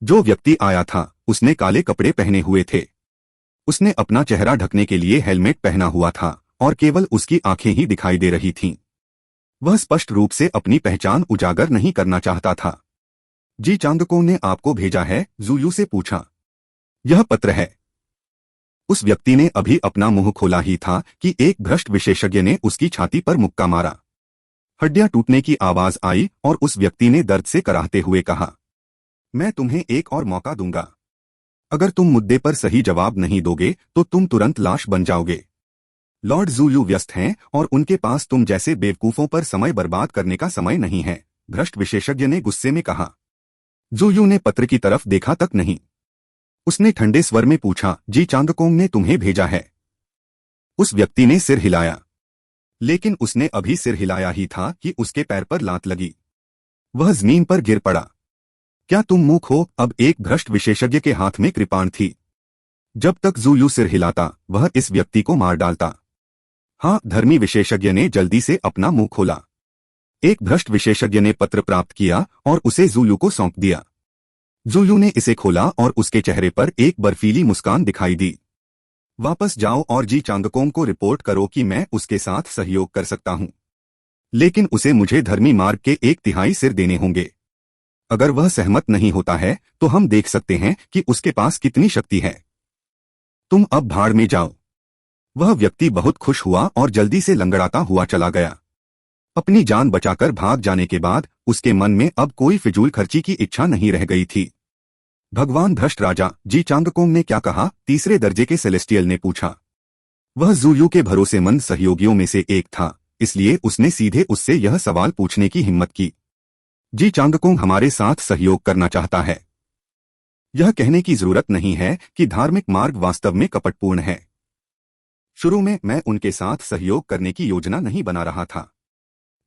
जो व्यक्ति आया था उसने काले कपड़े पहने हुए थे। उसने अपना चेहरा ढकने के लिए हेलमेट पहना हुआ था और केवल उसकी आंखें ही दिखाई दे रही थीं। वह स्पष्ट रूप से अपनी पहचान उजागर नहीं करना चाहता था। जी चांगकोंग ने आपको भेजा है? ज़ुयू से पूछा। यह पत्र है। उस व्यक्ति ने अभी अपना मुंह खोला ही था कि एक भ्रष्ट विशेषज्ञ ने उसकी छाती पर मुक्का मारा। हड्डियां टूटने की आवाज आई और उस व्यक्ति ने दर्द से कराहते हुए कहा, मैं तुम्हें एक और मौका दूंगा। अगर तुम मुद्दे पर सही जवाब नहीं दोगे तो तुम तुरंत लाश बन जाओगे। लॉर्ड ज़ुयू व्यस्त हैं और उनके पास तुम जैसे बेवकूफों पर समय बर्बाद करने का समय नहीं है, भ्रष्ट विशेषज्ञ ने गुस्से में कहा। ज़ुयू ने पत्र की तरफ देखा तक नहीं। उसने ठंडे स्वर में पूछा, जी चांगकोंग ने तुम्हें भेजा है? उस व्यक्ति ने सिर हिलाया, लेकिन उसने अभी सिर हिलाया ही था कि उसके पैर पर लात लगी। वह जमीन पर गिर पड़ा। क्या तुम मूर्ख हो? अब एक भ्रष्ट विशेषज्ञ के हाथ में कृपाण थी। जब तक ज़ुयू सिर हिलाता वह इस व्यक्ति को मार डालता। हाँ, धर्मी विशेषज्ञ ने जल्दी से अपना मुंह खोला। एक भ्रष्ट विशेषज्ञ ने पत्र प्राप्त किया और उसे ज़ुयू को सौंप दिया। ज़ुयू ने इसे खोला और उसके चेहरे पर एक बर्फीली मुस्कान दिखाई दी। वापस जाओ और जी चांगकोंग को रिपोर्ट करो कि मैं उसके साथ सहयोग कर सकता हूं, लेकिन उसे मुझे धर्मी मार्ग के 1/3 सिर देने होंगे। अगर वह सहमत नहीं होता है तो हम देख सकते हैं कि उसके पास कितनी शक्ति है। तुम अब भाड़ में जाओ। वह व्यक्ति बहुत खुश हुआ और जल्दी से लंगड़ाता हुआ चला गया। अपनी जान बचाकर भाग जाने के बाद उसके मन में अब कोई फिजूल खर्ची की इच्छा नहीं रह गई थी। भगवान भ्रष्ट राजा, जी चांगकोंग ने क्या कहा? तीसरे दर्जे के सेलेस्टियल ने पूछा। वह ज़ुयू के भरोसेमंद सहयोगियों में से एक था, इसलिए उसने सीधे उससे यह सवाल पूछने की हिम्मत की। जी चांगकोंग हमारे साथ सहयोग करना चाहता है। यह कहने की जरूरत नहीं है कि धार्मिक मार्ग वास्तव में कपटपूर्ण है। शुरू में मैं उनके साथ सहयोग करने की योजना नहीं बना रहा था,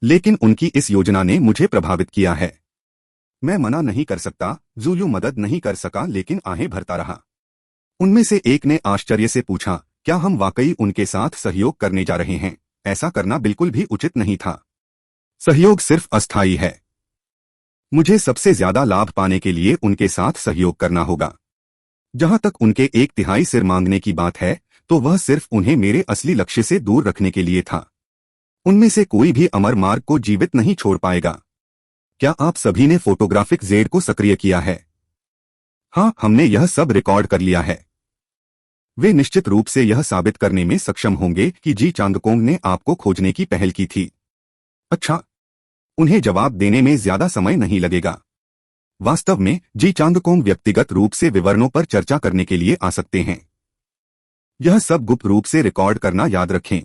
लेकिन उनकी इस योजना ने मुझे प्रभावित किया है। मैं मना नहीं कर सकता। ज़ुयू मदद नहीं कर सका लेकिन आहें भरता रहा। उनमें से एक ने आश्चर्य से पूछा, क्या हम वाकई उनके साथ सहयोग करने जा रहे हैं? ऐसा करना बिल्कुल भी उचित नहीं था। सहयोग सिर्फ अस्थायी है। मुझे सबसे ज्यादा लाभ पाने के लिए उनके साथ सहयोग करना होगा। जहां तक उनके 1/3 सिर मांगने की बात है तो वह सिर्फ उन्हें मेरे असली लक्ष्य से दूर रखने के लिए था। उनमें से कोई भी अमर मार्ग को जीवित नहीं छोड़ पाएगा। क्या आप सभी ने फोटोग्राफिक जेड को सक्रिय किया है? हाँ, हमने यह सब रिकॉर्ड कर लिया है। वे निश्चित रूप से यह साबित करने में सक्षम होंगे कि जी चांगकोंग ने आपको खोजने की पहल की थी। अच्छा, उन्हें जवाब देने में ज्यादा समय नहीं लगेगा। वास्तव में जी चांगकोंग व्यक्तिगत रूप से विवरणों पर चर्चा करने के लिए आ सकते हैं। यह सब गुप्त रूप से रिकॉर्ड करना याद रखें।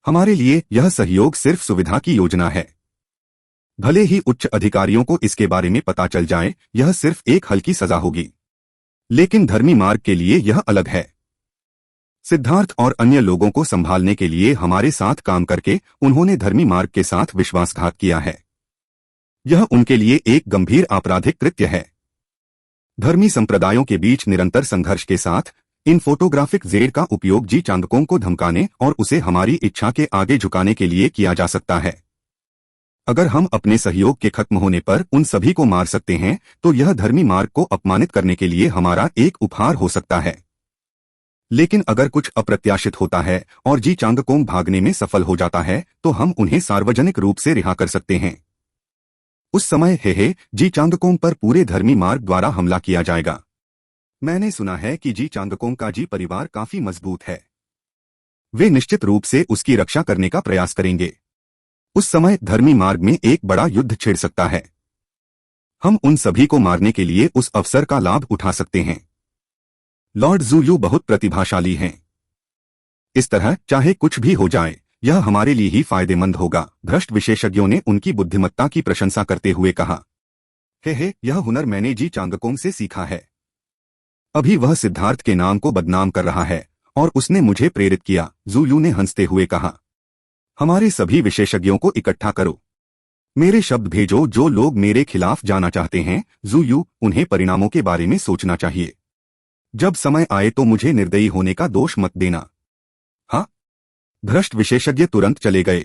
हमारे लिए यह सहयोग सिर्फ सुविधा की योजना है। भले ही उच्च अधिकारियों को इसके बारे में पता चल जाए, यह सिर्फ एक हल्की सजा होगी, लेकिन धर्मी मार्ग के लिए यह अलग है। सिद्धार्थ और अन्य लोगों को संभालने के लिए हमारे साथ काम करके उन्होंने धर्मी मार्ग के साथ विश्वासघात किया है। यह उनके लिए एक गंभीर आपराधिक कृत्य है। धर्मी संप्रदायों के बीच निरंतर संघर्ष के साथ इन फोटोग्राफिक जेड का उपयोग जी चांगकोंग को धमकाने और उसे हमारी इच्छा के आगे झुकाने के लिए किया जा सकता है। अगर हम अपने सहयोग के खत्म होने पर उन सभी को मार सकते हैं तो यह धर्मी मार्ग को अपमानित करने के लिए हमारा एक उपहार हो सकता है। लेकिन अगर कुछ अप्रत्याशित होता है और जी चांगकोंग भागने में सफल हो जाता है तो हम उन्हें सार्वजनिक रूप से रिहा कर सकते हैं। उस समय हे जी चांगकोंग पर पूरे धर्मी मार्ग द्वारा हमला किया जाएगा। मैंने सुना है कि जी चांगकोंग का जी परिवार काफी मजबूत है। वे निश्चित रूप से उसकी रक्षा करने का प्रयास करेंगे। उस समय धर्मी मार्ग में एक बड़ा युद्ध छिड़ सकता है। हम उन सभी को मारने के लिए उस अवसर का लाभ उठा सकते हैं। लॉर्ड ज़ुयू बहुत प्रतिभाशाली हैं। इस तरह चाहे कुछ भी हो जाए यह हमारे लिए ही फायदेमंद होगा। भ्रष्ट विशेषज्ञों ने उनकी बुद्धिमत्ता की प्रशंसा करते हुए कहा, हे यह हुनर मैंने जी चांगकोंग से सीखा है। अभी वह सिद्धार्थ के नाम को बदनाम कर रहा है और उसने मुझे प्रेरित किया। ज़ुयू ने हंसते हुए कहा, हमारे सभी विशेषज्ञों को इकट्ठा करो। मेरे शब्द भेजो जो लोग मेरे खिलाफ जाना चाहते हैं। ज़ुयू, उन्हें परिणामों के बारे में सोचना चाहिए। जब समय आए तो मुझे निर्दयी होने का दोष मत देना। हाँ। भ्रष्ट विशेषज्ञ तुरंत चले गए।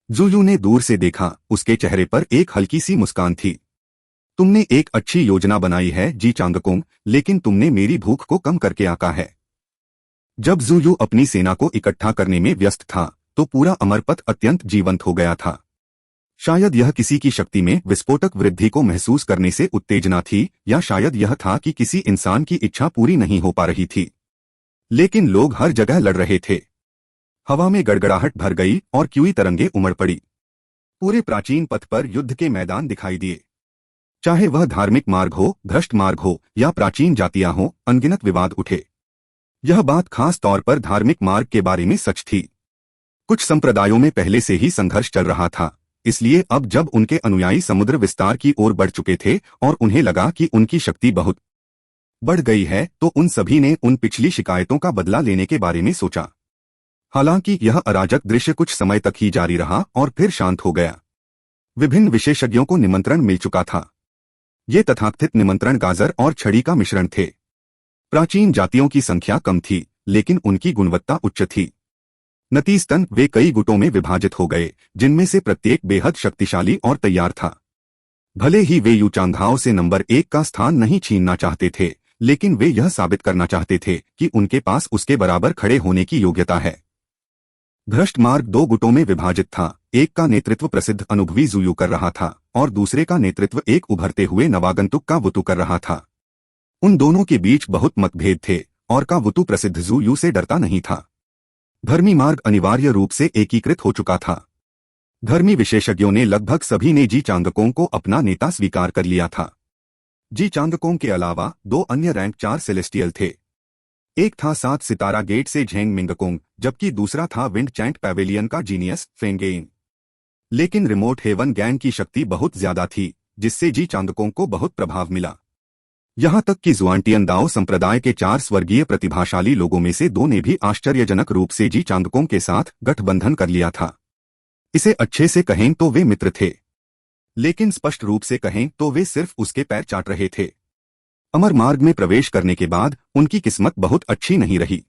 ज़ुयू ने दूर से देखा, उसके चेहरे पर एक हल्की सी मुस्कान थी। तुमने एक अच्छी योजना बनाई है जी चांगकोंग, लेकिन तुमने मेरी भूख को कम करके आका है। जब ज़ुयू अपनी सेना को इकट्ठा करने में व्यस्त था तो पूरा अमरपथ अत्यंत जीवंत हो गया था। शायद यह किसी की शक्ति में विस्फोटक वृद्धि को महसूस करने से उत्तेजना थी, या शायद यह था कि किसी इंसान की इच्छा पूरी नहीं हो पा रही थी। लेकिन लोग हर जगह लड़ रहे थे। हवा में गड़गड़ाहट भर गई और क्यूई तरंगे उमड़ पड़ी। पूरे प्राचीन पथ पर युद्ध के मैदान दिखाई दिए। चाहे वह धार्मिक मार्ग हो, भ्रष्ट मार्ग हो या प्राचीन जातियां हो, अनगिनत विवाद उठे। यह बात खास तौर पर धार्मिक मार्ग के बारे में सच थी। कुछ संप्रदायों में पहले से ही संघर्ष चल रहा था, इसलिए अब जब उनके अनुयायी समुद्र विस्तार की ओर बढ़ चुके थे और उन्हें लगा कि उनकी शक्ति बहुत बढ़ गई है, तो उन सभी ने उन पिछली शिकायतों का बदला लेने के बारे में सोचा। हालांकि यह अराजक दृश्य कुछ समय तक ही जारी रहा और फिर शांत हो गया। विभिन्न विशेषज्ञों को निमंत्रण मिल चुका था। ये तथाकथित निमंत्रण गाजर और छड़ी का मिश्रण थे। प्राचीन जातियों की संख्या कम थी, लेकिन उनकी गुणवत्ता उच्च थी। नतीजतन वे कई गुटों में विभाजित हो गए, जिनमें से प्रत्येक बेहद शक्तिशाली और तैयार था। भले ही वे यूचांगहाओ से नंबर 1 का स्थान नहीं छीनना चाहते थे, लेकिन वे यह साबित करना चाहते थे कि उनके पास उसके बराबर खड़े होने की योग्यता है। भ्रष्ट मार्ग 2 गुटों में विभाजित था। एक का नेतृत्व प्रसिद्ध अनुभवी ज़ुयू कर रहा था और दूसरे का नेतृत्व एक उभरते हुए नवागंतुक का वुतु कर रहा था। उन दोनों के बीच बहुत मतभेद थे और का वुतु प्रसिद्ध ज़ुयू से डरता नहीं था। धर्मी मार्ग अनिवार्य रूप से एकीकृत हो चुका था। धर्मी विशेषज्ञों ने लगभग सभी ने जी चांगकोंग को अपना नेता स्वीकार कर लिया था। जी चांगकोंग के अलावा 2 अन्य रैंक 4 सेलेस्टियल थे। एक था 7 सितारा गेट से झेंग मिंगकोंग, जबकि दूसरा था विंड चैंट पैवेलियन का जीनियस फेंगेन। लेकिन रिमोट हेवन गैंग की शक्ति बहुत ज्यादा थी, जिससे जी चांगकोंग को बहुत प्रभाव मिला। यहां तक कि जुआनटियन दाओ संप्रदाय के 4 स्वर्गीय प्रतिभाशाली लोगों में से 2 ने भी आश्चर्यजनक रूप से जी चांगकोंग के साथ गठबंधन कर लिया था। इसे अच्छे से कहें तो वे मित्र थे, लेकिन स्पष्ट रूप से कहें तो वे सिर्फ उसके पैर चाट रहे थे। अमर मार्ग में प्रवेश करने के बाद उनकी किस्मत बहुत अच्छी नहीं रही।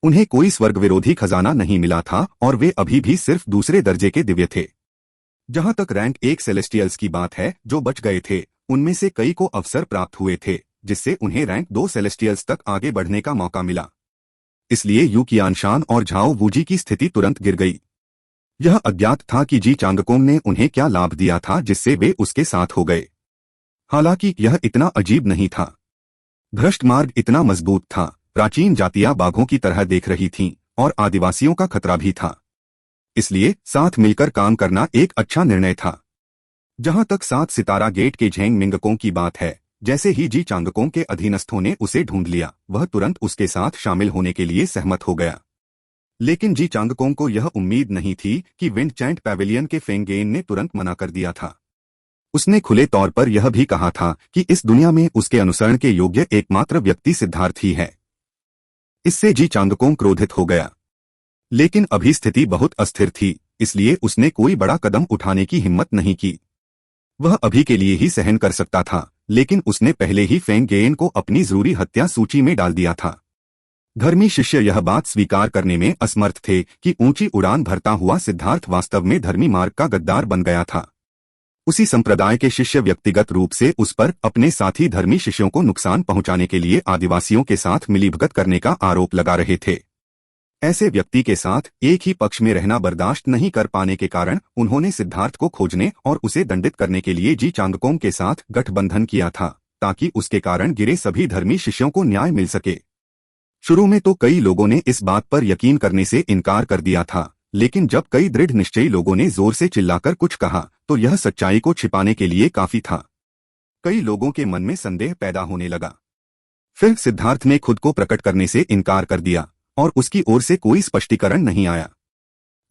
उन्हें कोई स्वर्ग विरोधी खजाना नहीं मिला था और वे अभी भी सिर्फ दूसरे दर्जे के दिव्य थे। जहां तक रैंक 1 सेलेस्टियल्स की बात है जो बच गए थे, उनमें से कई को अवसर प्राप्त हुए थे, जिससे उन्हें रैंक 2 सेलेस्टियल्स तक आगे बढ़ने का मौका मिला। इसलिए यू कियानशान और झाओ वूजी की स्थिति तुरंत गिर गई। यह अज्ञात था कि जी चांगकोंग ने उन्हें क्या लाभ दिया था जिससे वे उसके साथ हो गए। हालांकि यह इतना अजीब नहीं था। भ्रष्ट मार्ग इतना मजबूत था, प्राचीन जातियां बाघों की तरह देख रही थीं और आदिवासियों का खतरा भी था। इसलिए साथ मिलकर काम करना एक अच्छा निर्णय था। जहां तक 7 सितारा गेट के झेंग मिंगकोंग की बात है, जैसे ही जी चांगकोंग के अधीनस्थों ने उसे ढूंढ लिया, वह तुरंत उसके साथ शामिल होने के लिए सहमत हो गया। लेकिन जी चांगकोंग को यह उम्मीद नहीं थी कि विंड चैंट पैवेलियन के फेंगेन ने तुरंत मना कर दिया था। उसने खुले तौर पर यह भी कहा था कि इस दुनिया में उसके अनुसरण के योग्य एकमात्र व्यक्ति सिद्धार्थ ही है। इससे जी चांगकोंग क्रोधित हो गया। लेकिन अभी स्थिति बहुत अस्थिर थी, इसलिए उसने कोई बड़ा कदम उठाने की हिम्मत नहीं की। वह अभी के लिए ही सहन कर सकता था, लेकिन उसने पहले ही फेंगेन को अपनी जरूरी हत्या सूची में डाल दिया था। धर्मी शिष्य यह बात स्वीकार करने में असमर्थ थे कि ऊंची उड़ान भरता हुआ सिद्धार्थ वास्तव में धर्मी मार्ग का गद्दार बन गया था। उसी संप्रदाय के शिष्य व्यक्तिगत रूप से उस पर अपने साथी धर्मी शिष्यों को नुकसान पहुंचाने के लिए आदिवासियों के साथ मिलीभगत करने का आरोप लगा रहे थे। ऐसे व्यक्ति के साथ एक ही पक्ष में रहना बर्दाश्त नहीं कर पाने के कारण उन्होंने सिद्धार्थ को खोजने और उसे दंडित करने के लिए जी चांगकोंग के साथ गठबंधन किया था, ताकि उसके कारण गिरे सभी धर्मी शिष्यों को न्याय मिल सके। शुरू में तो कई लोगों ने इस बात पर यकीन करने से इनकार कर दिया था, लेकिन जब कई दृढ़ निश्चयी लोगों ने जोर से चिल्लाकर कुछ कहा तो यह सच्चाई को छिपाने के लिए काफी था। कई लोगों के मन में संदेह पैदा होने लगा। फिर सिद्धार्थ ने खुद को प्रकट करने से इनकार कर दिया और उसकी ओर से कोई स्पष्टीकरण नहीं आया।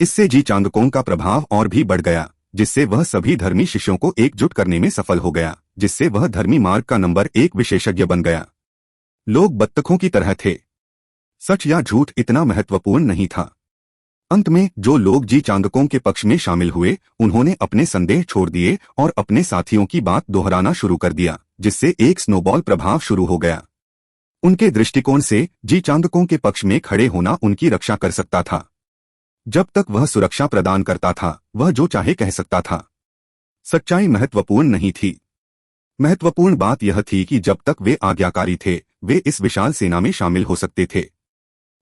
इससे जी चांगकोंग का प्रभाव और भी बढ़ गया, जिससे वह सभी धर्मी शिष्यों को एकजुट करने में सफल हो गया, जिससे वह धर्मी मार्ग का नंबर 1 विशेषज्ञ बन गया। लोग बत्तखों की तरह थे। सच या झूठ इतना महत्वपूर्ण नहीं था। अंत में जो लोग जी चांगकोंग के पक्ष में शामिल हुए, उन्होंने अपने संदेह छोड़ दिए और अपने साथियों की बात दोहराना शुरू कर दिया, जिससे एक स्नोबॉल प्रभाव शुरू हो गया। उनके दृष्टिकोण से जी चांगकोंग के पक्ष में खड़े होना उनकी रक्षा कर सकता था। जब तक वह सुरक्षा प्रदान करता था, वह जो चाहे कह सकता था। सच्चाई महत्वपूर्ण नहीं थी। महत्वपूर्ण बात यह थी कि जब तक वे आज्ञाकारी थे वे इस विशाल सेना में शामिल हो सकते थे।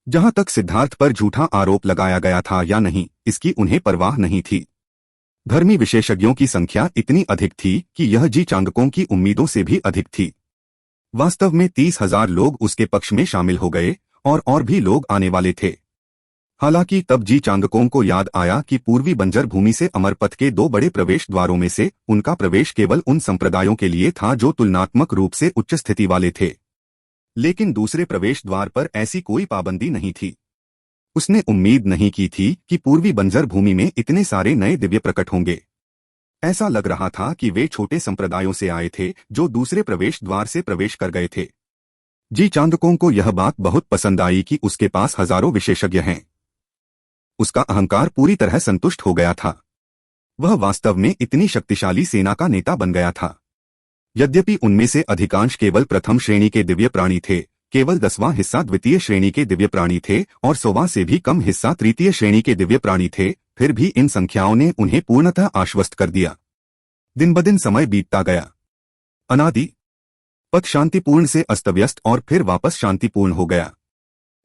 जहां तक सिद्धार्थ पर झूठा आरोप लगाया गया था या नहीं, इसकी उन्हें परवाह नहीं थी। धर्मी विशेषज्ञों की संख्या इतनी अधिक थी कि यह जी चांगकोंग की उम्मीदों से भी अधिक थी। वास्तव में 30,000 लोग उसके पक्ष में शामिल हो गए और भी लोग आने वाले थे। हालांकि तब जी चांगकोंग को याद आया कि पूर्वी बंजर भूमि से अमरपथ के 2 बड़े प्रवेश द्वारों में से उनका प्रवेश केवल उन संप्रदायों के लिए था जो तुलनात्मक रूप से उच्च स्थिति वाले थे, लेकिन दूसरे प्रवेश द्वार पर ऐसी कोई पाबंदी नहीं थी। उसने उम्मीद नहीं की थी कि पूर्वी बंजर भूमि में इतने सारे नए दिव्य प्रकट होंगे। ऐसा लग रहा था कि वे छोटे संप्रदायों से आए थे जो दूसरे प्रवेश द्वार से प्रवेश कर गए थे। जी चांगकोंग को यह बात बहुत पसंद आई कि उसके पास हजारों विशेषज्ञ हैं। उसका अहंकार पूरी तरह संतुष्ट हो गया था। वह वास्तव में इतनी शक्तिशाली सेना का नेता बन गया था। यद्यपि उनमें से अधिकांश केवल प्रथम श्रेणी के दिव्य प्राणी थे, केवल 10वां हिस्सा द्वितीय श्रेणी के दिव्य प्राणी थे और 100वां से भी कम हिस्सा तृतीय श्रेणी के दिव्य प्राणी थे, फिर भी इन संख्याओं ने उन्हें पूर्णतः आश्वस्त कर दिया। दिन ब दिन समय बीतता गया। अनादि पथ शांतिपूर्ण से अस्तव्यस्त और फिर वापस शांतिपूर्ण हो गया,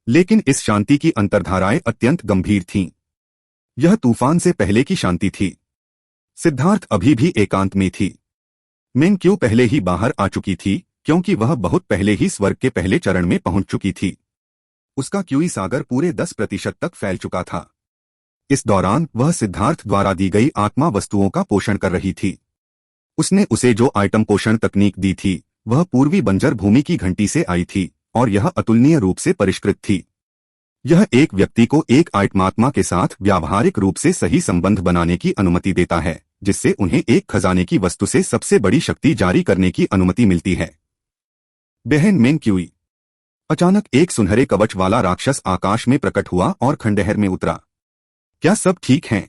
लेकिन इस शांति की अंतर्धाराएं अत्यंत गंभीर थीं। यह तूफान से पहले की शांति थी। सिद्धार्थ अभी भी एकांत में थी। मिंग क्यू पहले ही बाहर आ चुकी थी क्योंकि वह बहुत पहले ही स्वर्ग के पहले चरण में पहुंच चुकी थी। उसका क्यूई सागर पूरे 10% तक फैल चुका था। इस दौरान वह सिद्धार्थ द्वारा दी गई आत्मा वस्तुओं का पोषण कर रही थी। उसने उसे जो आइटम पोषण तकनीक दी थी वह पूर्वी बंजर भूमि की घंटी से आई थी और यह अतुलनीय रूप से परिष्कृत थी। यह एक व्यक्ति को एक आत्मात्मा के साथ व्यावहारिक रूप से सही संबंध बनाने की अनुमति देता है, जिससे उन्हें एक खजाने की वस्तु से सबसे बड़ी शक्ति जारी करने की अनुमति मिलती है। बहन मिंग क्यूई। अचानक एक सुनहरे कवच वाला राक्षस आकाश में प्रकट हुआ और खंडहर में उतरा। क्या सब ठीक हैं?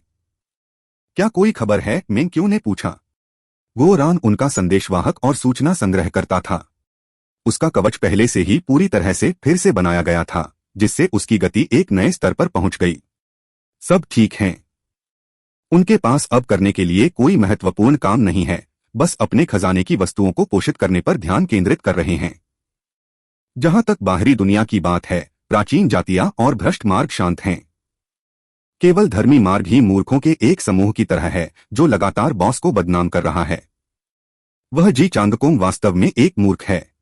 क्या कोई खबर है? मिंग क्यू ने पूछा। गो रान उनका संदेशवाहक और सूचना संग्रह करता था। उसका कवच पहले से ही पूरी तरह से फिर से बनाया गया था, जिससे उसकी गति एक नए स्तर पर पहुंच गई। सब ठीक हैं। उनके पास अब करने के लिए कोई महत्वपूर्ण काम नहीं है, बस अपने खजाने की वस्तुओं को पोषित करने पर ध्यान केंद्रित कर रहे हैं। जहां तक बाहरी दुनिया की बात है, प्राचीन जातियां और भ्रष्ट मार्ग शांत हैं। केवल धर्मी मार्ग ही मूर्खों के एक समूह की तरह है जो लगातार बॉस को बदनाम कर रहा है। वह जी चांगकोंग वास्तव में एक मूर्ख है।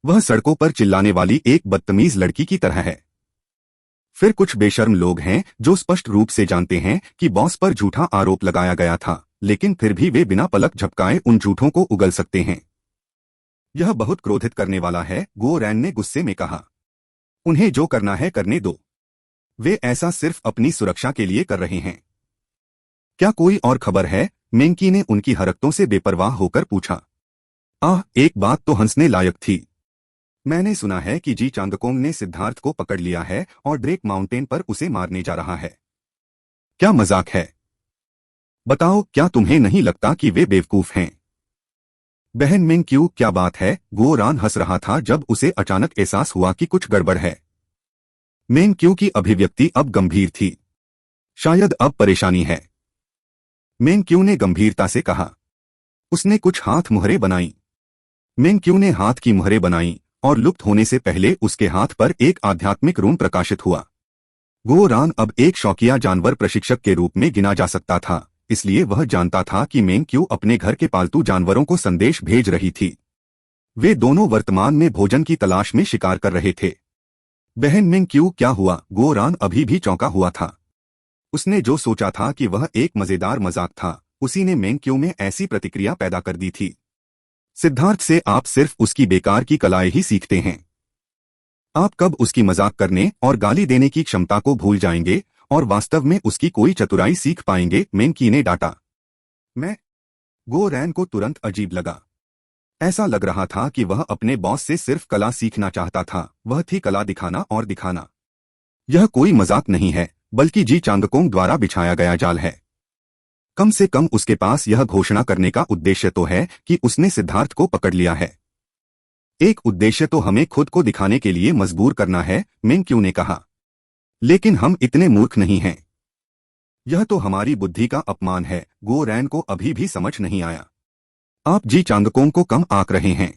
वह सड़कों पर चिल्लाने वाली एक बदतमीज लड़की की तरह है। फिर कुछ बेशर्म लोग हैं जो स्पष्ट रूप से जानते हैं कि बॉस पर झूठा आरोप लगाया गया था, लेकिन फिर भी वे बिना पलक झपकाए उन झूठों को उगल सकते हैं। यह बहुत क्रोधित करने वाला है, गो रैन ने गुस्से में कहा। उन्हें जो करना है करने दो। वे ऐसा सिर्फ अपनी सुरक्षा के लिए कर रहे हैं। क्या कोई और खबर है? मेंकी ने उनकी हरकतों से बेपरवाह होकर पूछा। एक बात तो हंसने लायक थी। मैंने सुना है कि जी चांगकोंग ने सिद्धार्थ को पकड़ लिया है और ड्रेक माउंटेन पर उसे मारने जा रहा है। क्या मजाक है? बताओ, क्या तुम्हें नहीं लगता कि वे बेवकूफ हैं? बहन मिंग क्यू, क्या बात है? गो रान हंस रहा था जब उसे अचानक एहसास हुआ कि कुछ गड़बड़ है। मिंग क्यू की अभिव्यक्ति अब गंभीर थी। शायद अब परेशानी है, मिंग क्यू ने गंभीरता से कहा। उसने कुछ हाथ मुहरें बनाई। मिंग क्यू ने हाथ की मुहरें बनाई और लुप्त होने से पहले उसके हाथ पर एक आध्यात्मिक रून प्रकाशित हुआ। गो रान अब एक शौकिया जानवर प्रशिक्षक के रूप में गिना जा सकता था, इसलिए वह जानता था कि मिंग क्यू अपने घर के पालतू जानवरों को संदेश भेज रही थी। वे दोनों वर्तमान में भोजन की तलाश में शिकार कर रहे थे। बहन मिंग क्यू, क्या हुआ? गो रान अभी भी चौंका हुआ था। उसने जो सोचा था कि वह एक मजेदार मजाक था, उसी ने मिंग क्यू में ऐसी प्रतिक्रिया पैदा कर दी थी। सिद्धार्थ से आप सिर्फ उसकी बेकार की कलाएं ही सीखते हैं। आप कब उसकी मजाक करने और गाली देने की क्षमता को भूल जाएंगे और वास्तव में उसकी कोई चतुराई सीख पाएंगे? मेंकी ने डांटा। मैं? गो रैन को तुरंत अजीब लगा। ऐसा लग रहा था कि वह अपने बॉस से सिर्फ कला सीखना चाहता था, वह थी कला दिखाना और दिखाना। यह कोई मजाक नहीं है, बल्कि जी चांगकोंग द्वारा बिछाया गया जाल है। कम से कम उसके पास यह घोषणा करने का उद्देश्य तो है कि उसने सिद्धार्थ को पकड़ लिया है। एक उद्देश्य तो हमें खुद को दिखाने के लिए मजबूर करना है, मिंग क्यू ने कहा। लेकिन हम इतने मूर्ख नहीं हैं। यह तो हमारी बुद्धि का अपमान है। गो रैन को अभी भी समझ नहीं आया। आप जी चांगकोंग को कम आंक रहे हैं।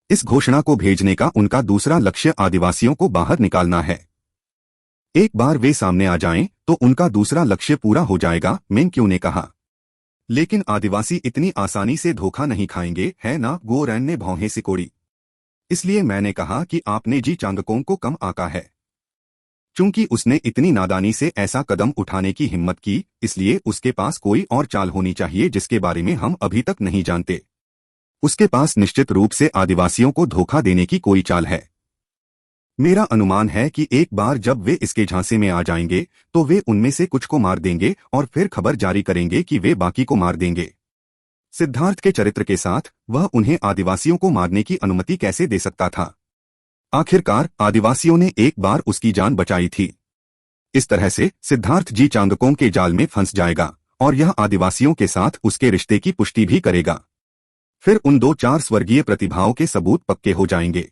इस घोषणा को भेजने का उनका दूसरा लक्ष्य आदिवासियों को बाहर निकालना है। एक बार वे सामने आ जाएं, तो उनका दूसरा लक्ष्य पूरा हो जाएगा, मेंग्क्यू ने कहा। लेकिन आदिवासी इतनी आसानी से धोखा नहीं खाएंगे, है ना? गो रैन ने भौहें सिकोड़ी। इसलिए मैंने कहा कि आपने जी चांगकोंग को कम आंका है। चूंकि उसने इतनी नादानी से ऐसा कदम उठाने की हिम्मत की, इसलिए उसके पास कोई और चाल होनी चाहिए जिसके बारे में हम अभी तक नहीं जानते। उसके पास निश्चित रूप से आदिवासियों को धोखा देने की कोई चाल है। मेरा अनुमान है कि एक बार जब वे इसके झांसे में आ जाएंगे, तो वे उनमें से कुछ को मार देंगे और फिर खबर जारी करेंगे कि वे बाकी को मार देंगे। सिद्धार्थ के चरित्र के साथ वह उन्हें आदिवासियों को मारने की अनुमति कैसे दे सकता था? आखिरकार आदिवासियों ने एक बार उसकी जान बचाई थी। इस तरह से सिद्धार्थ जी चांगकोंग के जाल में फंस जाएगा और यह आदिवासियों के साथ उसके रिश्ते की पुष्टि भी करेगा। फिर उन 2-4 स्वर्गीय प्रतिभाओं के सबूत पक्के हो जाएंगे।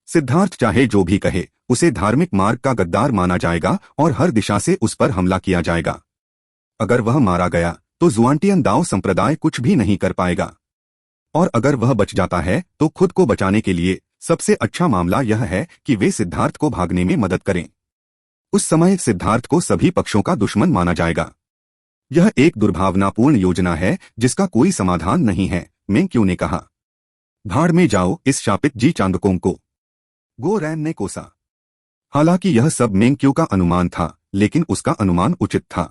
सिद्धार्थ चाहे जो भी कहे, उसे धार्मिक मार्ग का गद्दार माना जाएगा और हर दिशा से उस पर हमला किया जाएगा। अगर वह मारा गया तो जुआनटियन दाओ संप्रदाय कुछ भी नहीं कर पाएगा, और अगर वह बच जाता है तो खुद को बचाने के लिए सबसे अच्छा मामला यह है कि वे सिद्धार्थ को भागने में मदद करें। उस समय सिद्धार्थ को सभी पक्षों का दुश्मन माना जाएगा। यह एक दुर्भावनापूर्ण योजना है जिसका कोई समाधान नहीं है, मेंग्क्यू ने कहा। भाड़ में जाओ इस शापित जी चांगकोंग को, गो रैन ने कोसा। हालांकि यह सब मेंग्क्यू का अनुमान था, लेकिन उसका अनुमान उचित था।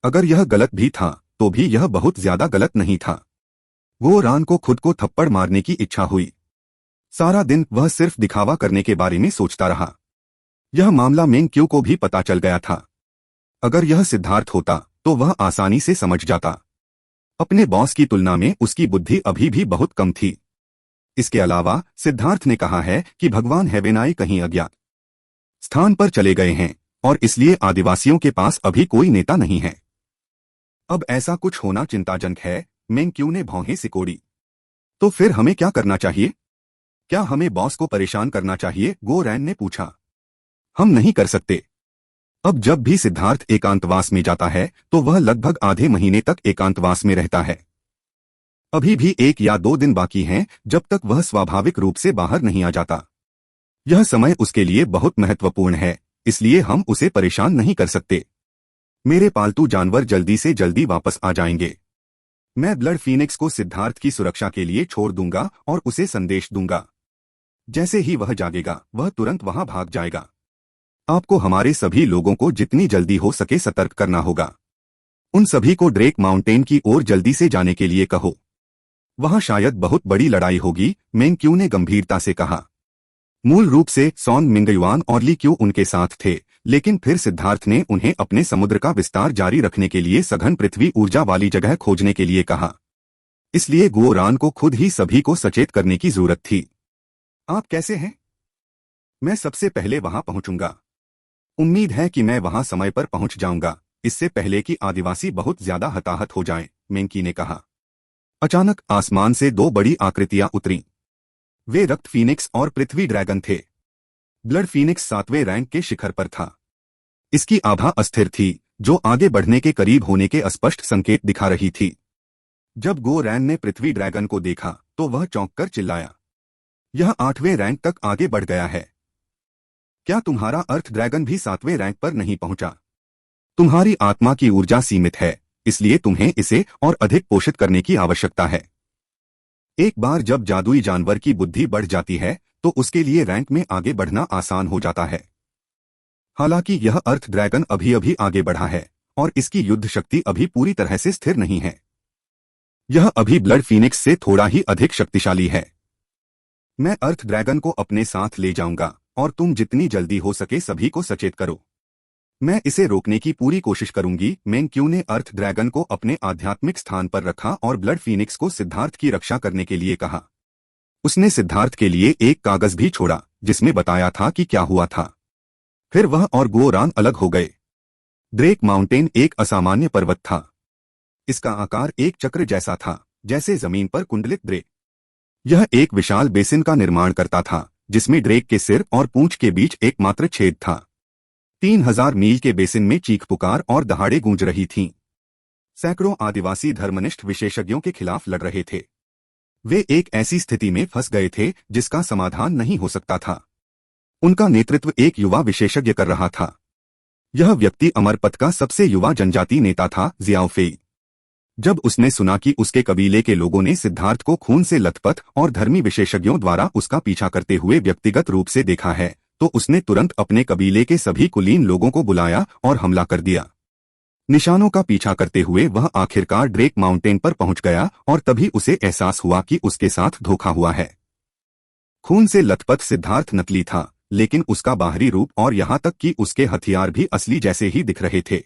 अगर यह गलत भी था तो भी यह बहुत ज्यादा गलत नहीं था। गो रान को खुद को थप्पड़ मारने की इच्छा हुई। सारा दिन वह सिर्फ दिखावा करने के बारे में सोचता रहा। यह मामला मेंग्क्यू को भी पता चल गया था। अगर यह सिद्धार्थ होता तो वह आसानी से समझ जाता। अपने बॉस की तुलना में उसकी बुद्धि अभी भी बहुत कम थी। इसके अलावा सिद्धार्थ ने कहा है कि भगवान हेवेनाई कहीं अज्ञात स्थान पर चले गए हैं और इसलिए आदिवासियों के पास अभी कोई नेता नहीं है। अब ऐसा कुछ होना चिंताजनक है, मेंग्क्यू ने भौहें सिकोड़ी। तो फिर हमें क्या करना चाहिए? क्या हमें बॉस को परेशान करना चाहिए? गो रैन ने पूछा। हम नहीं कर सकते। अब जब भी सिद्धार्थ एकांतवास में जाता है तो वह लगभग आधे महीने तक एकांतवास में रहता है। अभी भी 1 या 2 दिन बाकी हैं जब तक वह स्वाभाविक रूप से बाहर नहीं आ जाता। यह समय उसके लिए बहुत महत्वपूर्ण है, इसलिए हम उसे परेशान नहीं कर सकते। मेरे पालतू जानवर जल्दी से जल्दी वापस आ जाएंगे। मैं ब्लड फीनिक्स को सिद्धार्थ की सुरक्षा के लिए छोड़ दूंगा और उसे संदेश दूंगा। जैसे ही वह जागेगा वह तुरंत वहां भाग जाएगा। आपको हमारे सभी लोगों को जितनी जल्दी हो सके सतर्क करना होगा। उन सभी को ड्रेक माउंटेन की ओर जल्दी से जाने के लिए कहो। वहां शायद बहुत बड़ी लड़ाई होगी, मेंग्क्यू ने गंभीरता से कहा। मूल रूप से सॉन मिंगयुआन और ली क्यू उनके साथ थे, लेकिन फिर सिद्धार्थ ने उन्हें अपने समुद्र का विस्तार जारी रखने के लिए सघन पृथ्वी ऊर्जा वाली जगह खोजने के लिए कहा। इसलिए गो रान को खुद ही सभी को सचेत करने की जरूरत थी। आप कैसे हैं? मैं सबसे पहले वहां पहुंचूंगा। उम्मीद है कि मैं वहां समय पर पहुंच जाऊंगा, इससे पहले कि आदिवासी बहुत ज्यादा हताहत हो जाएं, मेंग्क्यू ने कहा। अचानक आसमान से 2 बड़ी आकृतियां उतरीं। वे रक्त फीनिक्स और पृथ्वी ड्रैगन थे। ब्लड फीनिक्स 7वें रैंक के शिखर पर था। इसकी आभा अस्थिर थी, जो आगे बढ़ने के करीब होने के अस्पष्ट संकेत दिखा रही थी। जब गो रैन ने पृथ्वी ड्रैगन को देखा तो वह चौंककर चिल्लाया, यह 8वें रैंक तक आगे बढ़ गया है। क्या तुम्हारा अर्थ ड्रैगन भी 7वें रैंक पर नहीं पहुंचा? तुम्हारी आत्मा की ऊर्जा सीमित है, इसलिए तुम्हें इसे और अधिक पोषित करने की आवश्यकता है। एक बार जब जादुई जानवर की बुद्धि बढ़ जाती है तो उसके लिए रैंक में आगे बढ़ना आसान हो जाता है। हालांकि यह अर्थ ड्रैगन अभी अभी आगे बढ़ा है और इसकी युद्ध शक्ति अभी पूरी तरह से स्थिर नहीं है। यह अभी ब्लड फीनिक्स से थोड़ा ही अधिक शक्तिशाली है। मैं अर्थ ड्रैगन को अपने साथ ले जाऊंगा और तुम जितनी जल्दी हो सके सभी को सचेत करो। मैं इसे रोकने की पूरी कोशिश करूंगी। मेंग्क्यू ने अर्थ ड्रैगन को अपने आध्यात्मिक स्थान पर रखा और ब्लड फीनिक्स को सिद्धार्थ की रक्षा करने के लिए कहा। उसने सिद्धार्थ के लिए एक कागज भी छोड़ा जिसमें बताया था कि क्या हुआ था। फिर वह और गो रान अलग हो गए। ड्रेक माउंटेन एक असामान्य पर्वत था। इसका आकार एक चक्र जैसा था, जैसे जमीन पर कुंडलित ड्रेक। यह एक विशाल बेसिन का निर्माण करता था जिसमें ड्रेक के सिर और पूंछ के बीच एकमात्र छेद था। 3000 मील के बेसिन में चीख पुकार और दहाड़े गूंज रही थीं। सैकड़ों आदिवासी धर्मनिष्ठ विशेषज्ञों के खिलाफ लड़ रहे थे। वे एक ऐसी स्थिति में फंस गए थे जिसका समाधान नहीं हो सकता था। उनका नेतृत्व एक युवा विशेषज्ञ कर रहा था। यह व्यक्ति अमरपथ का सबसे युवा जनजाति नेता था, जियाओ फेई। जब उसने सुना कि उसके कबीले के लोगों ने सिद्धार्थ को खून से लथपथ और धर्मी विशेषज्ञों द्वारा उसका पीछा करते हुए व्यक्तिगत रूप से देखा है, तो उसने तुरंत अपने कबीले के सभी कुलीन लोगों को बुलाया और हमला कर दिया। निशानों का पीछा करते हुए वह आखिरकार ड्रेक माउंटेन पर पहुंच गया और तभी उसे एहसास हुआ कि उसके साथ धोखा हुआ है। खून से लथपथ सिद्धार्थ नकली था, लेकिन उसका बाहरी रूप और यहां तक कि उसके हथियार भी असली जैसे ही दिख रहे थे।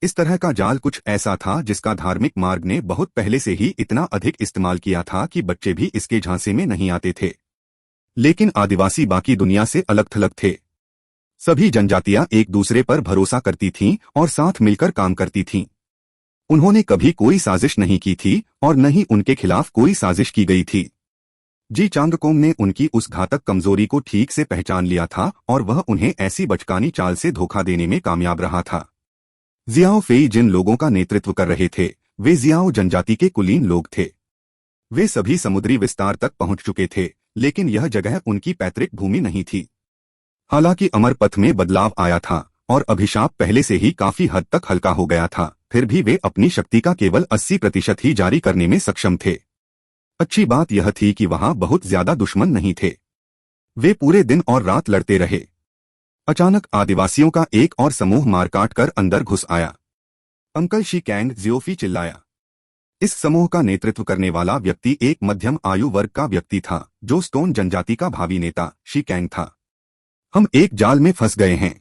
इस तरह का जाल कुछ ऐसा था जिसका धार्मिक मार्ग ने बहुत पहले से ही इतना अधिक इस्तेमाल किया था कि बच्चे भी इसके झांसे में नहीं आते थे। लेकिन आदिवासी बाकी दुनिया से अलग थलग थे। सभी जनजातियां एक दूसरे पर भरोसा करती थीं और साथ मिलकर काम करती थीं। उन्होंने कभी कोई साजिश नहीं की थी और न ही उनके खिलाफ कोई साजिश की गई थी। जी चांगकोंग ने उनकी उस घातक कमजोरी को ठीक से पहचान लिया था और वह उन्हें ऐसी बचकानी चाल से धोखा देने में कामयाब रहा था। जियाओ फेई जिन लोगों का नेतृत्व कर रहे थे, वे जियाओ जनजाति के कुलीन लोग थे। वे सभी समुद्री विस्तार तक पहुंच चुके थे, लेकिन यह जगह उनकी पैतृक भूमि नहीं थी। हालांकि अमरपथ में बदलाव आया था और अभिशाप पहले से ही काफी हद तक हल्का हो गया था, फिर भी वे अपनी शक्ति का केवल 80% ही जारी करने में सक्षम थे। अच्छी बात यह थी कि वहां बहुत ज्यादा दुश्मन नहीं थे। वे पूरे दिन और रात लड़ते रहे। अचानक आदिवासियों का एक और समूह मारकाट कर अंदर घुस आया। अंकल शी कैंग, जियोफी चिल्लाया। इस समूह का नेतृत्व करने वाला व्यक्ति एक मध्यम आयु वर्ग का व्यक्ति था, जो स्टोन जनजाति का भावी नेता शी कैंग था। हम एक जाल में फंस गए हैं।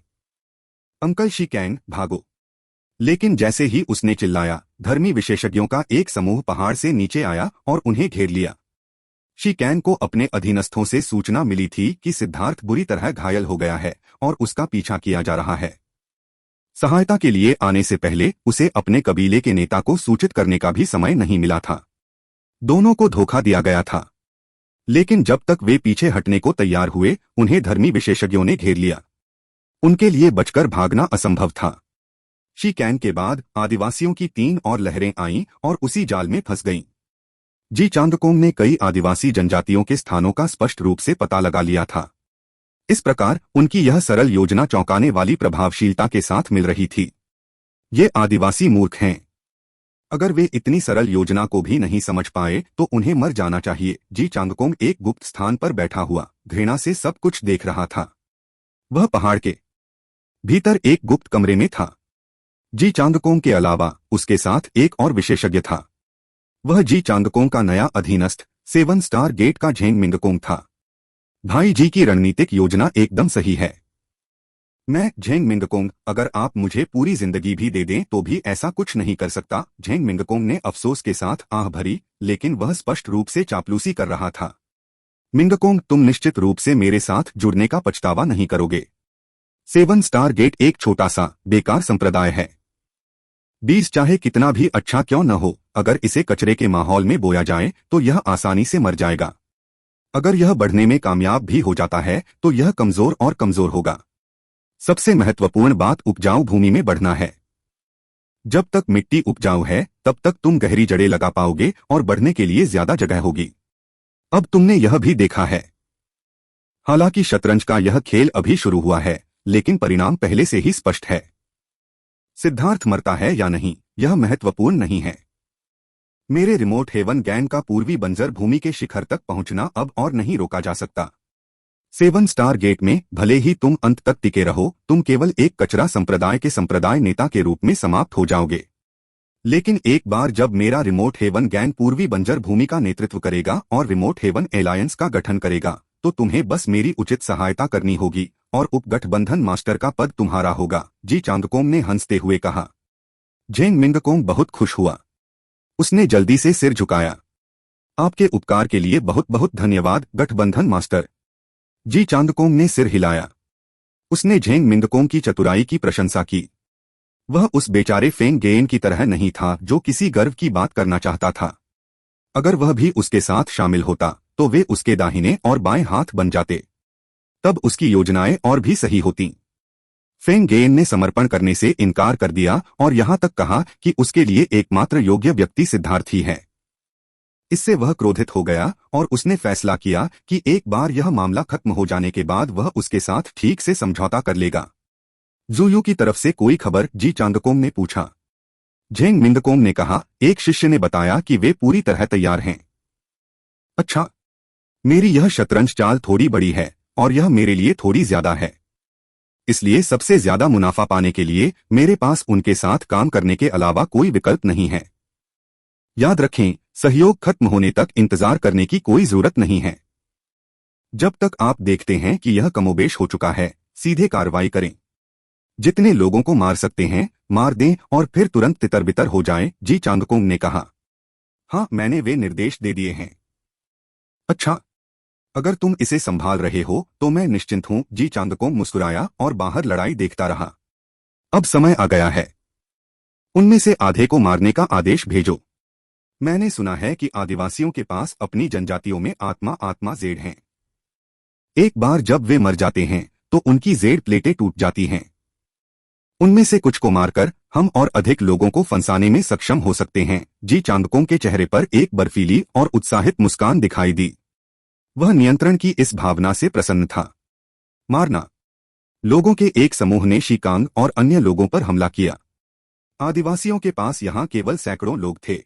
अंकल शी कैंग, भागो। लेकिन जैसे ही उसने चिल्लाया, धर्मी विशेषज्ञों का एक समूह पहाड़ से नीचे आया और उन्हें घेर लिया। शी कैंग को अपने अधीनस्थों से सूचना मिली थी कि सिद्धार्थ बुरी तरह घायल हो गया है और उसका पीछा किया जा रहा है। सहायता के लिए आने से पहले उसे अपने कबीले के नेता को सूचित करने का भी समय नहीं मिला था। दोनों को धोखा दिया गया था। लेकिन जब तक वे पीछे हटने को तैयार हुए, उन्हें धर्मी विशेषज्ञों ने घेर लिया। उनके लिए बचकर भागना असंभव था। शी कैंग के बाद आदिवासियों की 3 और लहरें आईं और उसी जाल में फंस गईं। जी चांगकोंग ने कई आदिवासी जनजातियों के स्थानों का स्पष्ट रूप से पता लगा लिया था। इस प्रकार उनकी यह सरल योजना चौंकाने वाली प्रभावशीलता के साथ मिल रही थी। ये आदिवासी मूर्ख हैं। अगर वे इतनी सरल योजना को भी नहीं समझ पाए तो उन्हें मर जाना चाहिए। जी चांगकोंग एक गुप्त स्थान पर बैठा हुआ घृणा से सब कुछ देख रहा था। वह पहाड़ के भीतर एक गुप्त कमरे में था। जी चांगकोंग के अलावा उसके साथ एक और विशेषज्ञ था। वह जी चांगकोंग का नया अधीनस्थ 7 स्टार गेट का झेंग मिंगकोंग था। भाई जी की रणनीतिक योजना एकदम सही है। मैं झेंग मिंगकोंग, अगर आप मुझे पूरी जिंदगी भी दे दें तो भी ऐसा कुछ नहीं कर सकता। झेंग मिंगकोंग ने अफसोस के साथ आह भरी, लेकिन वह स्पष्ट रूप से चापलूसी कर रहा था। मिंगकोंग, तुम निश्चित रूप से मेरे साथ जुड़ने का पछतावा नहीं करोगे। 7 स्टार गेट एक छोटा सा बेकार संप्रदाय है। बीज चाहे कितना भी अच्छा क्यों न हो, अगर इसे कचरे के माहौल में बोया जाए तो यह आसानी से मर जाएगा। अगर यह बढ़ने में कामयाब भी हो जाता है तो यह कमजोर और कमजोर होगा। सबसे महत्वपूर्ण बात उपजाऊ भूमि में बढ़ना है। जब तक मिट्टी उपजाऊ है तब तक तुम गहरी जड़ें लगा पाओगे और बढ़ने के लिए ज्यादा जगह होगी। अब तुमने यह भी देखा है। हालांकि शतरंज का यह खेल अभी शुरू हुआ है, लेकिन परिणाम पहले से ही स्पष्ट है। सिद्धार्थ मरता है या नहीं, यह महत्वपूर्ण नहीं है। मेरे रिमोट हेवन गैंग का पूर्वी बंजर भूमि के शिखर तक पहुंचना अब और नहीं रोका जा सकता। 7 स्टार गेट में भले ही तुम अंत तक टिके रहो, तुम केवल एक कचरा संप्रदाय के संप्रदाय नेता के रूप में समाप्त हो जाओगे। लेकिन एक बार जब मेरा रिमोट हेवन गैंग पूर्वी बंजर भूमि का नेतृत्व करेगा और रिमोट हेवन एलायंस का गठन करेगा, तो तुम्हें बस मेरी उचित सहायता करनी होगी और उपगठबंधन मास्टर का पद तुम्हारा होगा। जी चांगकोंग ने हंसते हुए कहा। झेंग मिंगकोंग बहुत खुश हुआ। उसने जल्दी से सिर झुकाया। आपके उपकार के लिए बहुत बहुत धन्यवाद गठबंधन मास्टर। जी चांगकोंग ने सिर हिलाया। उसने झेंग मिंगकोंग की चतुराई की प्रशंसा की। वह उस बेचारे फेंग गेन की तरह नहीं था जो किसी गर्व की बात करना चाहता था। अगर वह भी उसके साथ शामिल होता तो वे उसके दाहिने और बाएं हाथ बन जाते। तब उसकी योजनाएं और भी सही होतीं। फेंग गेन ने समर्पण करने से इनकार कर दिया और यहां तक कहा कि उसके लिए एकमात्र योग्य व्यक्ति सिद्धार्थ ही है। इससे वह क्रोधित हो गया और उसने फैसला किया कि एक बार यह मामला खत्म हो जाने के बाद वह उसके साथ ठीक से समझौता कर लेगा। जुयू की तरफ से कोई खबर? जी चांगकोम ने पूछा। झेंग मिंगकोम ने कहा, एक शिष्य ने बताया कि वे पूरी तरह तैयार हैं। अच्छा, मेरी यह शतरंज चाल थोड़ी बड़ी है और यह मेरे लिए थोड़ी ज्यादा है, इसलिए सबसे ज्यादा मुनाफा पाने के लिए मेरे पास उनके साथ काम करने के अलावा कोई विकल्प नहीं है। याद रखें, सहयोग खत्म होने तक इंतजार करने की कोई जरूरत नहीं है। जब तक आप देखते हैं कि यह कमोबेश हो चुका है, सीधे कार्रवाई करें। जितने लोगों को मार सकते हैं मार दें और फिर तुरंत तितर-बितर हो जाएं, जी चांगकोंग ने कहा। हाँ, मैंने वे निर्देश दे दिए हैं। अच्छा, अगर तुम इसे संभाल रहे हो तो मैं निश्चिंत हूं, जी चांगकोंग मुस्कुराया और बाहर लड़ाई देखता रहा। अब समय आ गया है। उनमें से आधे को मारने का आदेश भेजो। मैंने सुना है कि आदिवासियों के पास अपनी जनजातियों में आत्मा जेड हैं। एक बार जब वे मर जाते हैं तो उनकी जेड प्लेटें टूट जाती हैं। उनमें से कुछ को मारकर हम और अधिक लोगों को फंसाने में सक्षम हो सकते हैं। जी चांगकोंग के चेहरे पर एक बर्फीली और उत्साहित मुस्कान दिखाई दी। वह नियंत्रण की इस भावना से प्रसन्न था। मारना। लोगों के एक समूह ने शिकांग और अन्य लोगों पर हमला किया। आदिवासियों के पास यहां केवल सैकड़ों लोग थे।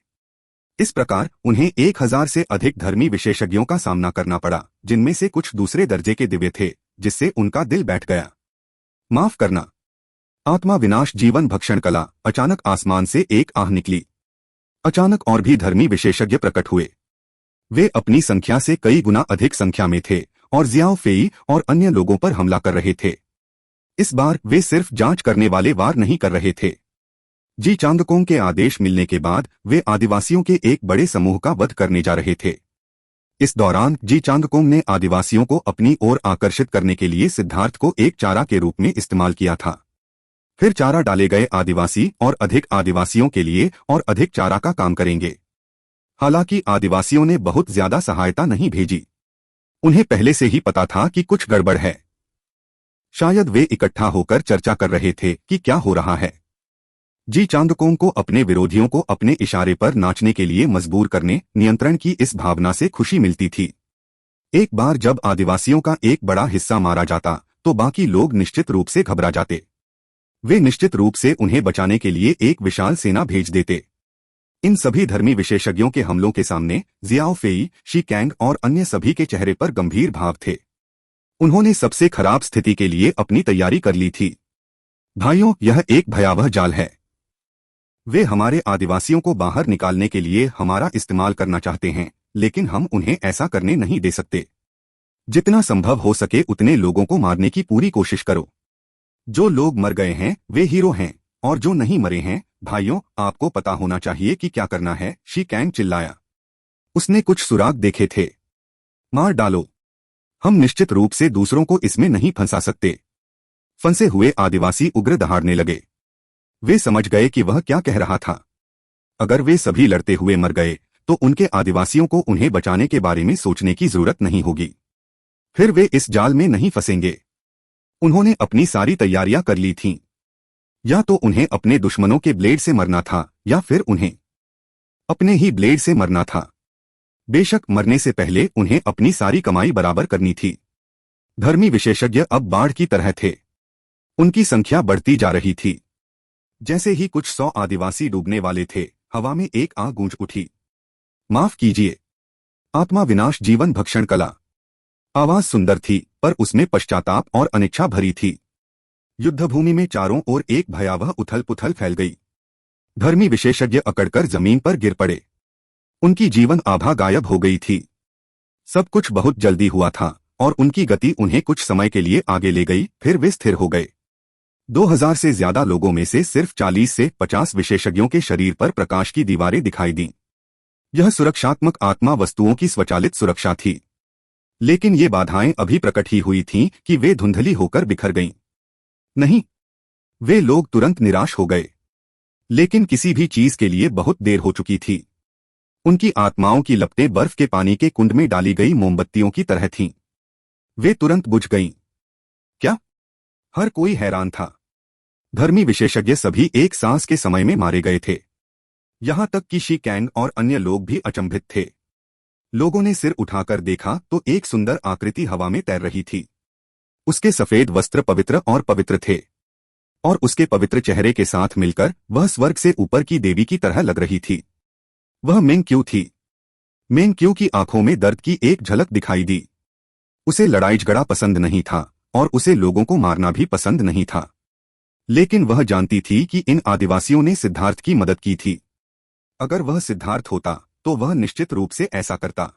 इस प्रकार उन्हें 1000 से अधिक धर्मी विशेषज्ञों का सामना करना पड़ा, जिनमें से कुछ दूसरे दर्जे के दिव्य थे, जिससे उनका दिल बैठ गया। माफ करना। आत्मा विनाश जीवन भक्षण कला। अचानक आसमान से एक आह निकली। अचानक और भी धर्मी विशेषज्ञ प्रकट हुए। वे अपनी संख्या से कई गुना अधिक संख्या में थे और जियाओ फेई और अन्य लोगों पर हमला कर रहे थे। इस बार वे सिर्फ जांच करने वाले वार नहीं कर रहे थे। जी चांगकोंग के आदेश मिलने के बाद वे आदिवासियों के एक बड़े समूह का वध करने जा रहे थे। इस दौरान जी चांगकोंग ने आदिवासियों को अपनी ओर आकर्षित करने के लिए सिद्धार्थ को एक चारा के रूप में इस्तेमाल किया था। फिर चारा डाले गए आदिवासी और अधिक आदिवासियों के लिए और अधिक चारा का काम करेंगे। हालांकि आदिवासियों ने बहुत ज्यादा सहायता नहीं भेजी। उन्हें पहले से ही पता था कि कुछ गड़बड़ है। शायद वे इकट्ठा होकर चर्चा कर रहे थे कि क्या हो रहा है। जी चांगकोंग को अपने विरोधियों को अपने इशारे पर नाचने के लिए मजबूर करने, नियंत्रण की इस भावना से खुशी मिलती थी। एक बार जब आदिवासियों का एक बड़ा हिस्सा मारा जाता तो बाकी लोग निश्चित रूप से घबरा जाते। वे निश्चित रूप से उन्हें बचाने के लिए एक विशाल सेना भेज देते। इन सभी धर्मी विशेषज्ञों के हमलों के सामने जियाओ फेई, शिकांग और अन्य सभी के चेहरे पर गंभीर भाव थे। उन्होंने सबसे खराब स्थिति के लिए अपनी तैयारी कर ली थी। भाइयों, यह एक भयावह जाल है। वे हमारे आदिवासियों को बाहर निकालने के लिए हमारा इस्तेमाल करना चाहते हैं, लेकिन हम उन्हें ऐसा करने नहीं दे सकते। जितना संभव हो सके उतने लोगों को मारने की पूरी कोशिश करो। जो लोग मर गए हैं वे हीरो हैं, और जो नहीं मरे हैं, भाइयों, आपको पता होना चाहिए कि क्या करना है, शिकांग चिल्लाया। उसने कुछ सुराग देखे थे। मार डालो। हम निश्चित रूप से दूसरों को इसमें नहीं फंसा सकते। फंसे हुए आदिवासी उग्र दहाड़ने लगे। वे समझ गए कि वह क्या कह रहा था। अगर वे सभी लड़ते हुए मर गए तो उनके आदिवासियों को उन्हें बचाने के बारे में सोचने की जरूरत नहीं होगी। फिर वे इस जाल में नहीं फंसेंगे। उन्होंने अपनी सारी तैयारियां कर ली थीं। या तो उन्हें अपने दुश्मनों के ब्लेड से मरना था या फिर उन्हें अपने ही ब्लेड से मरना था। बेशक मरने से पहले उन्हें अपनी सारी कमाई बराबर करनी थी। धर्मी विशेषज्ञ अब बाढ़ की तरह थे। उनकी संख्या बढ़ती जा रही थी। जैसे ही कुछ 100 आदिवासी डूबने वाले थे, हवा में एक आग गूंज उठी। माफ कीजिए। आत्मा विनाश जीवन भक्षण कला। आवाज सुंदर थी पर उसमें पश्चाताप और अनिच्छा भरी थी। युद्धभूमि में चारों ओर एक भयावह उथल पुथल फैल गई। धर्मी विशेषज्ञ अकड़कर जमीन पर गिर पड़े। उनकी जीवन आभा गायब हो गई थी। सब कुछ बहुत जल्दी हुआ था और उनकी गति उन्हें कुछ समय के लिए आगे ले गई, फिर वे स्थिर हो गए। 2000 से ज्यादा लोगों में से सिर्फ 40 से 50 विशेषज्ञों के शरीर पर प्रकाश की दीवारें दिखाई दीं। यह सुरक्षात्मक आत्मा वस्तुओं की स्वचालित सुरक्षा थी। लेकिन ये बाधाएं अभी प्रकट ही हुई थीं कि वे धुंधली होकर बिखर गईं। नहीं, वे लोग तुरंत निराश हो गए। लेकिन किसी भी चीज के लिए बहुत देर हो चुकी थी। उनकी आत्माओं की लपटें बर्फ के पानी के कुंड में डाली गई मोमबत्तियों की तरह थीं। वे तुरंत बुझ गईं। क्या? हर कोई हैरान था। धर्मी विशेषज्ञ सभी एक सांस के समय में मारे गए थे। यहाँ तक कि शी कैंग और अन्य लोग भी अचंभित थे। लोगों ने सिर उठाकर देखा तो एक सुंदर आकृति हवा में तैर रही थी। उसके सफेद वस्त्र पवित्र और पवित्र थे और उसके पवित्र चेहरे के साथ मिलकर वह स्वर्ग से ऊपर की देवी की तरह लग रही थी। वह मेंग क्यू थी। मेंग क्यू की आंखों में दर्द की एक झलक दिखाई दी। उसे लड़ाई झगड़ा पसंद नहीं था और उसे लोगों को मारना भी पसंद नहीं था, लेकिन वह जानती थी कि इन आदिवासियों ने सिद्धार्थ की मदद की थी। अगर वह सिद्धार्थ होता तो वह निश्चित रूप से ऐसा करता।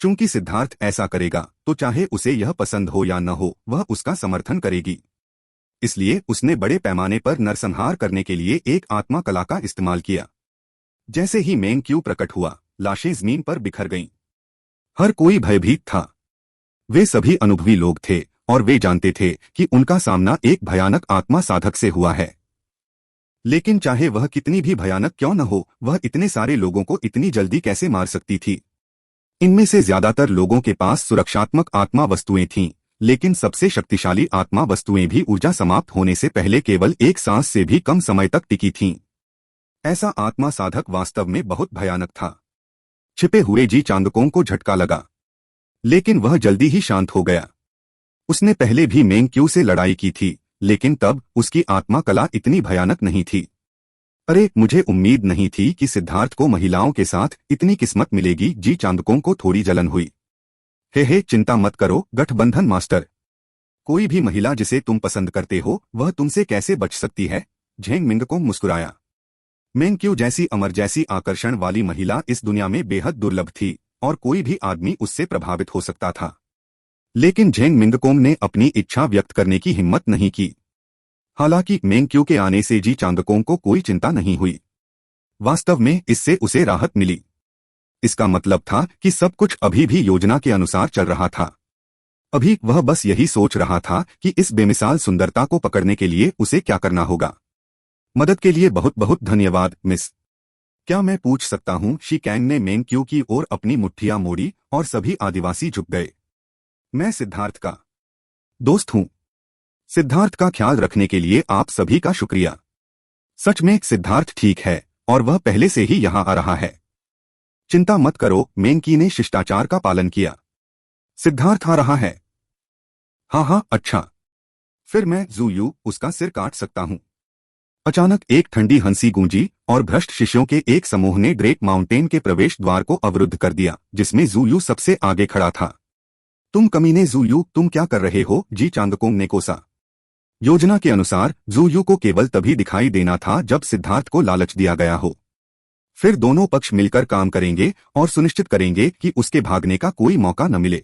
चूंकि सिद्धार्थ ऐसा करेगा तो चाहे उसे यह पसंद हो या न हो, वह उसका समर्थन करेगी। इसलिए उसने बड़े पैमाने पर नरसंहार करने के लिए एक आत्मा कला का इस्तेमाल किया। जैसे ही मेंग क्यू प्रकट हुआ, लाशें जमीन पर बिखर गईं। हर कोई भयभीत था। वे सभी अनुभवी लोग थे और वे जानते थे कि उनका सामना एक भयानक आत्मा साधक से हुआ है। लेकिन चाहे वह कितनी भी भयानक क्यों न हो, वह इतने सारे लोगों को इतनी जल्दी कैसे मार सकती थी? इनमें से ज्यादातर लोगों के पास सुरक्षात्मक आत्मा वस्तुएं थीं, लेकिन सबसे शक्तिशाली आत्मा वस्तुएं भी ऊर्जा समाप्त होने से पहले केवल एक सांस से भी कम समय तक टिकी थीं। ऐसा आत्मा साधक वास्तव में बहुत भयानक था। छिपे हुए जी चांदकों को झटका लगा, लेकिन वह जल्दी ही शांत हो गया। उसने पहले भी मेंग क्यू से लड़ाई की थी, लेकिन तब उसकी आत्मा कला इतनी भयानक नहीं थी। अरे, मुझे उम्मीद नहीं थी कि सिद्धार्थ को महिलाओं के साथ इतनी किस्मत मिलेगी। जी चांदकों को थोड़ी जलन हुई। हे, चिंता मत करो गठबंधन मास्टर। कोई भी महिला जिसे तुम पसंद करते हो वह तुमसे कैसे बच सकती है? झेंग मिंग को मुस्कुराया। मेंग क्यू जैसी अमर जैसी आकर्षण वाली महिला इस दुनिया में बेहद दुर्लभ थी और कोई भी आदमी उससे प्रभावित हो सकता था। लेकिन झेंग मिंगकोंग ने अपनी इच्छा व्यक्त करने की हिम्मत नहीं की। हालांकि मेंग क्यू के आने से जी चांदकोंग को कोई चिंता नहीं हुई। वास्तव में इससे उसे राहत मिली। इसका मतलब था कि सब कुछ अभी भी योजना के अनुसार चल रहा था। अभी वह बस यही सोच रहा था कि इस बेमिसाल सुंदरता को पकड़ने के लिए उसे क्या करना होगा। मदद के लिए बहुत बहुत धन्यवाद मिस। क्या मैं पूछ सकता हूँ? शी कैंग ने मेंग क्यू की ओर अपनी मुट्ठियां मोड़ी और सभी आदिवासी झुक गए। मैं सिद्धार्थ का दोस्त हूँ। सिद्धार्थ का ख्याल रखने के लिए आप सभी का शुक्रिया। सच में सिद्धार्थ ठीक है और वह पहले से ही यहाँ आ रहा है। चिंता मत करो, मेंग की ने शिष्टाचार का पालन किया। सिद्धार्थ आ रहा है। हाँ, अच्छा। फिर मैं जूयू उसका सिर काट सकता हूँ। अचानक एक ठंडी हंसी गूंजी और भ्रष्ट शिष्यों के एक समूह ने ड्रेक माउंटेन के प्रवेश द्वार को अवरुद्ध कर दिया, जिसमें जूयू सबसे आगे खड़ा था। तुम कमीने जूयू, तुम क्या कर रहे हो? जी चांदकोंग ने कोसा। योजना के अनुसार जूयू को केवल तभी दिखाई देना था जब सिद्धार्थ को लालच दिया गया हो। फिर दोनों पक्ष मिलकर काम करेंगे और सुनिश्चित करेंगे कि उसके भागने का कोई मौका न मिले।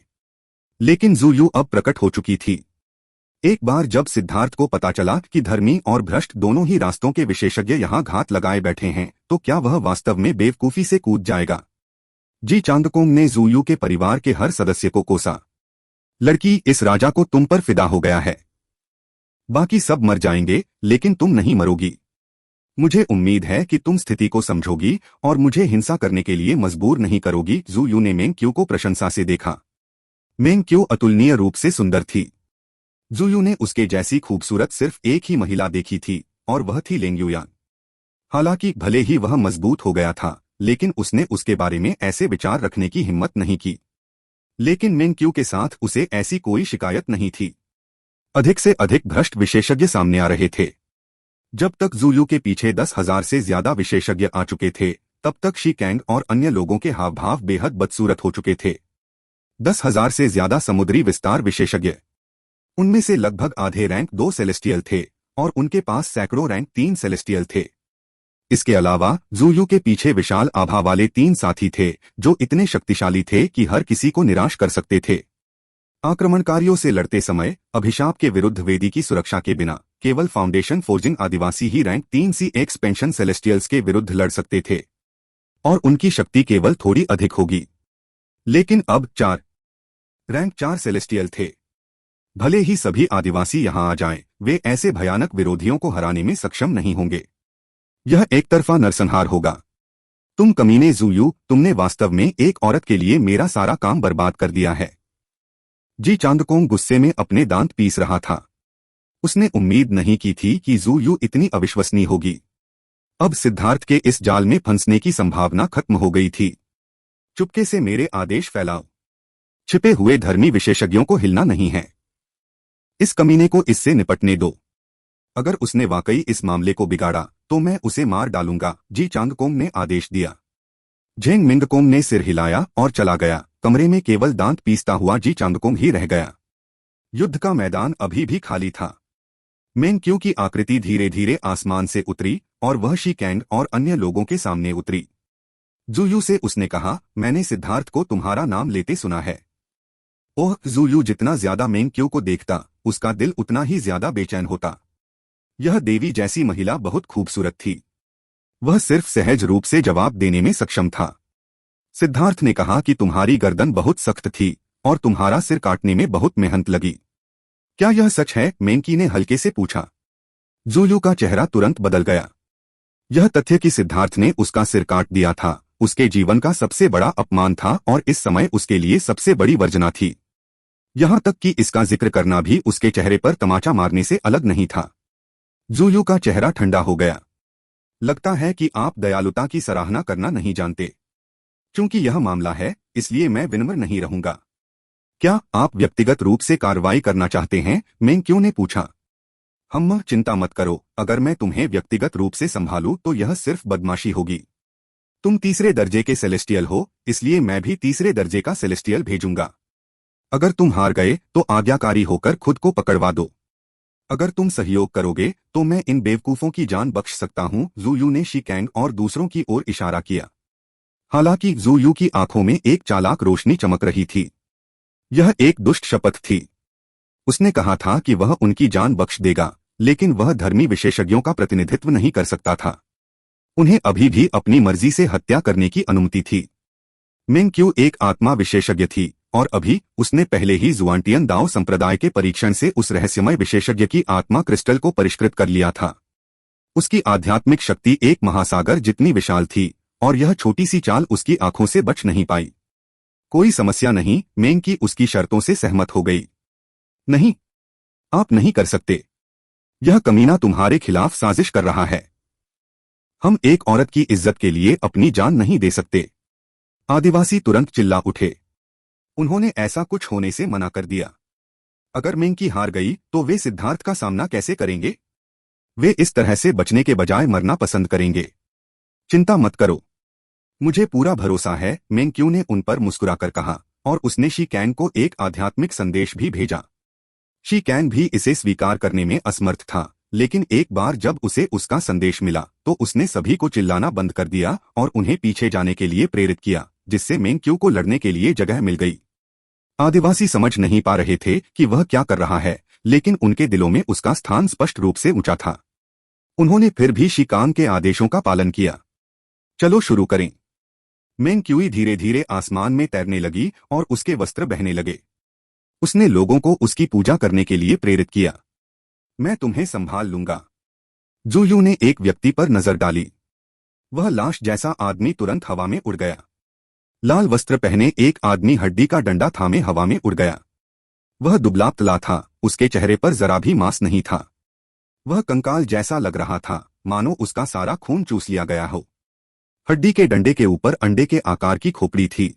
लेकिन जूयू अब प्रकट हो चुकी थी। एक बार जब सिद्धार्थ को पता चला कि धर्मी और भ्रष्ट दोनों ही रास्तों के विशेषज्ञ यहाँ घात लगाए बैठे हैं, तो क्या वह वास्तव में बेवकूफी से कूद जाएगा? जी चांदकोंग ने जूयू के परिवार के हर सदस्य को कोसा। लड़की, इस राजा को तुम पर फिदा हो गया है। बाकी सब मर जाएंगे, लेकिन तुम नहीं मरोगी। मुझे उम्मीद है कि तुम स्थिति को समझोगी और मुझे हिंसा करने के लिए मजबूर नहीं करोगी। जूयू ने मेंग क्यू को प्रशंसा से देखा। मेंग क्यू अतुलनीय रूप से सुंदर थी। जूयू ने उसके जैसी खूबसूरत सिर्फ एक ही महिला देखी थी और वह थी लेंग युयान। हालांकि भले ही वह मजबूत हो गया था, लेकिन उसने उसके बारे में ऐसे विचार रखने की हिम्मत नहीं की। लेकिन मेंग क्यू के साथ उसे ऐसी कोई शिकायत नहीं थी। अधिक से अधिक भ्रष्ट विशेषज्ञ सामने आ रहे थे। जब तक जूयू के पीछे 10,000 से ज्यादा विशेषज्ञ आ चुके थे, तब तक शी कैंग और अन्य लोगों के हाव भाव बेहद बदसूरत हो चुके थे। 10,000 से ज्यादा समुद्री विस्तार विशेषज्ञ, उनमें से लगभग आधे रैंक 2 सेलेस्टियल थे और उनके पास सैकड़ों रैंक 3 सेलेस्टियल थे। इसके अलावा जूयू के पीछे विशाल आभा वाले 3 साथी थे जो इतने शक्तिशाली थे कि हर किसी को निराश कर सकते थे। आक्रमणकारियों से लड़ते समय अभिशाप के विरुद्ध वेदी की सुरक्षा के बिना केवल फाउंडेशन फोर्जिंग आदिवासी ही रैंक 3 सी एक्सपेंशन सेलेस्टियल्स के विरुद्ध लड़ सकते थे और उनकी शक्ति केवल थोड़ी अधिक होगी। लेकिन अब 4 रैंक 4 सेलेस्टियल थे। भले ही सभी आदिवासी यहां आ जाएं, वे ऐसे भयानक विरोधियों को हराने में सक्षम नहीं होंगे। यह एक तरफा नरसंहार होगा। तुम कमीने जूयू, तुमने वास्तव में एक औरत के लिए मेरा सारा काम बर्बाद कर दिया है। जी चांदकोंग गुस्से में अपने दांत पीस रहा था। उसने उम्मीद नहीं की थी कि जू यू इतनी अविश्वसनीय होगी। अब सिद्धार्थ के इस जाल में फंसने की संभावना खत्म हो गई थी। चुपके से मेरे आदेश फैलाओ। छिपे हुए धर्मी विशेषज्ञों को हिलना नहीं है। इस कमीने को इससे निपटने दो। अगर उसने वाकई इस मामले को बिगाड़ा तो मैं उसे मार डालूंगा, जी चांगकोंग ने आदेश दिया। झेंग मिंगकोंग ने सिर हिलाया और चला गया। कमरे में केवल दांत पीसता हुआ जी चांगकोंग ही रह गया। युद्ध का मैदान अभी भी खाली था। मेंग क्यू की आकृति धीरे धीरे आसमान से उतरी और वह शी कैंग और अन्य लोगों के सामने उतरी। जूयू से उसने कहा, मैंने सिद्धार्थ को तुम्हारा नाम लेते सुना है। ओह, जूयू जितना ज्यादा मेंग क्यू को देखता उसका दिल उतना ही ज्यादा बेचैन होता। यह देवी जैसी महिला बहुत खूबसूरत थी। वह सिर्फ सहज रूप से जवाब देने में सक्षम था। सिद्धार्थ ने कहा कि तुम्हारी गर्दन बहुत सख्त थी और तुम्हारा सिर काटने में बहुत मेहनत लगी। क्या यह सच है? मेंकी ने हल्के से पूछा। जूयू का चेहरा तुरंत बदल गया। यह तथ्य कि सिद्धार्थ ने उसका सिर काट दिया था उसके जीवन का सबसे बड़ा अपमान था और इस समय उसके लिए सबसे बड़ी वर्जना थी। यहां तक कि इसका जिक्र करना भी उसके चेहरे पर तमाचा मारने से अलग नहीं था। जूयू का चेहरा ठंडा हो गया। लगता है कि आप दयालुता की सराहना करना नहीं जानते। क्योंकि यह मामला है इसलिए मैं विनम्र नहीं रहूंगा। क्या आप व्यक्तिगत रूप से कार्रवाई करना चाहते हैं? मेंग क्यू ने पूछा। हम चिंता मत करो, अगर मैं तुम्हें व्यक्तिगत रूप से संभालूं तो यह सिर्फ बदमाशी होगी। तुम तीसरे दर्जे के सेलेस्टियल हो, इसलिए मैं भी तीसरे दर्जे का सेलेस्टियल भेजूंगा। अगर तुम हार गए तो आज्ञाकारी होकर खुद को पकड़वा दो। अगर तुम सहयोग करोगे तो मैं इन बेवकूफों की जान बख्श सकता हूं। जूयू ने शी कैंग और दूसरों की ओर इशारा किया। हालांकि जूयू की आंखों में एक चालाक रोशनी चमक रही थी। यह एक दुष्ट शपथ थी। उसने कहा था कि वह उनकी जान बख्श देगा, लेकिन वह धर्मी विशेषज्ञों का प्रतिनिधित्व नहीं कर सकता था। उन्हें अभी भी अपनी मर्जी से हत्या करने की अनुमति थी। मेंग क्यू एक आत्मा विशेषज्ञ थी और अभी उसने पहले ही जुआंटियन दाओ संप्रदाय के परीक्षण से उस रहस्यमय विशेषज्ञ की आत्मा क्रिस्टल को परिष्कृत कर लिया था। उसकी आध्यात्मिक शक्ति एक महासागर जितनी विशाल थी और यह छोटी सी चाल उसकी आंखों से बच नहीं पाई। कोई समस्या नहीं, मेंग की उसकी शर्तों से सहमत हो गई। नहीं, आप नहीं कर सकते। यह कमीना तुम्हारे खिलाफ साजिश कर रहा है। हम एक औरत की इज्जत के लिए अपनी जान नहीं दे सकते। आदिवासी तुरंत चिल्ला उठे। उन्होंने ऐसा कुछ होने से मना कर दिया। अगर मेंकी हार गई तो वे सिद्धार्थ का सामना कैसे करेंगे? वे इस तरह से बचने के बजाय मरना पसंद करेंगे। चिंता मत करो, मुझे पूरा भरोसा है, मेंग क्यू ने उन पर मुस्कुराकर कहा और उसने शी कैंग को एक आध्यात्मिक संदेश भी भेजा। शी कैंग भी इसे स्वीकार करने में असमर्थ था, लेकिन एक बार जब उसे उसका संदेश मिला तो उसने सभी को चिल्लाना बंद कर दिया और उन्हें पीछे जाने के लिए प्रेरित किया, जिससे मेंग क्यू को लड़ने के लिए जगह मिल गई। आदिवासी समझ नहीं पा रहे थे कि वह क्या कर रहा है, लेकिन उनके दिलों में उसका स्थान स्पष्ट रूप से ऊंचा था। उन्होंने फिर भी शी कांग के आदेशों का पालन किया। चलो शुरू करें। मेंग क्यूई धीरे धीरे आसमान में तैरने लगी और उसके वस्त्र बहने लगे। उसने लोगों को उसकी पूजा करने के लिए प्रेरित किया। मैं तुम्हें संभाल लूंगा। जूयू ने एक व्यक्ति पर नजर डाली। वह लाश जैसा आदमी तुरंत हवा में उड़ गया। लाल वस्त्र पहने एक आदमी हड्डी का डंडा थामे हवा में उड़ गया। वह दुबला पतला था, उसके चेहरे पर जरा भी मांस नहीं था। वह कंकाल जैसा लग रहा था, मानो उसका सारा खून चूस लिया गया हो। हड्डी के डंडे के ऊपर अंडे के आकार की खोपड़ी थी।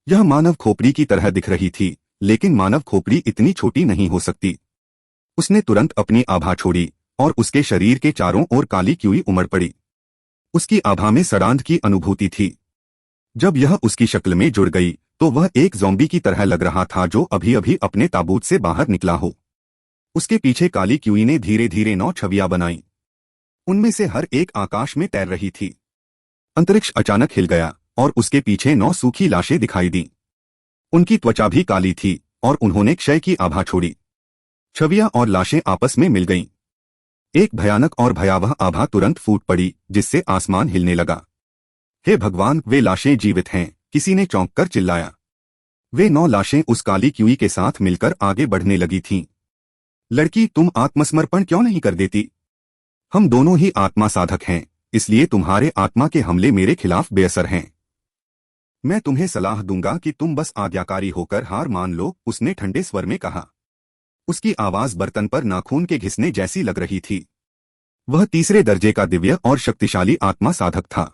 यह मानव खोपड़ी की तरह दिख रही थी, लेकिन मानव खोपड़ी इतनी छोटी नहीं हो सकती। उसने तुरंत अपनी आभा छोड़ी और उसके शरीर के चारों ओर काली क्यूई उमड़ पड़ी। उसकी आभा में सड़ांध की अनुभूति थी। जब यह उसकी शक्ल में जुड़ गई तो वह एक ज़ॉम्बी की तरह लग रहा था जो अभी अभी अपने ताबूत से बाहर निकला हो। उसके पीछे काली क्यूई ने धीरे धीरे 9 छवियां बनाई। उनमें से हर एक आकाश में तैर रही थी। अंतरिक्ष अचानक हिल गया और उसके पीछे 9 सूखी लाशें दिखाई दी। उनकी त्वचा भी काली थी और उन्होंने क्षय की आभा छोड़ी। छवियां और लाशें आपस में मिल गईं। एक भयानक और भयावह आभा तुरंत फूट पड़ी, जिससे आसमान हिलने लगा। हे भगवान, वे लाशें जीवित हैं, किसी ने चौंक कर चिल्लाया। वे 9 लाशें उस काली क्यूई के साथ मिलकर आगे बढ़ने लगी थीं। लड़की, तुम आत्मसमर्पण क्यों नहीं कर देती? हम दोनों ही आत्मा साधक हैं, इसलिए तुम्हारे आत्मा के हमले मेरे खिलाफ बेअसर हैं। मैं तुम्हें सलाह दूंगा कि तुम बस आज्ञाकारी होकर हार मान लो, उसने ठंडे स्वर में कहा। उसकी आवाज बर्तन पर नाखून के घिसने जैसी लग रही थी। वह तीसरे दर्जे का दिव्य और शक्तिशाली आत्मा साधक था।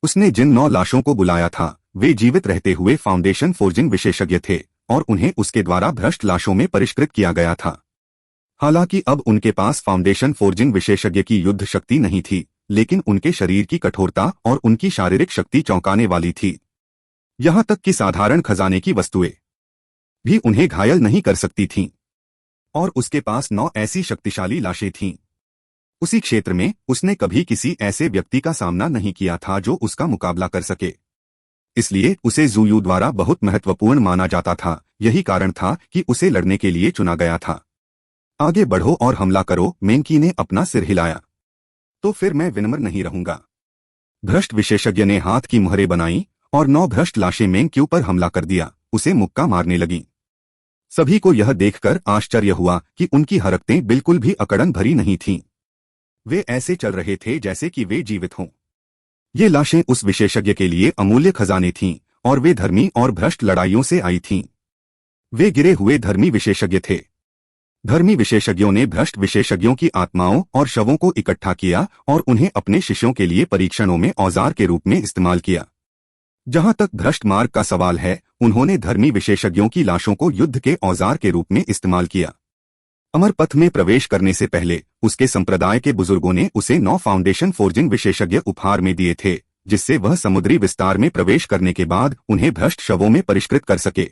उसने जिन 9 लाशों को बुलाया था वे जीवित रहते हुए फाउंडेशन फोर्जिंग विशेषज्ञ थे और उन्हें उसके द्वारा भ्रष्ट लाशों में परिष्कृत किया गया था। हालांकि अब उनके पास फाउंडेशन फोर्जिंग विशेषज्ञ की युद्ध शक्ति नहीं थी, लेकिन उनके शरीर की कठोरता और उनकी शारीरिक शक्ति चौंकाने वाली थी। यहां तक कि साधारण खजाने की वस्तुएं भी उन्हें घायल नहीं कर सकती थीं। और उसके पास 9 ऐसी शक्तिशाली लाशें थीं। उसी क्षेत्र में उसने कभी किसी ऐसे व्यक्ति का सामना नहीं किया था जो उसका मुकाबला कर सके। इसलिए उसे ज़ुयू द्वारा बहुत महत्वपूर्ण माना जाता था। यही कारण था कि उसे लड़ने के लिए चुना गया था। आगे बढ़ो और हमला करो, मेंकी ने अपना सिर हिलाया। तो फिर मैं विनम्र नहीं रहूंगा। भ्रष्ट विशेषज्ञ ने हाथ की मुहरें बनाई और 9 भ्रष्ट लाशें मेंक्यू पर हमला कर दिया, उसे मुक्का मारने लगी। सभी को यह देखकर आश्चर्य हुआ कि उनकी हरकतें बिल्कुल भी अकड़न भरी नहीं थीं। वे ऐसे चल रहे थे जैसे कि वे जीवित हों। ये लाशें उस विशेषज्ञ के लिए अमूल्य खजाने थीं और वे धर्मी और भ्रष्ट लड़ाइयों से आई थीं। वे गिरे हुए धर्मी विशेषज्ञ थे। धर्मी विशेषज्ञों ने भ्रष्ट विशेषज्ञों की आत्माओं और शवों को इकट्ठा किया और उन्हें अपने शिष्यों के लिए परीक्षणों में औजार के रूप में इस्तेमाल किया। जहां तक भ्रष्ट मार्ग का सवाल है, उन्होंने धर्मी विशेषज्ञों की लाशों को युद्ध के औजार के रूप में इस्तेमाल किया। अमर पथ में प्रवेश करने से पहले उसके संप्रदाय के बुजुर्गों ने उसे 9 फाउंडेशन फोर्जिंग विशेषज्ञ उपहार में दिए थे, जिससे वह समुद्री विस्तार में प्रवेश करने के बाद उन्हें भ्रष्ट शवों में परिष्कृत कर सके।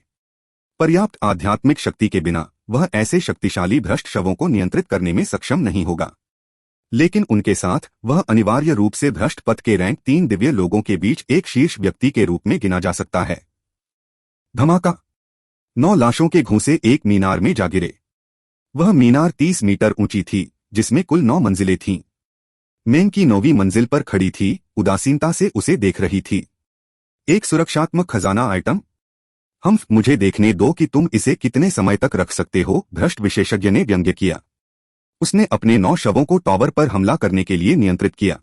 पर्याप्त आध्यात्मिक शक्ति के बिना वह ऐसे शक्तिशाली भ्रष्ट शवों को नियंत्रित करने में सक्षम नहीं होगा। लेकिन उनके साथ वह अनिवार्य रूप से भ्रष्ट पथ के रैंक 3 दिव्य लोगों के बीच एक शीर्ष व्यक्ति के रूप में गिना जा सकता है। धमाका! 9 लाशों के घूंसे एक मीनार में जा गिरे। वह मीनार 30 मीटर ऊंची थी, जिसमें कुल 9 मंजिलें थीं। मेंकी 9वीं मंजिल पर खड़ी थी, उदासीनता से उसे देख रही थी। एक सुरक्षात्मक खजाना आइटम? मुझे देखने दो कि तुम इसे कितने समय तक रख सकते हो, भ्रष्ट विशेषज्ञ ने व्यंग्य किया। उसने अपने 9 शवों को टॉवर पर हमला करने के लिए नियंत्रित किया।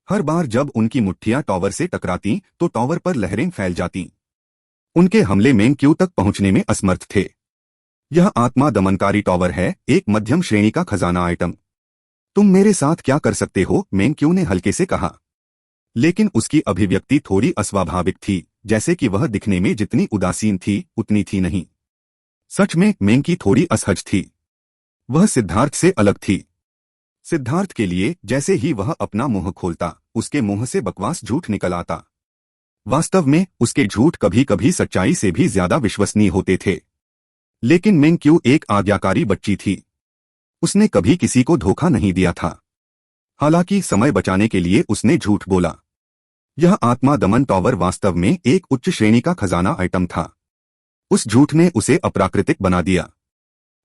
हर बार जब उनकी मुट्ठियां टॉवर से टकराती तो टॉवर पर लहरें फैल जातीं। उनके हमले मेंक्यू तक पहुंचने में असमर्थ थे। यह आत्मा दमनकारी टॉवर है, एक मध्यम श्रेणी का खजाना आइटम। तुम मेरे साथ क्या कर सकते हो, मेंक्यू ने हल्के से कहा। लेकिन उसकी अभिव्यक्ति थोड़ी अस्वाभाविक थी, जैसे कि वह दिखने में जितनी उदासीन थी उतनी थी नहीं। सच में मेंकी थोड़ी असहज थी। वह सिद्धार्थ से अलग थी। सिद्धार्थ के लिए जैसे ही वह अपना मुंह खोलता, उसके मुंह से बकवास झूठ निकल आता। वास्तव में उसके झूठ कभी कभी सच्चाई से भी ज्यादा विश्वसनीय होते थे। लेकिन मेंक्यू एक आज्ञाकारी बच्ची थी। उसने कभी किसी को धोखा नहीं दिया था। हालांकि समय बचाने के लिए उसने झूठ बोला। यह आत्मा दमन टॉवर वास्तव में एक उच्च श्रेणी का खजाना आइटम था। उस झूठ ने उसे अप्राकृतिक बना दिया।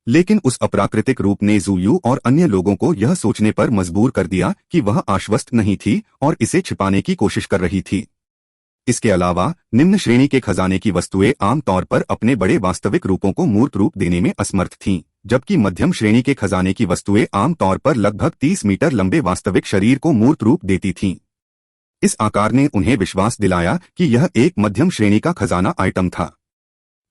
लेकिन उस अप्राकृतिक रूप ने ज़ुयू और अन्य लोगों को यह सोचने पर मजबूर कर दिया कि वह आश्वस्त नहीं थी और इसे छिपाने की कोशिश कर रही थी। इसके अलावा निम्न श्रेणी के खजाने की वस्तुएं आमतौर पर अपने बड़े वास्तविक रूपों को मूर्त रूप देने में असमर्थ थीं, जबकि मध्यम श्रेणी के खजाने की वस्तुएं आमतौर पर लगभग 30 मीटर लंबे वास्तविक शरीर को मूर्त रूप देती थीं। इस आकार ने उन्हें विश्वास दिलाया कि यह एक मध्यम श्रेणी का खजाना आइटम था।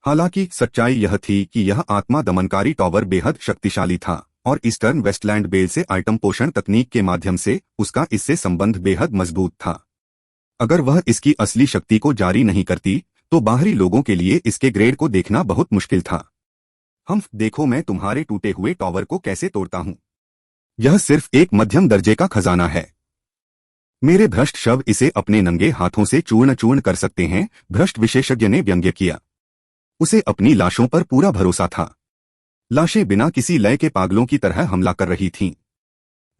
हालांकि सच्चाई यह थी कि यह आत्मा दमनकारी टॉवर बेहद शक्तिशाली था और ईस्टर्न वेस्टलैंड बेल से आइटम पोषण तकनीक के माध्यम से उसका इससे संबंध बेहद मजबूत था। अगर वह इसकी असली शक्ति को जारी नहीं करती तो बाहरी लोगों के लिए इसके ग्रेड को देखना बहुत मुश्किल था। देखो मैं तुम्हारे टूटे हुए टॉवर को कैसे तोड़ता हूं। यह सिर्फ एक मध्यम दर्जे का खजाना है। मेरे भ्रष्ट शव इसे अपने नंगे हाथों से चूर्ण चूर्ण कर सकते हैं, भ्रष्ट विशेषज्ञ ने व्यंग्य किया। उसे अपनी लाशों पर पूरा भरोसा था। लाशें बिना किसी लय के पागलों की तरह हमला कर रही थीं।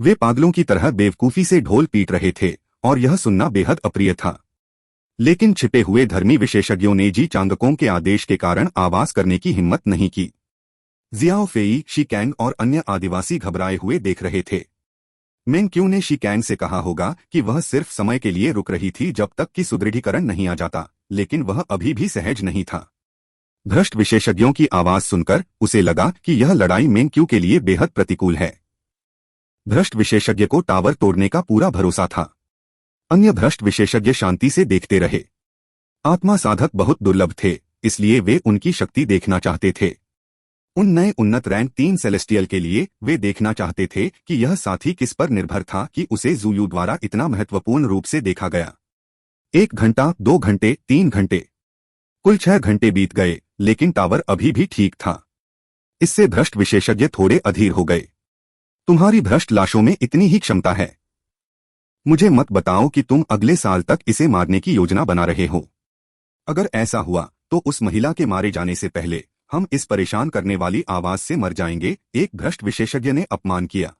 वे पागलों की तरह बेवकूफी से ढोल पीट रहे थे और यह सुनना बेहद अप्रिय था। लेकिन छिपे हुए धर्मी विशेषज्ञों ने जी चांगकों के आदेश के कारण आवाज करने की हिम्मत नहीं की। जियाओ फेई, शिकैंग और अन्य आदिवासी घबराए हुए देख रहे थे। मेंक्यू ने शिकैंग से कहा होगा कि वह सिर्फ समय के लिए रुक रही थी जब तक कि सुदृढ़ीकरण नहीं आ जाता, लेकिन वह अभी भी सहज नहीं था। भ्रष्ट विशेषज्ञों की आवाज सुनकर उसे लगा कि यह लड़ाई मेंक्यू के लिए बेहद प्रतिकूल है। भ्रष्ट विशेषज्ञ को टावर तोड़ने का पूरा भरोसा था। अन्य भ्रष्ट विशेषज्ञ शांति से देखते रहे। आत्मा साधक बहुत दुर्लभ थे, इसलिए वे उनकी शक्ति देखना चाहते थे। उन नए उन्नत रैंक 3 सेलेस्टियल के लिए वे देखना चाहते थे कि यह साथी किस पर निर्भर था कि उसे ज़ुयू द्वारा इतना महत्वपूर्ण रूप से देखा गया। 1 घंटा, 2 घंटे, 3 घंटे, कुल 6 घंटे बीत गए, लेकिन टावर अभी भी ठीक था। इससे भ्रष्ट विशेषज्ञ थोड़े अधीर हो गए। तुम्हारी भ्रष्ट लाशों में इतनी ही क्षमता है। मुझे मत बताओ कि तुम अगले साल तक इसे मारने की योजना बना रहे हो। अगर ऐसा हुआ तो उस महिला के मारे जाने से पहले हम इस परेशान करने वाली आवाज से मर जाएंगे, एक भ्रष्ट विशेषज्ञ ने अपमान किया।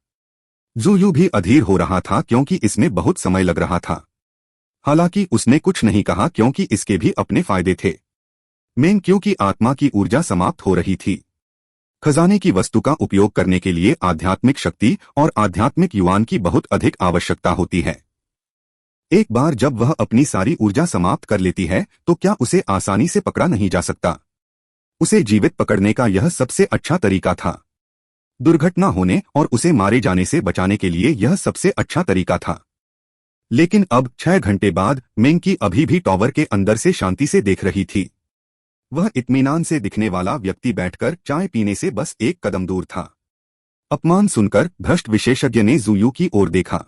ज़ुयू भी अधीर हो रहा था क्योंकि इसमें बहुत समय लग रहा था। हालांकि उसने कुछ नहीं कहा क्योंकि इसके भी अपने फायदे थे। मेंग क्यू की आत्मा की ऊर्जा समाप्त हो रही थी। खजाने की वस्तु का उपयोग करने के लिए आध्यात्मिक शक्ति और आध्यात्मिक युआन की बहुत अधिक आवश्यकता होती है। एक बार जब वह अपनी सारी ऊर्जा समाप्त कर लेती है तो क्या उसे आसानी से पकड़ा नहीं जा सकता। उसे जीवित पकड़ने का यह सबसे अच्छा तरीका था। दुर्घटना होने और उसे मारे जाने से बचाने के लिए यह सबसे अच्छा तरीका था। लेकिन अब 6 घंटे बाद मेंग की अभी भी टॉवर के अंदर से शांति से देख रही थी। वह इत्मीनान से दिखने वाला व्यक्ति बैठकर चाय पीने से बस 1 कदम दूर था। अपमान सुनकर भ्रष्ट विशेषज्ञ ने ज़ुयू की ओर देखा।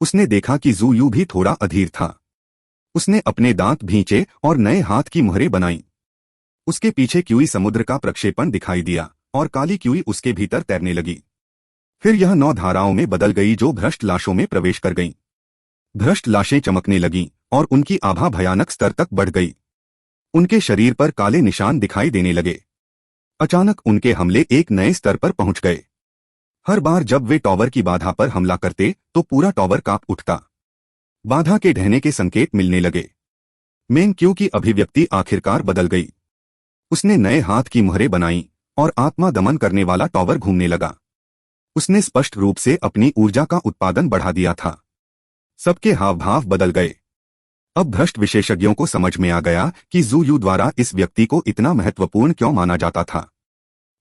उसने देखा कि ज़ुयू भी थोड़ा अधीर था। उसने अपने दांत भींचे और नए हाथ की मुहरें बनाई। उसके पीछे क्यूई समुद्र का प्रक्षेपण दिखाई दिया और काली क्यूई उसके भीतर तैरने लगी। फिर यह 9 धाराओं में बदल गई जो भ्रष्ट लाशों में प्रवेश कर गईं। भ्रष्ट लाशें चमकने लगीं और उनकी आभा भयानक स्तर तक बढ़ गई। उनके शरीर पर काले निशान दिखाई देने लगे। अचानक उनके हमले एक नए स्तर पर पहुंच गए। हर बार जब वे टॉवर की बाधा पर हमला करते तो पूरा टॉवर कांप उठता। बाधा के ढहने के संकेत मिलने लगे। मेंग क्यू की अभिव्यक्ति आखिरकार बदल गई। उसने नए हाथ की मुहरें बनाई और आत्मा दमन करने वाला टॉवर घूमने लगा। उसने स्पष्ट रूप से अपनी ऊर्जा का उत्पादन बढ़ा दिया था। सबके हाव भाव बदल गए। अब भ्रष्ट विशेषज्ञों को समझ में आ गया कि ज़ुयू द्वारा इस व्यक्ति को इतना महत्वपूर्ण क्यों माना जाता था।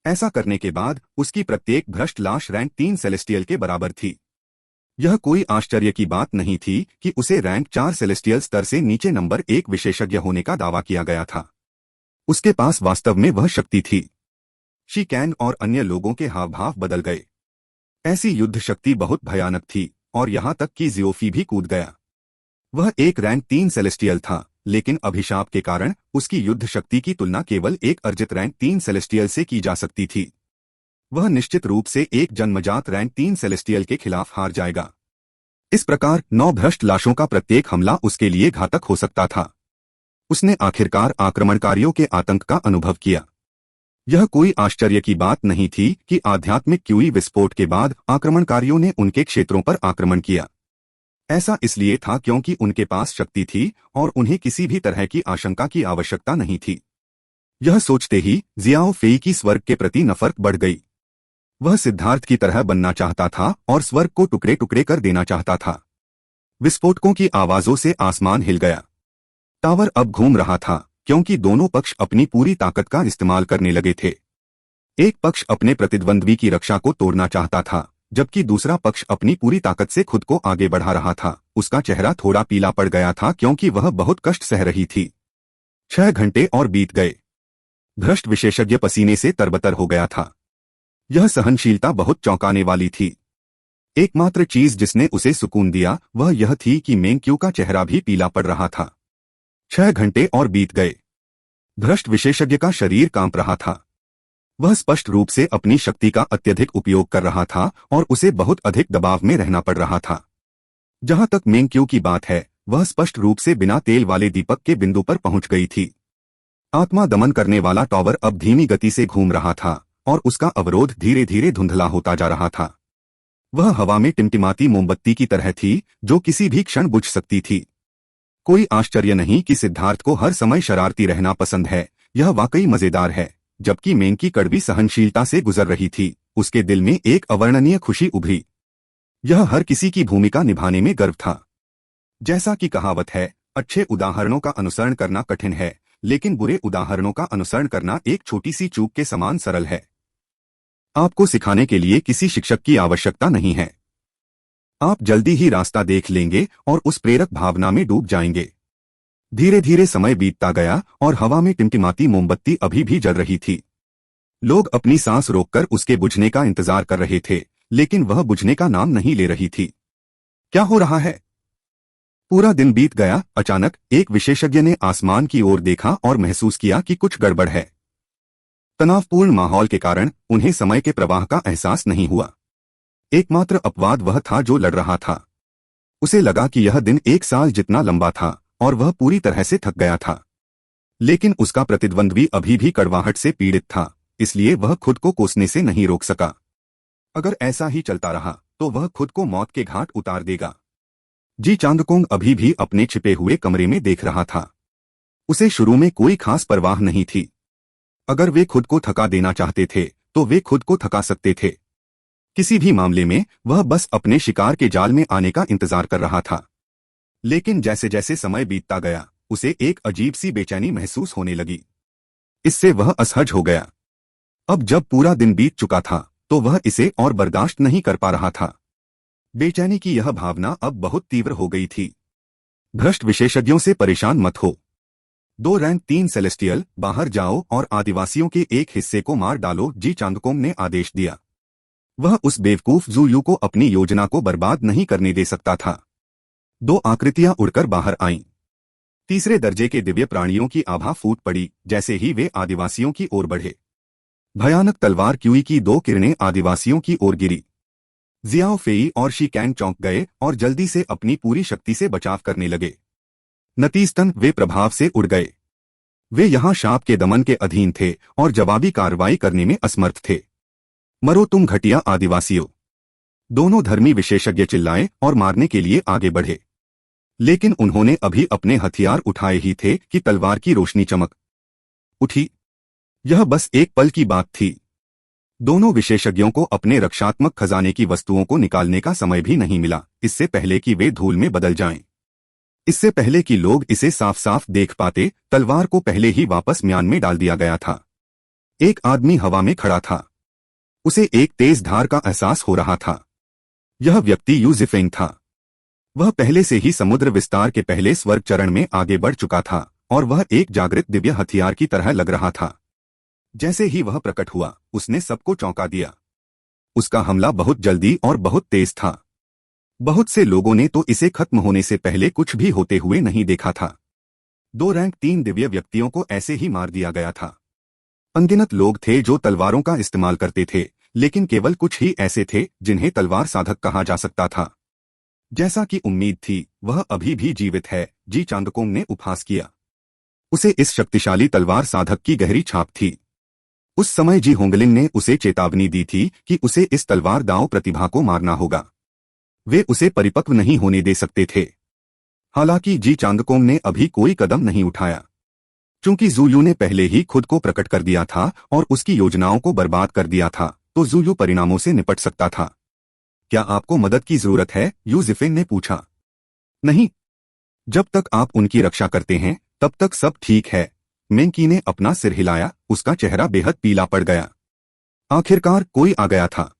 ऐसा करने के बाद उसकी प्रत्येक भ्रष्ट लाश रैंक 3 सेलेस्टियल के बराबर थी। यह कोई आश्चर्य की बात नहीं थी कि उसे रैंक 4 सेलेस्टियल स्तर से नीचे नंबर 1 विशेषज्ञ होने का दावा किया गया था। उसके पास वास्तव में वह शक्ति थी। शी कैन और अन्य लोगों के हाव भाव बदल गए। ऐसी युद्ध शक्ति बहुत भयानक थी और यहां तक कि जियोफी भी कूद गया। वह एक रैंक 3 सेलेस्टियल था, लेकिन अभिशाप के कारण उसकी युद्ध शक्ति की तुलना केवल एक अर्जित रैंक 3 सेलेस्टियल से की जा सकती थी। वह निश्चित रूप से एक जन्मजात रैंक 3 सेलेस्टियल के खिलाफ हार जाएगा। इस प्रकार 9 भ्रष्ट लाशों का प्रत्येक हमला उसके लिए घातक हो सकता था। उसने आखिरकार आक्रमणकारियों के आतंक का अनुभव किया। यह कोई आश्चर्य की बात नहीं थी कि आध्यात्मिक क्यूई विस्फोट के बाद आक्रमणकारियों ने उनके क्षेत्रों पर आक्रमण किया। ऐसा इसलिए था क्योंकि उनके पास शक्ति थी और उन्हें किसी भी तरह की आशंका की आवश्यकता नहीं थी। यह सोचते ही जियाओ फेई की स्वर्ग के प्रति नफरत बढ़ गई। वह सिद्धार्थ की तरह बनना चाहता था और स्वर्ग को टुकड़े टुकड़े कर देना चाहता था। विस्फोटकों की आवाजों से आसमान हिल गया। टावर अब घूम रहा था क्योंकि दोनों पक्ष अपनी पूरी ताकत का इस्तेमाल करने लगे थे। एक पक्ष अपने प्रतिद्वंद्वी की रक्षा को तोड़ना चाहता था, जबकि दूसरा पक्ष अपनी पूरी ताकत से खुद को आगे बढ़ा रहा था। उसका चेहरा थोड़ा पीला पड़ गया था क्योंकि वह बहुत कष्ट सह रही थी। 6 घंटे और बीत गए। भ्रष्ट विशेषज्ञ पसीने से तरबतर हो गया था। यह सहनशीलता बहुत चौंकाने वाली थी। एकमात्र चीज जिसने उसे सुकून दिया वह यह थी कि मेंग क्यू का चेहरा भी पीला पड़ रहा था। 6 घंटे और बीत गए। भ्रष्ट विशेषज्ञ का शरीर कांप रहा था। वह स्पष्ट रूप से अपनी शक्ति का अत्यधिक उपयोग कर रहा था और उसे बहुत अधिक दबाव में रहना पड़ रहा था। जहां तक मेंग क्यू की बात है, वह स्पष्ट रूप से बिना तेल वाले दीपक के बिंदु पर पहुंच गई थी। आत्मा दमन करने वाला टॉवर अब धीमी गति से घूम रहा था और उसका अवरोध धीरे धीरे धुंधला होता जा रहा था। वह हवा में टिमटिमाती मोमबत्ती की तरह थी जो किसी भी क्षण बुझ सकती थी। कोई आश्चर्य नहीं कि सिद्धार्थ को हर समय शरारती रहना पसंद है। यह वाकई मजेदार है। जबकि मेंग की कड़वी सहनशीलता से गुजर रही थी, उसके दिल में एक अवर्णनीय खुशी उभरी। यह हर किसी की भूमिका निभाने में गर्व था। जैसा कि कहावत है, अच्छे उदाहरणों का अनुसरण करना कठिन है, लेकिन बुरे उदाहरणों का अनुसरण करना एक छोटी सी चूक के समान सरल है। आपको सिखाने के लिए किसी शिक्षक की आवश्यकता नहीं है। आप जल्दी ही रास्ता देख लेंगे और उस प्रेरक भावना में डूब जाएंगे। धीरे धीरे समय बीतता गया और हवा में टिमटिमाती मोमबत्ती अभी भी जल रही थी। लोग अपनी सांस रोककर उसके बुझने का इंतजार कर रहे थे, लेकिन वह बुझने का नाम नहीं ले रही थी। क्या हो रहा है? पूरा दिन बीत गया। अचानक एक विशेषज्ञ ने आसमान की ओर देखा और महसूस किया कि कुछ गड़बड़ है। तनावपूर्ण माहौल के कारण उन्हें समय के प्रवाह का एहसास नहीं हुआ। एकमात्र अपवाद वह था जो लड़ रहा था। उसे लगा कि यह दिन 1 साल जितना लंबा था और वह पूरी तरह से थक गया था। लेकिन उसका प्रतिद्वंद्वी अभी भी कड़वाहट से पीड़ित था, इसलिए वह खुद को कोसने से नहीं रोक सका। अगर ऐसा ही चलता रहा तो वह खुद को मौत के घाट उतार देगा। जी चांगकोंग अभी भी अपने छिपे हुए कमरे में देख रहा था। उसे शुरू में कोई खास परवाह नहीं थी। अगर वे खुद को थका देना चाहते थे तो वे खुद को थका सकते थे। किसी भी मामले में वह बस अपने शिकार के जाल में आने का इंतजार कर रहा था। लेकिन जैसे जैसे समय बीतता गया उसे एक अजीब सी बेचैनी महसूस होने लगी। इससे वह असहज हो गया। अब जब पूरा दिन बीत चुका था तो वह इसे और बर्दाश्त नहीं कर पा रहा था। बेचैनी की यह भावना अब बहुत तीव्र हो गई थी। भ्रष्ट विशेषज्ञों से परेशान मत हो। 2 रैंक 3 सेलेस्टियल, बाहर जाओ और आदिवासियों के एक हिस्से को मार डालो, जी चांगकोंग ने आदेश दिया। वह उस बेवकूफ जू यू को अपनी योजना को बर्बाद नहीं करने दे सकता था। 2 आकृतियां उड़कर बाहर आईं। तीसरे दर्जे के दिव्य प्राणियों की आभा फूट पड़ी जैसे ही वे आदिवासियों की ओर बढ़े। भयानक तलवार क्यूई की 2 किरणें आदिवासियों की ओर गिरी। जियाओ फेई और शी कैंग चौंक गए और जल्दी से अपनी पूरी शक्ति से बचाव करने लगे। नतीजतन वे प्रभाव से उड़ गए। वे यहां शाप के दमन के अधीन थे और जवाबी कार्रवाई करने में असमर्थ थे। मरो तुम घटिया आदिवासियों! दोनों धर्मी विशेषज्ञ चिल्लाए और मारने के लिए आगे बढ़े। लेकिन उन्होंने अभी अपने हथियार उठाए ही थे कि तलवार की रोशनी चमक उठी। यह बस एक पल की बात थी। दोनों विशेषज्ञों को अपने रक्षात्मक खजाने की वस्तुओं को निकालने का समय भी नहीं मिला, इससे पहले कि वे धूल में बदल जाएं। इससे पहले कि लोग इसे साफ साफ देख पाते, तलवार को पहले ही वापस म्यान में डाल दिया गया था। एक आदमी हवा में खड़ा था। उसे एक तेज धार का एहसास हो रहा था। यह व्यक्ति यू जिफेंग था। वह पहले से ही समुद्र विस्तार के पहले स्वर्ग चरण में आगे बढ़ चुका था और वह एक जागृत दिव्य हथियार की तरह लग रहा था। जैसे ही वह प्रकट हुआ उसने सबको चौंका दिया। उसका हमला बहुत जल्दी और बहुत तेज था। बहुत से लोगों ने तो इसे खत्म होने से पहले कुछ भी होते हुए नहीं देखा था। 2 रैंक 3 दिव्य व्यक्तियों को ऐसे ही मार दिया गया था। अनगिनत लोग थे जो तलवारों का इस्तेमाल करते थे, लेकिन केवल कुछ ही ऐसे थे जिन्हें तलवार साधक कहा जा सकता था। जैसा कि उम्मीद थी, वह अभी भी जीवित है, जी चांगकोंग ने उपहास किया। उसे इस शक्तिशाली तलवार साधक की गहरी छाप थी। उस समय जी होंगलिंग ने उसे चेतावनी दी थी कि उसे इस तलवार दांव प्रतिभा को मारना होगा। वे उसे परिपक्व नहीं होने दे सकते थे। हालांकि जी चांगकोंग ने अभी कोई कदम नहीं उठाया। चूंकि ज़ूयू ने पहले ही खुद को प्रकट कर दिया था और उसकी योजनाओं को बर्बाद कर दिया था, तो ज़ूयू परिणामों से निपट सकता था। क्या आपको मदद की जरूरत है? यू जिफेंग ने पूछा। नहीं, जब तक आप उनकी रक्षा करते हैं तब तक सब ठीक है। मेंकी ने अपना सिर हिलाया, उसका चेहरा बेहद पीला पड़ गया। आखिरकार कोई आ गया था।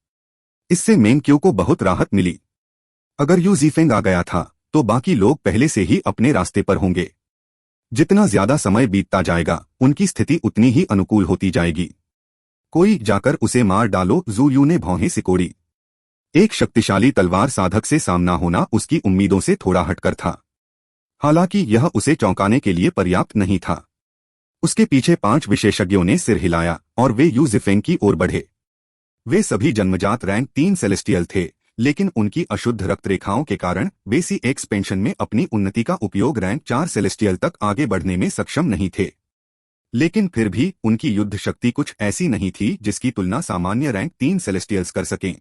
इससे मेंक्यू को बहुत राहत मिली। अगर यू जिफेंग आ गया था तो बाकी लोग पहले से ही अपने रास्ते पर होंगे। जितना ज्यादा समय बीतता जाएगा उनकी स्थिति उतनी ही अनुकूल होती जाएगी। कोई जाकर उसे मार डालो, ज़ूयू ने भौहें सिकोड़ी। एक शक्तिशाली तलवार साधक से सामना होना उसकी उम्मीदों से थोड़ा हटकर था। हालांकि यह उसे चौंकाने के लिए पर्याप्त नहीं था। उसके पीछे 5 विशेषज्ञों ने सिर हिलाया और वे यू जिफेंग की ओर बढ़े। वे सभी जन्मजात रैंक 3 सेलेस्टियल थे, लेकिन उनकी अशुद्ध रक्तरेखाओं के कारण वे सी एक्सपेंशन में अपनी उन्नति का उपयोग रैंक 4 सेलेस्टियल तक आगे बढ़ने में सक्षम नहीं थे। लेकिन फिर भी उनकी युद्ध शक्ति कुछ ऐसी नहीं थी जिसकी तुलना सामान्य रैंक 3 सेलेस्टियल्स कर सकें।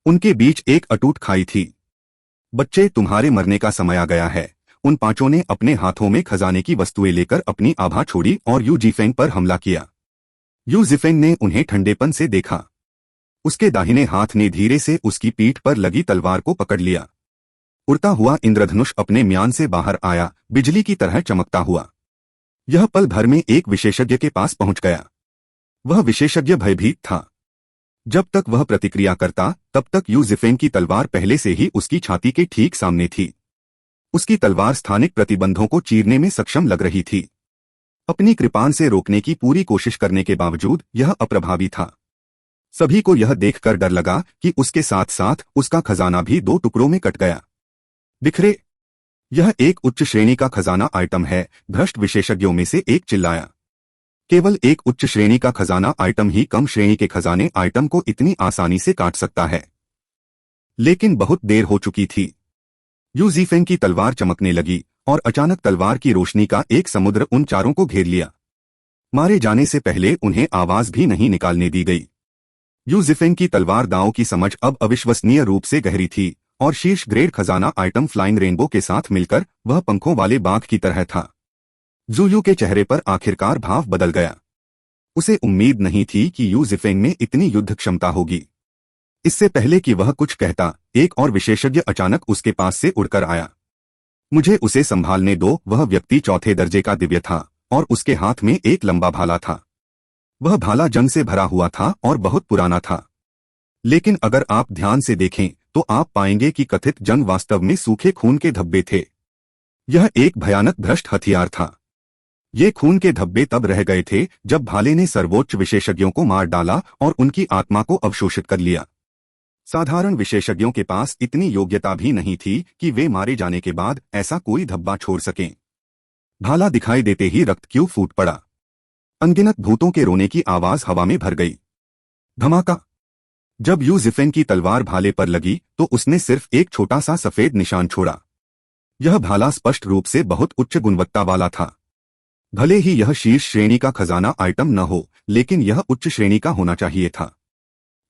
उनके बीच एक अटूट खाई थी। बच्चे, तुम्हारे मरने का समय आ गया है। उन 5 ने अपने हाथों में खजाने की वस्तुएं लेकर अपनी आभा छोड़ी और यू जिफेंग पर हमला किया। यू जिफेंग ने उन्हें ठंडेपन से देखा। उसके दाहिने हाथ ने धीरे से उसकी पीठ पर लगी तलवार को पकड़ लिया। उड़ता हुआ इंद्रधनुष अपने म्यान से बाहर आया, बिजली की तरह चमकता हुआ। यह पल भर में एक विशेषज्ञ के पास पहुंच गया। वह विशेषज्ञ भयभीत था। जब तक वह प्रतिक्रिया करता तब तक यू जिफेंग की तलवार पहले से ही उसकी छाती के ठीक सामने थी। उसकी तलवार स्थानिक प्रतिबंधों को चीरने में सक्षम लग रही थी। अपनी कृपाण से रोकने की पूरी कोशिश करने के बावजूद यह अप्रभावी था। सभी को यह देखकर डर लगा कि उसके साथ साथ उसका खजाना भी दो टुकड़ों में कट गया। बिखरे। यह एक उच्च श्रेणी का खजाना आइटम है, भ्रष्ट विशेषज्ञों में से एक चिल्लाया। केवल एक उच्च श्रेणी का खजाना आइटम ही कम श्रेणी के खजाने आइटम को इतनी आसानी से काट सकता है। लेकिन बहुत देर हो चुकी थी। यू ज़ीफेंग की तलवार चमकने लगी और अचानक तलवार की रोशनी का एक समुद्र उन चारों को घेर लिया। मारे जाने से पहले उन्हें आवाज भी नहीं निकालने दी गई। यू ज़ीफेंग की तलवार दांव की समझ अब अविश्वसनीय रूप से गहरी थी और शीर्ष ग्रेड खजाना आइटम फ्लाइंग रेनबो के साथ मिलकर वह पंखों वाले बाघ की तरह था। ज़ुयू के चेहरे पर आखिरकार भाव बदल गया। उसे उम्मीद नहीं थी कि यू ज़ीफेंग में इतनी युद्ध क्षमता होगी। इससे पहले कि वह कुछ कहता, एक और विशेषज्ञ अचानक उसके पास से उड़कर आया। मुझे उसे संभालने दो। वह व्यक्ति चौथे दर्जे का दिव्य था और उसके हाथ में एक लंबा भाला था। वह भाला जंग से भरा हुआ था और बहुत पुराना था। लेकिन अगर आप ध्यान से देखें तो आप पाएंगे कि कथित जंग वास्तव में सूखे खून के धब्बे थे। यह एक भयानक भ्रष्ट हथियार था। ये खून के धब्बे तब रह गए थे जब भाले ने सर्वोच्च विशेषज्ञों को मार डाला और उनकी आत्मा को अवशोषित कर लिया। साधारण विशेषज्ञों के पास इतनी योग्यता भी नहीं थी कि वे मारे जाने के बाद ऐसा कोई धब्बा छोड़ सकें। भाला दिखाई देते ही रक्त क्यों फूट पड़ा। अनगिनत भूतों के रोने की आवाज हवा में भर गई। धमाका। जब यू ज़ीफेंग की तलवार भाले पर लगी तो उसने सिर्फ एक छोटा सा सफेद निशान छोड़ा। यह भाला स्पष्ट रूप से बहुत उच्च गुणवत्ता वाला था। भले ही यह शीर्ष श्रेणी का खजाना आइटम न हो, लेकिन यह उच्च श्रेणी का होना चाहिए था।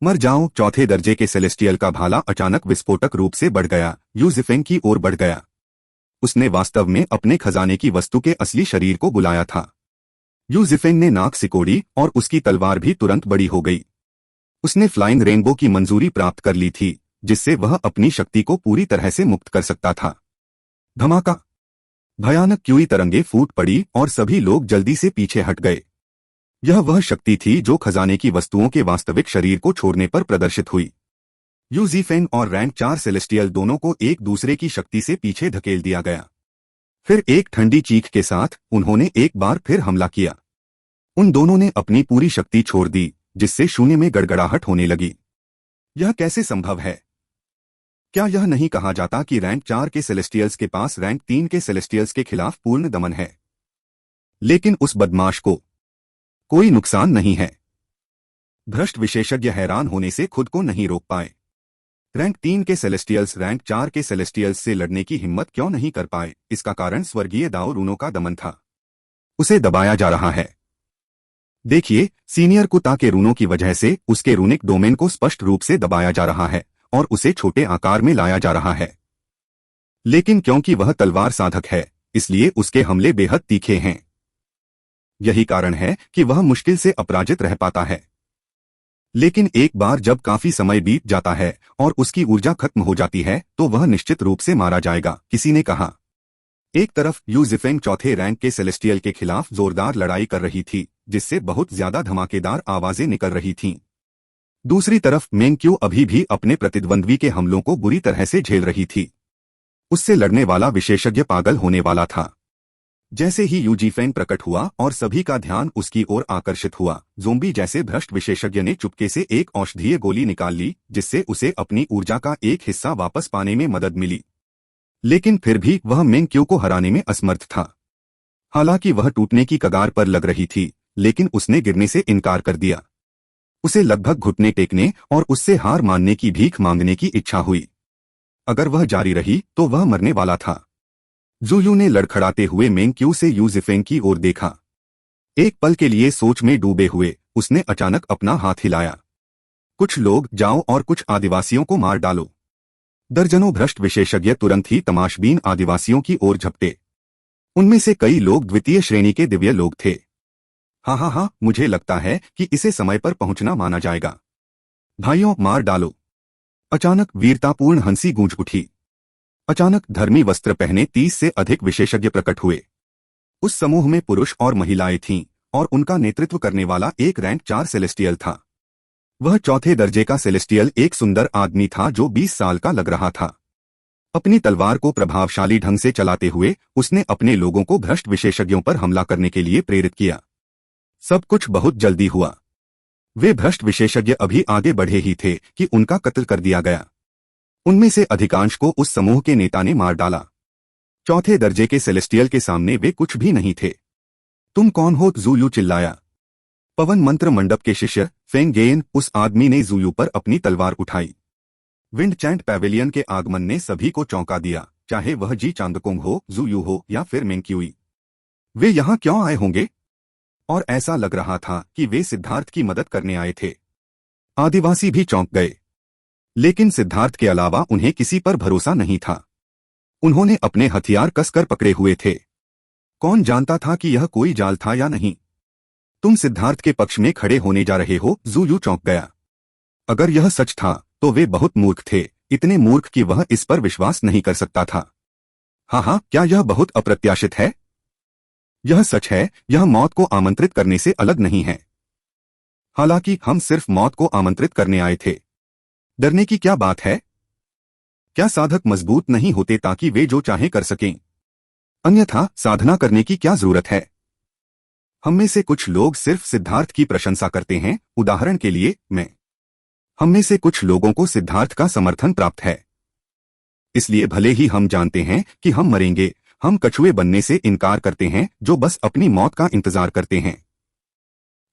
मर जाओ। चौथे दर्जे के सेलेस्टियल का भाला अचानक विस्फोटक रूप से बढ़ गया, यू ज़ीफेंग की ओर बढ़ गया। उसने वास्तव में अपने खजाने की वस्तु के असली शरीर को बुलाया था। यू ज़ीफेंग ने नाक सिकोड़ी और उसकी तलवार भी तुरंत बड़ी हो गई। उसने फ्लाइंग रेनबो की मंजूरी प्राप्त कर ली थी, जिससे वह अपनी शक्ति को पूरी तरह से मुक्त कर सकता था। धमाका। भयानक क्यूई तरंगे फूट पड़ी और सभी लोग जल्दी से पीछे हट गए। यह वह शक्ति थी जो खजाने की वस्तुओं के वास्तविक शरीर को छोड़ने पर प्रदर्शित हुई। यू ज़ीफेंग और रैंक 4 सेलेस्टियल दोनों को एक दूसरे की शक्ति से पीछे धकेल दिया गया। फिर एक ठंडी चीख के साथ उन्होंने एक बार फिर हमला किया। उन दोनों ने अपनी पूरी शक्ति छोड़ दी, जिससे शून्य में गड़गड़ाहट होने लगी। यह कैसे संभव है? क्या यह नहीं कहा जाता कि रैंक 4 के सेलेस्टियल्स के पास रैंक 3 के सेलेस्टियल्स के खिलाफ पूर्ण दमन है? लेकिन उस बदमाश को कोई नुकसान नहीं है। भ्रष्ट विशेषज्ञ हैरान होने से खुद को नहीं रोक पाए। रैंक 3 के सेलेस्टियल्स रैंक 4 के सेलेस्टियल्स से लड़ने की हिम्मत क्यों नहीं कर पाए? इसका कारण स्वर्गीय दाओ रूनो का दमन था। उसे दबाया जा रहा है। देखिए, सीनियर कुत्ता के रूनों की वजह से उसके रूनिक डोमेन को स्पष्ट रूप से दबाया जा रहा है और उसे छोटे आकार में लाया जा रहा है। लेकिन क्योंकि वह तलवार साधक है, इसलिए उसके हमले बेहद तीखे हैं। यही कारण है कि वह मुश्किल से अपराजित रह पाता है। लेकिन एक बार जब काफी समय बीत जाता है और उसकी ऊर्जा खत्म हो जाती है तो वह निश्चित रूप से मारा जाएगा, किसी ने कहा। एक तरफ यू ज़ीफेंग चौथे रैंक के सेलेस्टियल के खिलाफ जोरदार लड़ाई कर रही थी, जिससे बहुत ज्यादा धमाकेदार आवाजें निकल रही थीं। दूसरी तरफ मेंग्क्यू अभी भी अपने प्रतिद्वंद्वी के हमलों को बुरी तरह से झेल रही थी। उससे लड़ने वाला विशेषज्ञ पागल होने वाला था। जैसे ही यू ज़ीफेंग प्रकट हुआ और सभी का ध्यान उसकी ओर आकर्षित हुआ, ज़ोंबी जैसे भ्रष्ट विशेषज्ञ ने चुपके से एक औषधीय गोली निकाल ली, जिससे उसे अपनी ऊर्जा का एक हिस्सा वापस पाने में मदद मिली। लेकिन फिर भी वह मेंग्क्यू को हराने में असमर्थ था। हालांकि वह टूटने की कगार पर लग रही थी, लेकिन उसने गिरने से इनकार कर दिया। उसे लगभग घुटने टेकने और उससे हार मानने की भीख मांगने की इच्छा हुई। अगर वह जारी रही तो वह मरने वाला था। ज़ुयू ने लड़खड़ाते हुए मेंग्क्यू से यू ज़ीफेंग की ओर देखा। एक पल के लिए सोच में डूबे हुए उसने अचानक अपना हाथ हिलाया। कुछ लोग जाओ और कुछ आदिवासियों को मार डालो। दर्जनों भ्रष्ट विशेषज्ञ तुरंत ही तमाशबीन आदिवासियों की ओर झपटे। उनमें से कई लोग द्वितीय श्रेणी के दिव्य लोग थे। हाँ, मुझे लगता है कि इसे समय पर पहुंचना माना जाएगा। भाइयों, मार डालो। अचानक वीरतापूर्ण हंसी गूंज उठी। अचानक धर्मी वस्त्र पहने 30 से अधिक विशेषज्ञ प्रकट हुए। उस समूह में पुरुष और महिलाएं थीं और उनका नेतृत्व करने वाला एक रैंक 4 सेलेस्टियल था। वह चौथे दर्जे का सेलेस्टियल एक सुंदर आदमी था जो 20 साल का लग रहा था। अपनी तलवार को प्रभावशाली ढंग से चलाते हुए उसने अपने लोगों को भ्रष्ट विशेषज्ञों पर हमला करने के लिए प्रेरित किया। सब कुछ बहुत जल्दी हुआ। वे भ्रष्ट विशेषज्ञ अभी आगे बढ़े ही थे कि उनका कत्ल कर दिया गया। उनमें से अधिकांश को उस समूह के नेता ने मार डाला। चौथे दर्जे के सेलेस्टियल के सामने वे कुछ भी नहीं थे। तुम कौन हो? ज़ूयू चिल्लाया। पवन मंत्र मंडप के शिष्य फेंग गेन, उस आदमी ने ज़ूयू पर अपनी तलवार उठाई। विंड चैंट पैवेलियन के आगमन ने सभी को चौंका दिया, चाहे वह जी चांगकोंग हो, ज़ूयू हो या फिर मेंक्यूई। वे यहाँ क्यों आए होंगे? और ऐसा लग रहा था कि वे सिद्धार्थ की मदद करने आए थे। आदिवासी भी चौंक गए, लेकिन सिद्धार्थ के अलावा उन्हें किसी पर भरोसा नहीं था। उन्होंने अपने हथियार कसकर पकड़े हुए थे। कौन जानता था कि यह कोई जाल था या नहीं? तुम सिद्धार्थ के पक्ष में खड़े होने जा रहे हो? ज़ूयू चौंक गया। अगर यह सच था तो वे बहुत मूर्ख थे, इतने मूर्ख कि वह इस पर विश्वास नहीं कर सकता था। हाँ, क्या यह बहुत अप्रत्याशित है? यह सच है, यह मौत को आमंत्रित करने से अलग नहीं है। हालांकि हम सिर्फ मौत को आमंत्रित करने आए थे। डरने की क्या बात है? क्या साधक मजबूत नहीं होते ताकि वे जो चाहें कर सकें? अन्यथा साधना करने की क्या जरूरत है? हम में से कुछ लोग सिर्फ सिद्धार्थ की प्रशंसा करते हैं, उदाहरण के लिए मैं। हम में से कुछ लोगों को सिद्धार्थ का समर्थन प्राप्त है। इसलिए भले ही हम जानते हैं कि हम मरेंगे, हम कछुए बनने से इनकार करते हैं जो बस अपनी मौत का इंतजार करते हैं।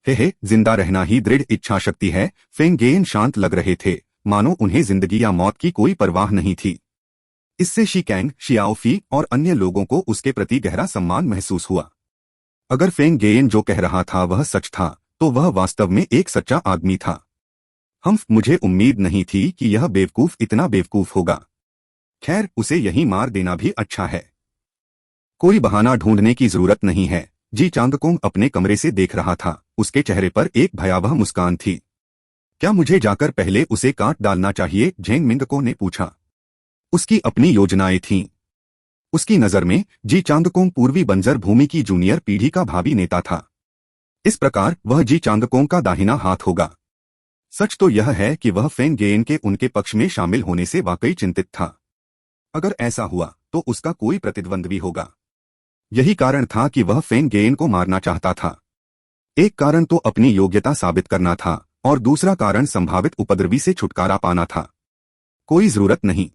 हे, जिंदा रहना ही दृढ़ इच्छा शक्ति है। फेंग गेन शांत लग रहे थे, मानो उन्हें जिंदगी या मौत की कोई परवाह नहीं थी। इससे शी कैंग, शियाओफी और अन्य लोगों को उसके प्रति गहरा सम्मान महसूस हुआ। अगर फेंग गेन जो कह रहा था वह सच था, तो वह वास्तव में एक सच्चा आदमी था। मुझे उम्मीद नहीं थी कि यह बेवकूफ इतना बेवकूफ होगा। खैर, उसे यहीं मार देना भी अच्छा है। कोई बहाना ढूंढने की जरूरत नहीं है। जी चांगकोंग अपने कमरे से देख रहा था, उसके चेहरे पर एक भयावह मुस्कान थी। क्या मुझे जाकर पहले उसे काट डालना चाहिए? झेंग मिंगको ने पूछा। उसकी अपनी योजनाएं थीं। उसकी नजर में जी चांगकोंग पूर्वी बंजर भूमि की जूनियर पीढ़ी का भावी नेता था। इस प्रकार वह जी चांगकोंग का दाहिना हाथ होगा। सच तो यह है कि वह फेंग गेन के उनके पक्ष में शामिल होने से वाकई चिंतित था। अगर ऐसा हुआ तो उसका कोई प्रतिद्वंद्वी होगा। यही कारण था कि वह फेंग गेन को मारना चाहता था। एक कारण तो अपनी योग्यता साबित करना था और दूसरा कारण संभावित उपद्रवी से छुटकारा पाना था। कोई जरूरत नहीं।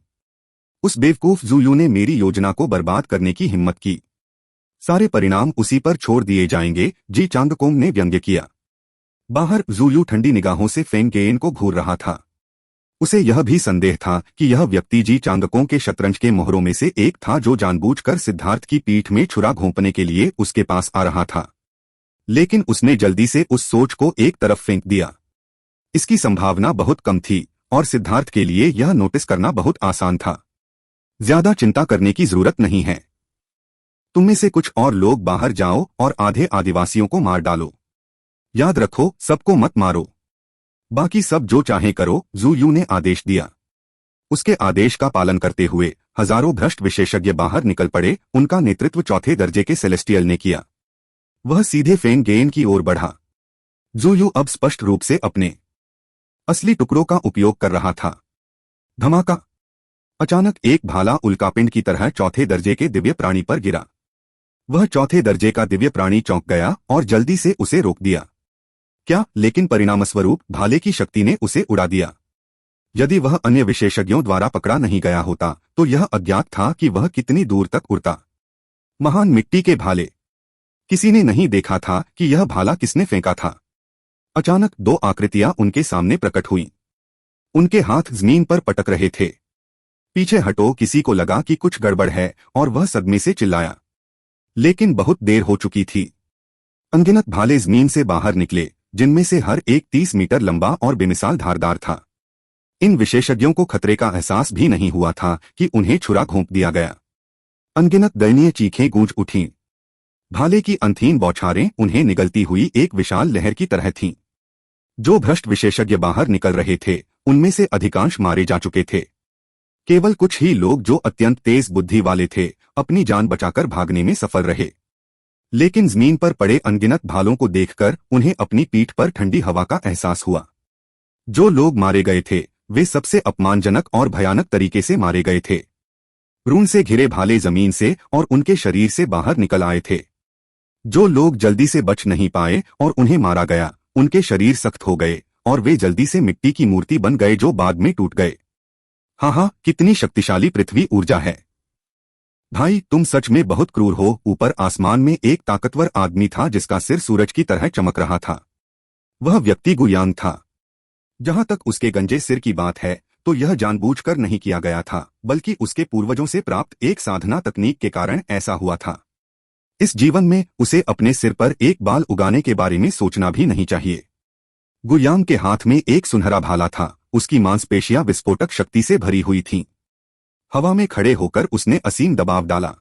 उस बेवकूफ ज़ूयू ने मेरी योजना को बर्बाद करने की हिम्मत की। सारे परिणाम उसी पर छोड़ दिए जाएंगे, जी चांगकोंग ने व्यंग्य किया। बाहर ज़ूयू ठंडी निगाहों से फेंग गेन को घूर रहा था। उसे यह भी संदेह था कि यह व्यक्ति जी चांगकोंग के शतरंज के मोहरों में से एक था जो जानबूझकर सिद्धार्थ की पीठ में छुरा घोंपने के लिए उसके पास आ रहा था। लेकिन उसने जल्दी से उस सोच को एक तरफ फेंक दिया। इसकी संभावना बहुत कम थी और सिद्धार्थ के लिए यह नोटिस करना बहुत आसान था। ज्यादा चिंता करने की जरूरत नहीं है। तुम में से कुछ और लोग बाहर जाओ और आधे आदिवासियों को मार डालो। याद रखो, सबको मत मारो। बाकी सब जो चाहें करो, ज़ूयू ने आदेश दिया। उसके आदेश का पालन करते हुए हजारों भ्रष्ट विशेषज्ञ बाहर निकल पड़े। उनका नेतृत्व चौथे दर्जे के सेलेस्टियल ने किया। वह सीधे फेंग गेन की ओर बढ़ा। ज़ूयू अब स्पष्ट रूप से अपने असली टुकड़ों का उपयोग कर रहा था। धमाका! अचानक एक भाला उल्कापिंड की तरह चौथे दर्जे के दिव्य प्राणी पर गिरा। वह चौथे दर्जे का दिव्य प्राणी चौंक गया और जल्दी से उसे रोक दिया। क्या? लेकिन परिणामस्वरूप भाले की शक्ति ने उसे उड़ा दिया। यदि वह अन्य विशेषज्ञों द्वारा पकड़ा नहीं गया होता तो यह अज्ञात था कि वह कितनी दूर तक उड़ता। महान मिट्टी के भाले! किसी ने नहीं देखा था कि यह भाला किसने फेंका था। अचानक दो आकृतियां उनके सामने प्रकट हुईं। उनके हाथ जमीन पर पटक रहे थे। पीछे हटो! किसी को लगा कि कुछ गड़बड़ है और वह सदमे से चिल्लाया। लेकिन बहुत देर हो चुकी थी। अनगिनत भाले जमीन से बाहर निकले, जिनमें से हर एक 30 मीटर लंबा और बेमिसाल धारदार था। इन विशेषज्ञों को खतरे का एहसास भी नहीं हुआ था कि उन्हें छुरा घोंप दिया गया। अनगिनत दयनीय चीखें गूंज उठीं। भाले की अंतहीन बौछारें उन्हें निगलती हुई एक विशाल लहर की तरह थीं। जो भ्रष्ट विशेषज्ञ बाहर निकल रहे थे उनमें से अधिकांश मारे जा चुके थे। केवल कुछ ही लोग जो अत्यंत तेज बुद्धि वाले थे अपनी जान बचाकर भागने में सफल रहे। लेकिन जमीन पर पड़े अनगिनत भालों को देखकर उन्हें अपनी पीठ पर ठंडी हवा का एहसास हुआ। जो लोग मारे गए थे वे सबसे अपमानजनक और भयानक तरीके से मारे गए थे। रून से घिरे भाले जमीन से और उनके शरीर से बाहर निकल आए थे। जो लोग जल्दी से बच नहीं पाए और उन्हें मारा गया, उनके शरीर सख्त हो गए और वे जल्दी से मिट्टी की मूर्ति बन गए जो बाद में टूट गए। हाँ, कितनी शक्तिशाली पृथ्वी ऊर्जा है। भाई, तुम सच में बहुत क्रूर हो। ऊपर आसमान में एक ताकतवर आदमी था जिसका सिर सूरज की तरह चमक रहा था। वह व्यक्ति गुयांग था। जहां तक उसके गंजे सिर की बात है, तो यह जानबूझकर नहीं किया गया था, बल्कि उसके पूर्वजों से प्राप्त एक साधना तकनीक के कारण ऐसा हुआ था। इस जीवन में उसे अपने सिर पर एक बाल उगाने के बारे में सोचना भी नहीं चाहिए। गुयांग के हाथ में एक सुनहरा भाला था। उसकी मांसपेशियां विस्फोटक शक्ति से भरी हुई थीं। हवा में खड़े होकर उसने असीम दबाव डाला।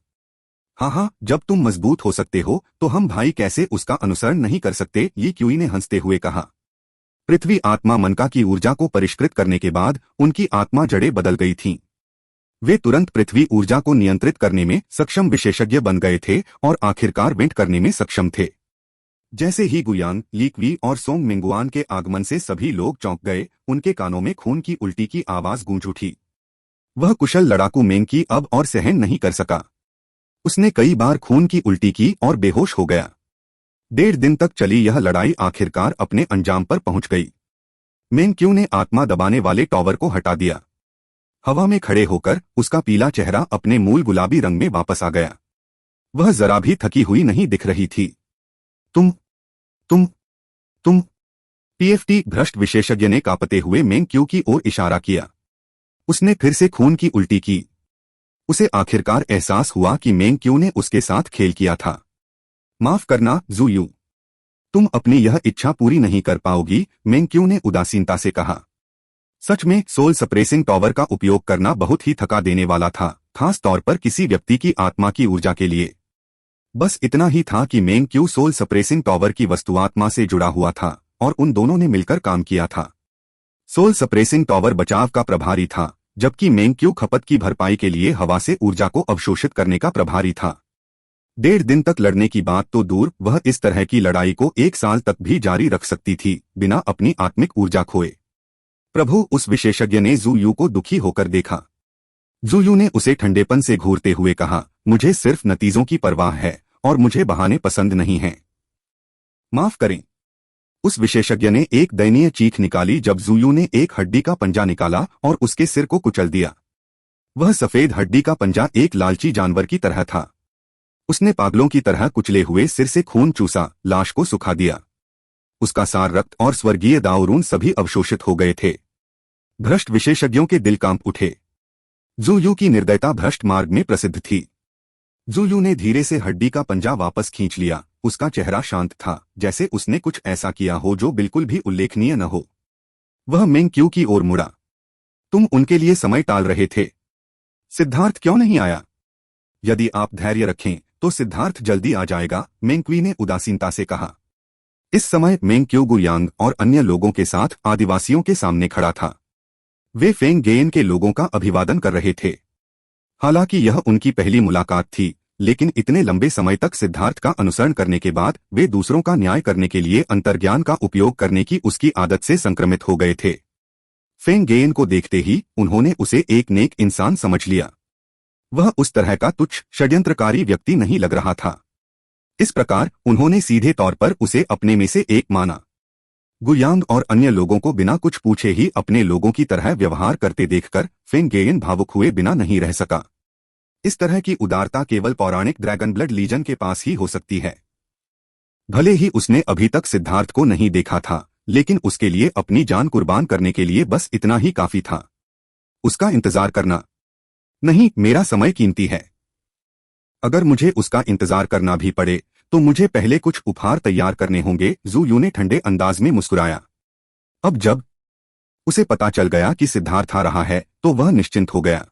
हाँ, जब तुम मजबूत हो सकते हो तो हम भाई कैसे उसका अनुसरण नहीं कर सकते, ये क्यूई ने हंसते हुए कहा। पृथ्वी आत्मा मनका की ऊर्जा को परिष्कृत करने के बाद उनकी आत्मा जड़ें बदल गई थीं। वे तुरंत पृथ्वी ऊर्जा को नियंत्रित करने में सक्षम विशेषज्ञ बन गए थे और आखिरकार वेंट करने में सक्षम थे। जैसे ही गुयांग, लीक्वी और सोंग मिंगुआन के आगमन से सभी लोग चौंक गए। उनके कानों में खून की उल्टी की आवाज गूंज उठी। वह कुशल लड़ाकू मेंगकी अब और सहन नहीं कर सका। उसने कई बार खून की उल्टी की और बेहोश हो गया। 1.5 दिन तक चली यह लड़ाई आखिरकार अपने अंजाम पर पहुंच गई। मेंगक्यू ने आत्मा दबाने वाले टॉवर को हटा दिया। हवा में खड़े होकर उसका पीला चेहरा अपने मूल गुलाबी रंग में वापस आ गया। वह जरा भी थकी हुई नहीं दिख रही थी। तुम पीएफटी भ्रष्ट विशेषज्ञ ने कांपते हुए मेंगक्यू की ओर इशारा किया। उसने फिर से खून की उल्टी की। उसे आखिरकार एहसास हुआ कि मेंगक्यू ने उसके साथ खेल किया था। माफ करना जू यू, तुम अपनी यह इच्छा पूरी नहीं कर पाओगी, मेंगक्यू ने उदासीनता से कहा। सच में सोल सप्रेसिंग टॉवर का उपयोग करना बहुत ही थका देने वाला था, खास तौर पर किसी व्यक्ति की आत्मा की ऊर्जा के लिए। बस इतना ही था कि मेंगक्यू सोल सप्रेसिंग टॉवर की वस्तुआत्मा से जुड़ा हुआ था और उन दोनों ने मिलकर काम किया था। सोल सप्रेसिंग टॉवर बचाव का प्रभारी था, जबकि मेंगक्यू खपत की भरपाई के लिए हवा से ऊर्जा को अवशोषित करने का प्रभारी था। 1.5 दिन तक लड़ने की बात तो दूर, वह इस तरह की लड़ाई को 1 साल तक भी जारी रख सकती थी, बिना अपनी आत्मिक ऊर्जा खोए। प्रभु, उस विशेषज्ञ ने जू यू को दुखी होकर देखा। जू यू ने उसे ठंडेपन से घूरते हुए कहा, मुझे सिर्फ नतीजों की परवाह है और मुझे बहाने पसंद नहीं हैं। माफ करें। उस विशेषज्ञ ने एक दयनीय चीख निकाली जब जू यू ने एक हड्डी का पंजा निकाला और उसके सिर को कुचल दिया। वह सफेद हड्डी का पंजा एक लालची जानवर की तरह था। उसने पागलों की तरह कुचले हुए सिर से खून चूसा, लाश को सुखा दिया। उसका सार रक्त और स्वर्गीय दाओरून सभी अवशोषित हो गए थे। भ्रष्ट विशेषज्ञों के दिल कांप उठे। जू यू की निर्दयता भ्रष्ट मार्ग में प्रसिद्ध थी। जू यू ने धीरे से हड्डी का पंजा वापस खींच लिया। उसका चेहरा शांत था, जैसे उसने कुछ ऐसा किया हो जो बिल्कुल भी उल्लेखनीय न हो। वह मेंगक्यू की ओर मुड़ा। तुम उनके लिए समय टाल रहे थे। सिद्धार्थ क्यों नहीं आया? यदि आप धैर्य रखें तो सिद्धार्थ जल्दी आ जाएगा, मेंगक्वी ने उदासीनता से कहा। इस समय मेंगक्यू गुयांग और अन्य लोगों के साथ आदिवासियों के सामने खड़ा था। वे फेंग गेन के लोगों का अभिवादन कर रहे थे। हालांकि यह उनकी पहली मुलाकात थी, लेकिन इतने लंबे समय तक सिद्धार्थ का अनुसरण करने के बाद वे दूसरों का न्याय करने के लिए अंतर्ज्ञान का उपयोग करने की उसकी आदत से संक्रमित हो गए थे। फेंग गेन को देखते ही उन्होंने उसे एक नेक इंसान समझ लिया। वह उस तरह का तुच्छ षड्यंत्रकारी व्यक्ति नहीं लग रहा था। इस प्रकार उन्होंने सीधे तौर पर उसे अपने में से एक माना। गुयांग और अन्य लोगों को बिना कुछ पूछे ही अपने लोगों की तरह व्यवहार करते देखकर फेंग गेन भावुक हुए बिना नहीं रह सका। इस तरह की उदारता केवल पौराणिक ड्रैगन ब्लड लीजन के पास ही हो सकती है। भले ही उसने अभी तक सिद्धार्थ को नहीं देखा था, लेकिन उसके लिए अपनी जान कुर्बान करने के लिए बस इतना ही काफी था। उसका इंतजार करना नहीं, मेरा समय कीमती है। अगर मुझे उसका इंतजार करना भी पड़े तो मुझे पहले कुछ उपहार तैयार करने होंगे, जू यू ने ठंडे अंदाज में मुस्कुराया। अब जब उसे पता चल गया कि सिद्धार्थ आ रहा है तो वह निश्चिंत हो गया।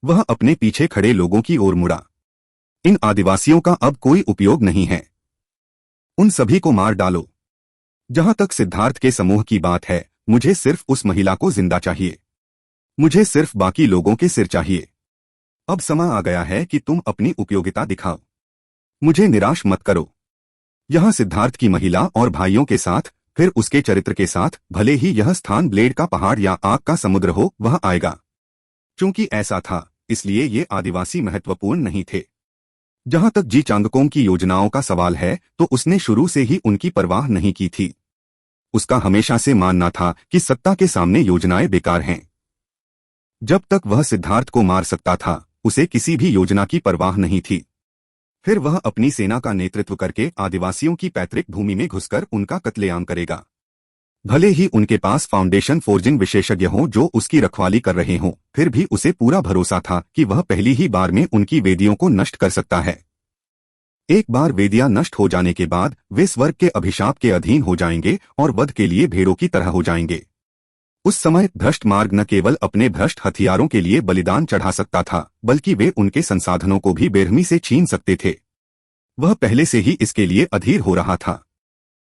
वह अपने पीछे खड़े लोगों की ओर मुड़ा। इन आदिवासियों का अब कोई उपयोग नहीं है। उन सभी को मार डालो। जहां तक सिद्धार्थ के समूह की बात है, मुझे सिर्फ उस महिला को जिंदा चाहिए। मुझे सिर्फ बाकी लोगों के सिर चाहिए। अब समय आ गया है कि तुम अपनी उपयोगिता दिखाओ। मुझे निराश मत करो। यहां सिद्धार्थ की महिला और भाइयों के साथ, फिर उसके चरित्र के साथ, भले ही यह स्थान ब्लेड का पहाड़ या आग का समुद्र हो, वह आएगा। क्योंकि ऐसा था, इसलिए ये आदिवासी महत्वपूर्ण नहीं थे। जहां तक जी चांगकोंग की योजनाओं का सवाल है तो उसने शुरू से ही उनकी परवाह नहीं की थी। उसका हमेशा से मानना था कि सत्ता के सामने योजनाएं बेकार हैं। जब तक वह सिद्धार्थ को मार सकता था उसे किसी भी योजना की परवाह नहीं थी। फिर वह अपनी सेना का नेतृत्व करके आदिवासियों की पैतृक भूमि में घुसकर उनका कत्लेआम करेगा। भले ही उनके पास फाउंडेशन फोर्जिंग विशेषज्ञ हों जो उसकी रखवाली कर रहे हों, फिर भी उसे पूरा भरोसा था कि वह पहली ही बार में उनकी वेदियों को नष्ट कर सकता है। एक बार वेदियां नष्ट हो जाने के बाद वे स्वर्ग के अभिशाप के अधीन हो जाएंगे और वध के लिए भेड़ों की तरह हो जाएंगे। उस समय भ्रष्ट मार्ग न केवल अपने भ्रष्ट हथियारों के लिए बलिदान चढ़ा सकता था, बल्कि वे उनके संसाधनों को भी बेरहमी से छीन सकते थे। वह पहले से ही इसके लिए अधीर हो रहा था।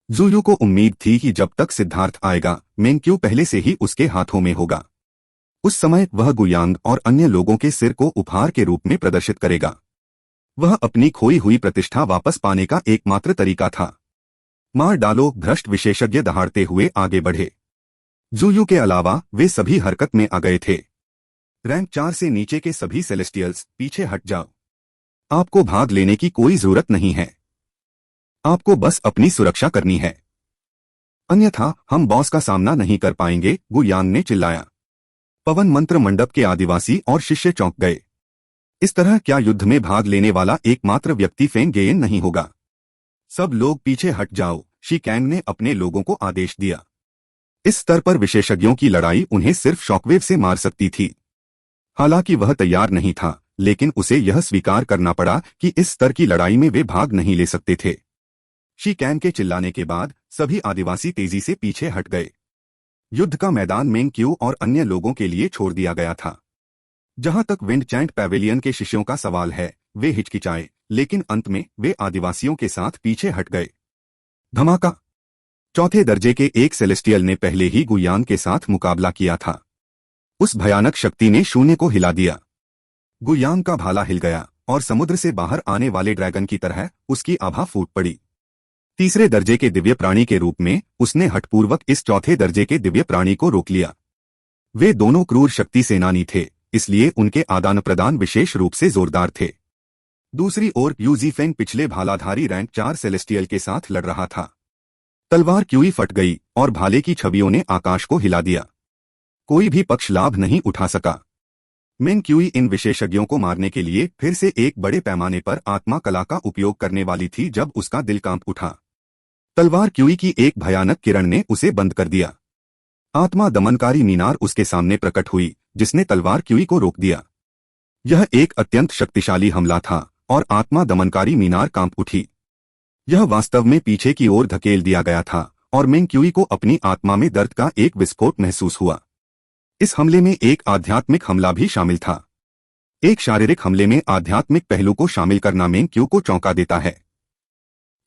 ज़ुयू को उम्मीद थी कि जब तक सिद्धार्थ आएगा मेंग्क्यू पहले से ही उसके हाथों में होगा। उस समय वह गुयांग और अन्य लोगों के सिर को उपहार के रूप में प्रदर्शित करेगा। वह अपनी खोई हुई प्रतिष्ठा वापस पाने का एकमात्र तरीका था। मार डालो, भ्रष्ट विशेषज्ञ दहाड़ते हुए आगे बढ़े। ज़ुयू के अलावा वे सभी हरकत में आ गए थे। रैंक 4 से नीचे के सभी सेलेस्टियल्स पीछे हट जाओ। आपको भाग लेने की कोई जरूरत नहीं है। आपको बस अपनी सुरक्षा करनी है, अन्यथा हम बॉस का सामना नहीं कर पाएंगे, गुयांग ने चिल्लाया। पवन मंत्र मंडप के आदिवासी और शिष्य चौंक गए। इस तरह क्या युद्ध में भाग लेने वाला एकमात्र व्यक्ति फेंग गेयन नहीं होगा? सब लोग पीछे हट जाओ, शी कैंग ने अपने लोगों को आदेश दिया। इस स्तर पर विशेषज्ञों की लड़ाई उन्हें सिर्फ शॉकवेव से मार सकती थी। हालांकि वह तैयार नहीं था, लेकिन उसे यह स्वीकार करना पड़ा कि इस स्तर की लड़ाई में वे भाग नहीं ले सकते थे। शी कैंग के चिल्लाने के बाद सभी आदिवासी तेजी से पीछे हट गए। युद्ध का मैदान मेंग्क्यू और अन्य लोगों के लिए छोड़ दिया गया था। जहां तक विंडचैंट पैवेलियन के शिष्यों का सवाल है, वे हिचकिचाए, लेकिन अंत में वे आदिवासियों के साथ पीछे हट गए। धमाका! चौथे दर्जे के एक सेलेस्टियल ने पहले ही गुयांग के साथ मुकाबला किया था। उस भयानक शक्ति ने शून्य को हिला दिया। गुयांग का भाला हिल गया और समुद्र से बाहर आने वाले ड्रैगन की तरह उसकी आभा फूट पड़ी। तीसरे दर्जे के दिव्य प्राणी के रूप में उसने हठपूर्वक इस चौथे दर्जे के दिव्य प्राणी को रोक लिया। वे दोनों क्रूर शक्ति सेनानी थे, इसलिए उनके आदान प्रदान विशेष रूप से जोरदार थे। दूसरी ओर यूजीफेंग पिछले भालाधारी रैंक 4 सेलेस्टियल के साथ लड़ रहा था। तलवार क्यूई फट गई और भाले की छवियों ने आकाश को हिला दिया। कोई भी पक्ष लाभ नहीं उठा सका। मेंग्क्यू इन विशेषज्ञों को मारने के लिए फिर से एक बड़े पैमाने पर आत्मा कला का उपयोग करने वाली थी जब उसका दिल कांप उठा। तलवार क्यूई की एक भयानक किरण ने उसे बंद कर दिया। आत्मा दमनकारी मीनार उसके सामने प्रकट हुई, जिसने तलवार क्यूई को रोक दिया। यह एक अत्यंत शक्तिशाली हमला था और आत्मा दमनकारी मीनार कांप उठी। यह वास्तव में पीछे की ओर धकेल दिया गया था और मेंग्क्यू को अपनी आत्मा में दर्द का एक विस्फोट महसूस हुआ। इस हमले में एक आध्यात्मिक हमला भी शामिल था। एक शारीरिक हमले में आध्यात्मिक पहलू को शामिल करना मेंग्क्यू को चौंका देता है।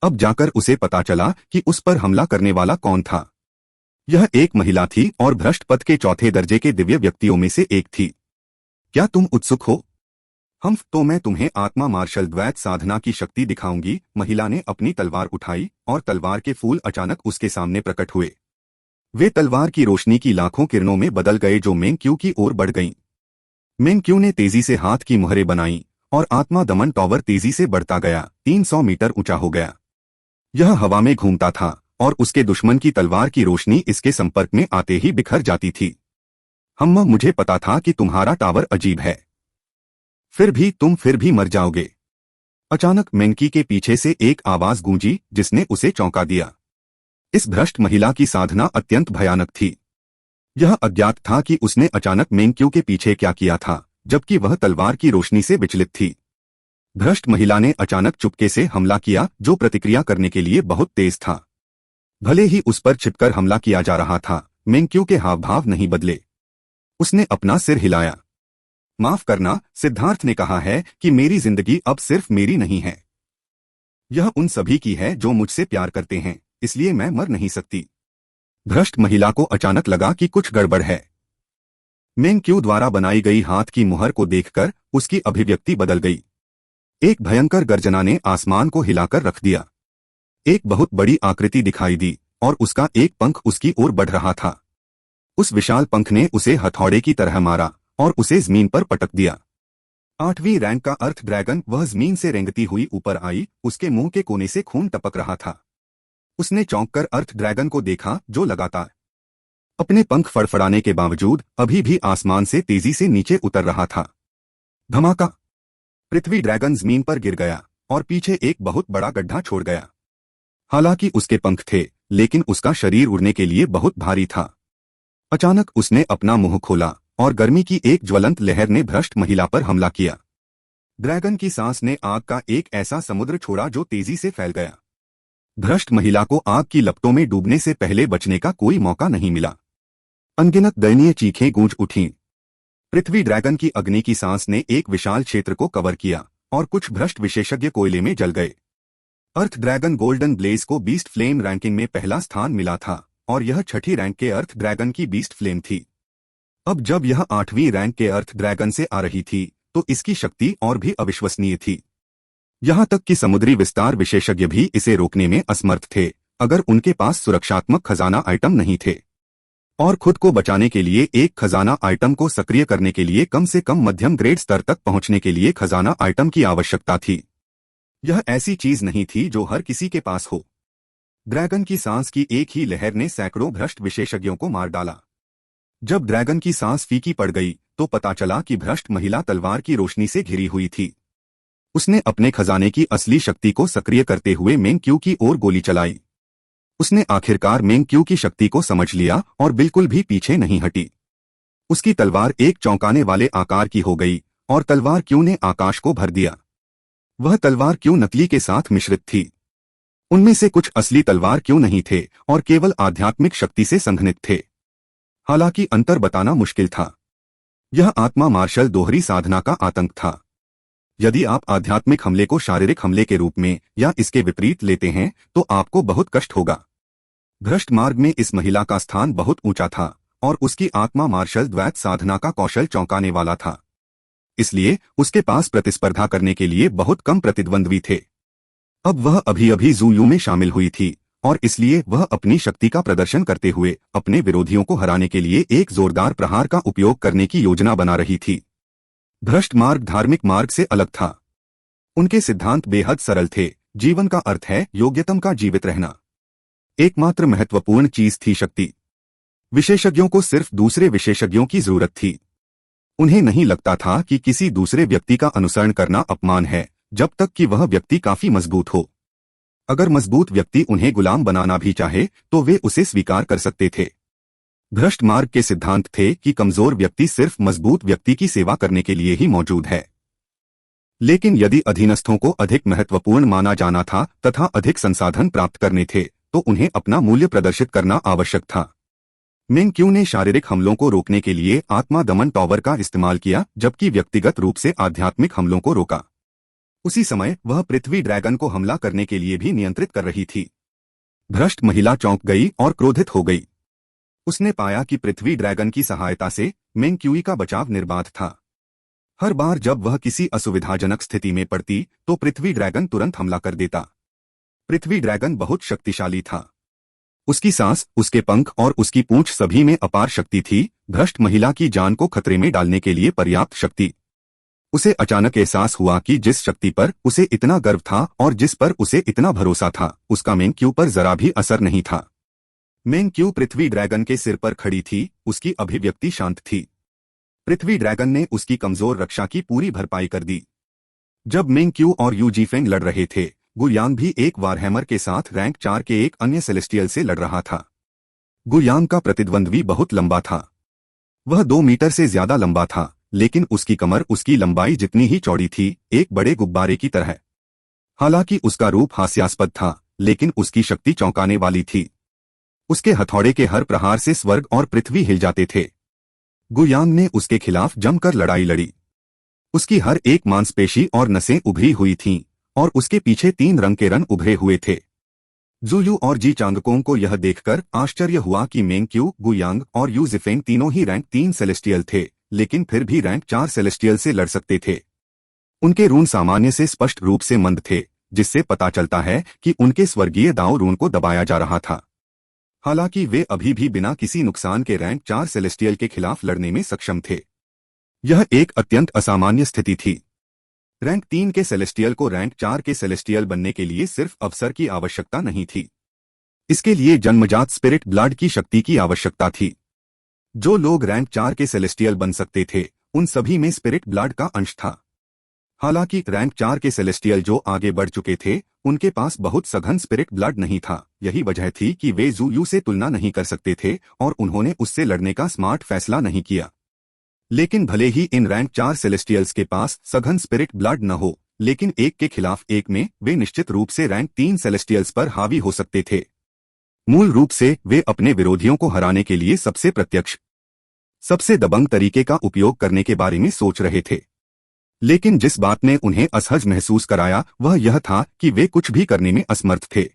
अब जाकर उसे पता चला कि उस पर हमला करने वाला कौन था। यह एक महिला थी और भ्रष्ट पद के चौथे दर्जे के दिव्य व्यक्तियों में से एक थी। क्या तुम उत्सुक हो? तो मैं तुम्हें आत्मा मार्शल द्वैत साधना की शक्ति दिखाऊंगी। महिला ने अपनी तलवार उठाई और तलवार के फूल अचानक उसके सामने प्रकट हुए। वे तलवार की रोशनी की लाखों किरणों में बदल गए जो मेंग्क्यू की ओर बढ़ गईं। मेंग्क्यू ने तेजी से हाथ की मुहरें बनाई और आत्मा दमन टॉवर तेजी से बढ़ता गया, 300 मीटर ऊंचा हो गया। यह हवा में घूमता था और उसके दुश्मन की तलवार की रोशनी इसके संपर्क में आते ही बिखर जाती थी। मुझे पता था कि तुम्हारा टावर अजीब है, फिर भी मर जाओगे। अचानक मेंग्क्यू के पीछे से एक आवाज गूंजी जिसने उसे चौंका दिया। इस भ्रष्ट महिला की साधना अत्यंत भयानक थी। यह अज्ञात था कि उसने अचानक मेंग्क्यू के पीछे क्या किया था, जबकि वह तलवार की रोशनी से विचलित थी। भ्रष्ट महिला ने अचानक चुपके से हमला किया जो प्रतिक्रिया करने के लिए बहुत तेज था। भले ही उस पर छिपकर हमला किया जा रहा था, मेंग्क्यू के हाव भाव नहीं बदले। उसने अपना सिर हिलाया। माफ करना, सिद्धार्थ ने कहा है कि मेरी जिंदगी अब सिर्फ मेरी नहीं है। यह उन सभी की है जो मुझसे प्यार करते हैं, इसलिए मैं मर नहीं सकती। भ्रष्ट महिला को अचानक लगा कि कुछ गड़बड़ है। मेंग्क्यू द्वारा बनाई गई हाथ की मुहर को देखकर उसकी अभिव्यक्ति बदल गई। एक भयंकर गर्जना ने आसमान को हिलाकर रख दिया। एक बहुत बड़ी आकृति दिखाई दी और उसका एक पंख उसकी ओर बढ़ रहा था। उस विशाल पंख ने उसे हथौड़े की तरह मारा और उसे जमीन पर पटक दिया। 8वीं रैंक का अर्थ ड्रैगन वह जमीन से रेंगती हुई ऊपर आई, उसके मुंह के कोने से खून टपक रहा था। उसने चौंक कर अर्थ ड्रैगन को देखा जो लगातार अपने पंख फड़फड़ाने के बावजूद अभी भी आसमान से तेजी से नीचे उतर रहा था। धमाका! पृथ्वी ड्रैगन जमीन पर गिर गया और पीछे एक बहुत बड़ा गड्ढा छोड़ गया। हालांकि उसके पंख थे, लेकिन उसका शरीर उड़ने के लिए बहुत भारी था। अचानक उसने अपना मुंह खोला और गर्मी की एक ज्वलंत लहर ने भ्रष्ट महिला पर हमला किया। ड्रैगन की सांस ने आग का एक ऐसा समुद्र छोड़ा जो तेजी से फैल गया। भ्रष्ट महिला को आग की लपटों में डूबने से पहले बचने का कोई मौका नहीं मिला। अनगिनत दयनीय चीखें गूंज उठीं। पृथ्वी ड्रैगन की अग्नि की सांस ने एक विशाल क्षेत्र को कवर किया और कुछ भ्रष्ट विशेषज्ञ कोयले में जल गए। अर्थ ड्रैगन गोल्डन ब्लेज को बीस्ट फ्लेम रैंकिंग में पहला स्थान मिला था और यह 6ठी रैंक के अर्थ ड्रैगन की बीस्ट फ्लेम थी। अब जब यह 8वीं रैंक के अर्थ ड्रैगन से आ रही थी तो इसकी शक्ति और भी अविश्वसनीय थी। यहां तक कि समुद्री विस्तार विशेषज्ञ भी इसे रोकने में असमर्थ थे, अगर उनके पास सुरक्षात्मक खजाना आइटम नहीं थे। और खुद को बचाने के लिए एक खजाना आइटम को सक्रिय करने के लिए कम से कम मध्यम ग्रेड स्तर तक पहुंचने के लिए खजाना आइटम की आवश्यकता थी। यह ऐसी चीज नहीं थी जो हर किसी के पास हो। ड्रैगन की सांस की एक ही लहर ने सैकड़ों भ्रष्ट विशेषज्ञों को मार डाला। जब ड्रैगन की सांस फीकी पड़ गई तो पता चला कि भ्रष्ट महिला तलवार की रोशनी से घिरी हुई थी। उसने अपने खजाने की असली शक्ति को सक्रिय करते हुए मेंग-क्यू की ओर गोली चलाई। उसने आखिरकार मेंग-क्यू की शक्ति को समझ लिया और बिल्कुल भी पीछे नहीं हटी। उसकी तलवार एक चौंकाने वाले आकार की हो गई और तलवार क्यू ने आकाश को भर दिया। वह तलवार क्यू नकली के साथ मिश्रित थी। उनमें से कुछ असली तलवार क्यू नहीं थे और केवल आध्यात्मिक शक्ति से संघनित थे। हालांकि अंतर बताना मुश्किल था। यह आत्मा मार्शल दोहरी साधना का आतंक था। यदि आप आध्यात्मिक हमले को शारीरिक हमले के रूप में या इसके विपरीत लेते हैं तो आपको बहुत कष्ट होगा। भ्रष्ट मार्ग में इस महिला का स्थान बहुत ऊंचा था और उसकी आत्मा मार्शल द्वैत साधना का कौशल चौंकाने वाला था। इसलिए उसके पास प्रतिस्पर्धा करने के लिए बहुत कम प्रतिद्वंद्वी थे। अब वह अभी अभी ज़ूयू में शामिल हुई थी और इसलिए वह अपनी शक्ति का प्रदर्शन करते हुए अपने विरोधियों को हराने के लिए एक जोरदार प्रहार का उपयोग करने की योजना बना रही थी। भ्रष्ट मार्ग धार्मिक मार्ग से अलग था। उनके सिद्धांत बेहद सरल थे। जीवन का अर्थ है योग्यतम का जीवित रहना। एकमात्र महत्वपूर्ण चीज थी शक्ति। विशेषज्ञों को सिर्फ दूसरे विशेषज्ञों की जरूरत थी। उन्हें नहीं लगता था कि किसी दूसरे व्यक्ति का अनुसरण करना अपमान है जब तक कि वह व्यक्ति काफी मजबूत हो। अगर मजबूत व्यक्ति उन्हें गुलाम बनाना भी चाहे तो वे उसे स्वीकार कर सकते थे। भ्रष्ट मार्ग के सिद्धांत थे कि कमजोर व्यक्ति सिर्फ मजबूत व्यक्ति की सेवा करने के लिए ही मौजूद है। लेकिन यदि अधीनस्थों को अधिक महत्वपूर्ण माना जाना था तथा अधिक संसाधन प्राप्त करने थे तो उन्हें अपना मूल्य प्रदर्शित करना आवश्यक था। मेंग-क्यू ने शारीरिक हमलों को रोकने के लिए आत्मा दमन टॉवर का इस्तेमाल किया जबकि व्यक्तिगत रूप से आध्यात्मिक हमलों को रोका। उसी समय वह पृथ्वी ड्रैगन को हमला करने के लिए भी नियंत्रित कर रही थी। भ्रष्ट महिला चौंक गई और क्रोधित हो गई। उसने पाया कि पृथ्वी ड्रैगन की सहायता से मेंग-क्यू का बचाव निर्बाध था। हर बार जब वह किसी असुविधाजनक स्थिति में पड़ती तो पृथ्वी ड्रैगन तुरंत हमला कर देता। पृथ्वी ड्रैगन बहुत शक्तिशाली था। उसकी सांस, उसके पंख और उसकी पूंछ सभी में अपार शक्ति थी, भ्रष्ट महिला की जान को खतरे में डालने के लिए पर्याप्त शक्ति। उसे अचानक एहसास हुआ कि जिस शक्ति पर उसे इतना गर्व था और जिस पर उसे इतना भरोसा था उसका मेंग-क्यू पर जरा भी असर नहीं था। मेंग-क्यू पृथ्वी ड्रैगन के सिर पर खड़ी थी, उसकी अभिव्यक्ति शांत थी। पृथ्वी ड्रैगन ने उसकी कमजोर रक्षा की पूरी भरपाई कर दी। जब मेंग-क्यू और यू जीफेंग लड़ रहे थे, गुयांग भी एक वारहैमर के साथ रैंक 4 के एक अन्य सेलेस्टियल से लड़ रहा था। गुयांग का प्रतिद्वंद्वी बहुत लंबा था। वह 2 मीटर से ज्यादा लंबा था, लेकिन उसकी कमर उसकी लंबाई जितनी ही चौड़ी थी, एक बड़े गुब्बारे की तरह। हालांकि उसका रूप हास्यास्पद था, लेकिन उसकी शक्ति चौंकाने वाली थी। उसके हथौड़े के हर प्रहार से स्वर्ग और पृथ्वी हिल जाते थे। गुयांग ने उसके खिलाफ जमकर लड़ाई लड़ी। उसकी हर एक मांसपेशी और नसें उभरी हुई थीं और उसके पीछे 3 रंग के रन उभरे हुए थे। ज़ूयू और जी चांगकोंग को यह देखकर आश्चर्य हुआ कि मेंग-क्यू, गुयांग और यू जीफेंग तीनों ही रैंक 3 सेलेस्टियल थे, लेकिन फिर भी रैंक 4 सेलेस्टियल से लड़ सकते थे। उनके रून सामान्य से स्पष्ट रूप से मंद थे, जिससे पता चलता है कि उनके स्वर्गीय दांव रून को दबाया जा रहा था। हालांकि वे अभी भी बिना किसी नुकसान के रैंक 4 सेलेस्टियल के खिलाफ लड़ने में सक्षम थे। यह एक अत्यंत असामान्य स्थिति थी। रैंक 3 के सेलेस्टियल को रैंक 4 के सेलेस्टियल बनने के लिए सिर्फ अवसर की आवश्यकता नहीं थी। इसके लिए जन्मजात स्पिरिट ब्लड की शक्ति की आवश्यकता थी। जो लोग रैंक 4 के सेलेस्टियल बन सकते थे, उन सभी में स्पिरिट ब्लड का अंश था। हालांकि रैंक 4 के सेलेस्टियल जो आगे बढ़ चुके थे, उनके पास बहुत सघन स्पिरिट ब्लड नहीं था। यही वजह थी कि वे ज़ू यू से तुलना नहीं कर सकते थे और उन्होंने उससे लड़ने का स्मार्ट फैसला नहीं किया। लेकिन भले ही इन रैंक 4 सेलेस्टियल्स के पास सघन स्पिरिट ब्लड न हो, लेकिन एक के खिलाफ एक में वे निश्चित रूप से रैंक 3 सेलेस्टियल्स पर हावी हो सकते थे। मूल रूप से वे अपने विरोधियों को हराने के लिए सबसे प्रत्यक्ष, सबसे दबंग तरीके का उपयोग करने के बारे में सोच रहे थे। लेकिन जिस बात ने उन्हें असहज महसूस कराया वह यह था कि वे कुछ भी करने में असमर्थ थे।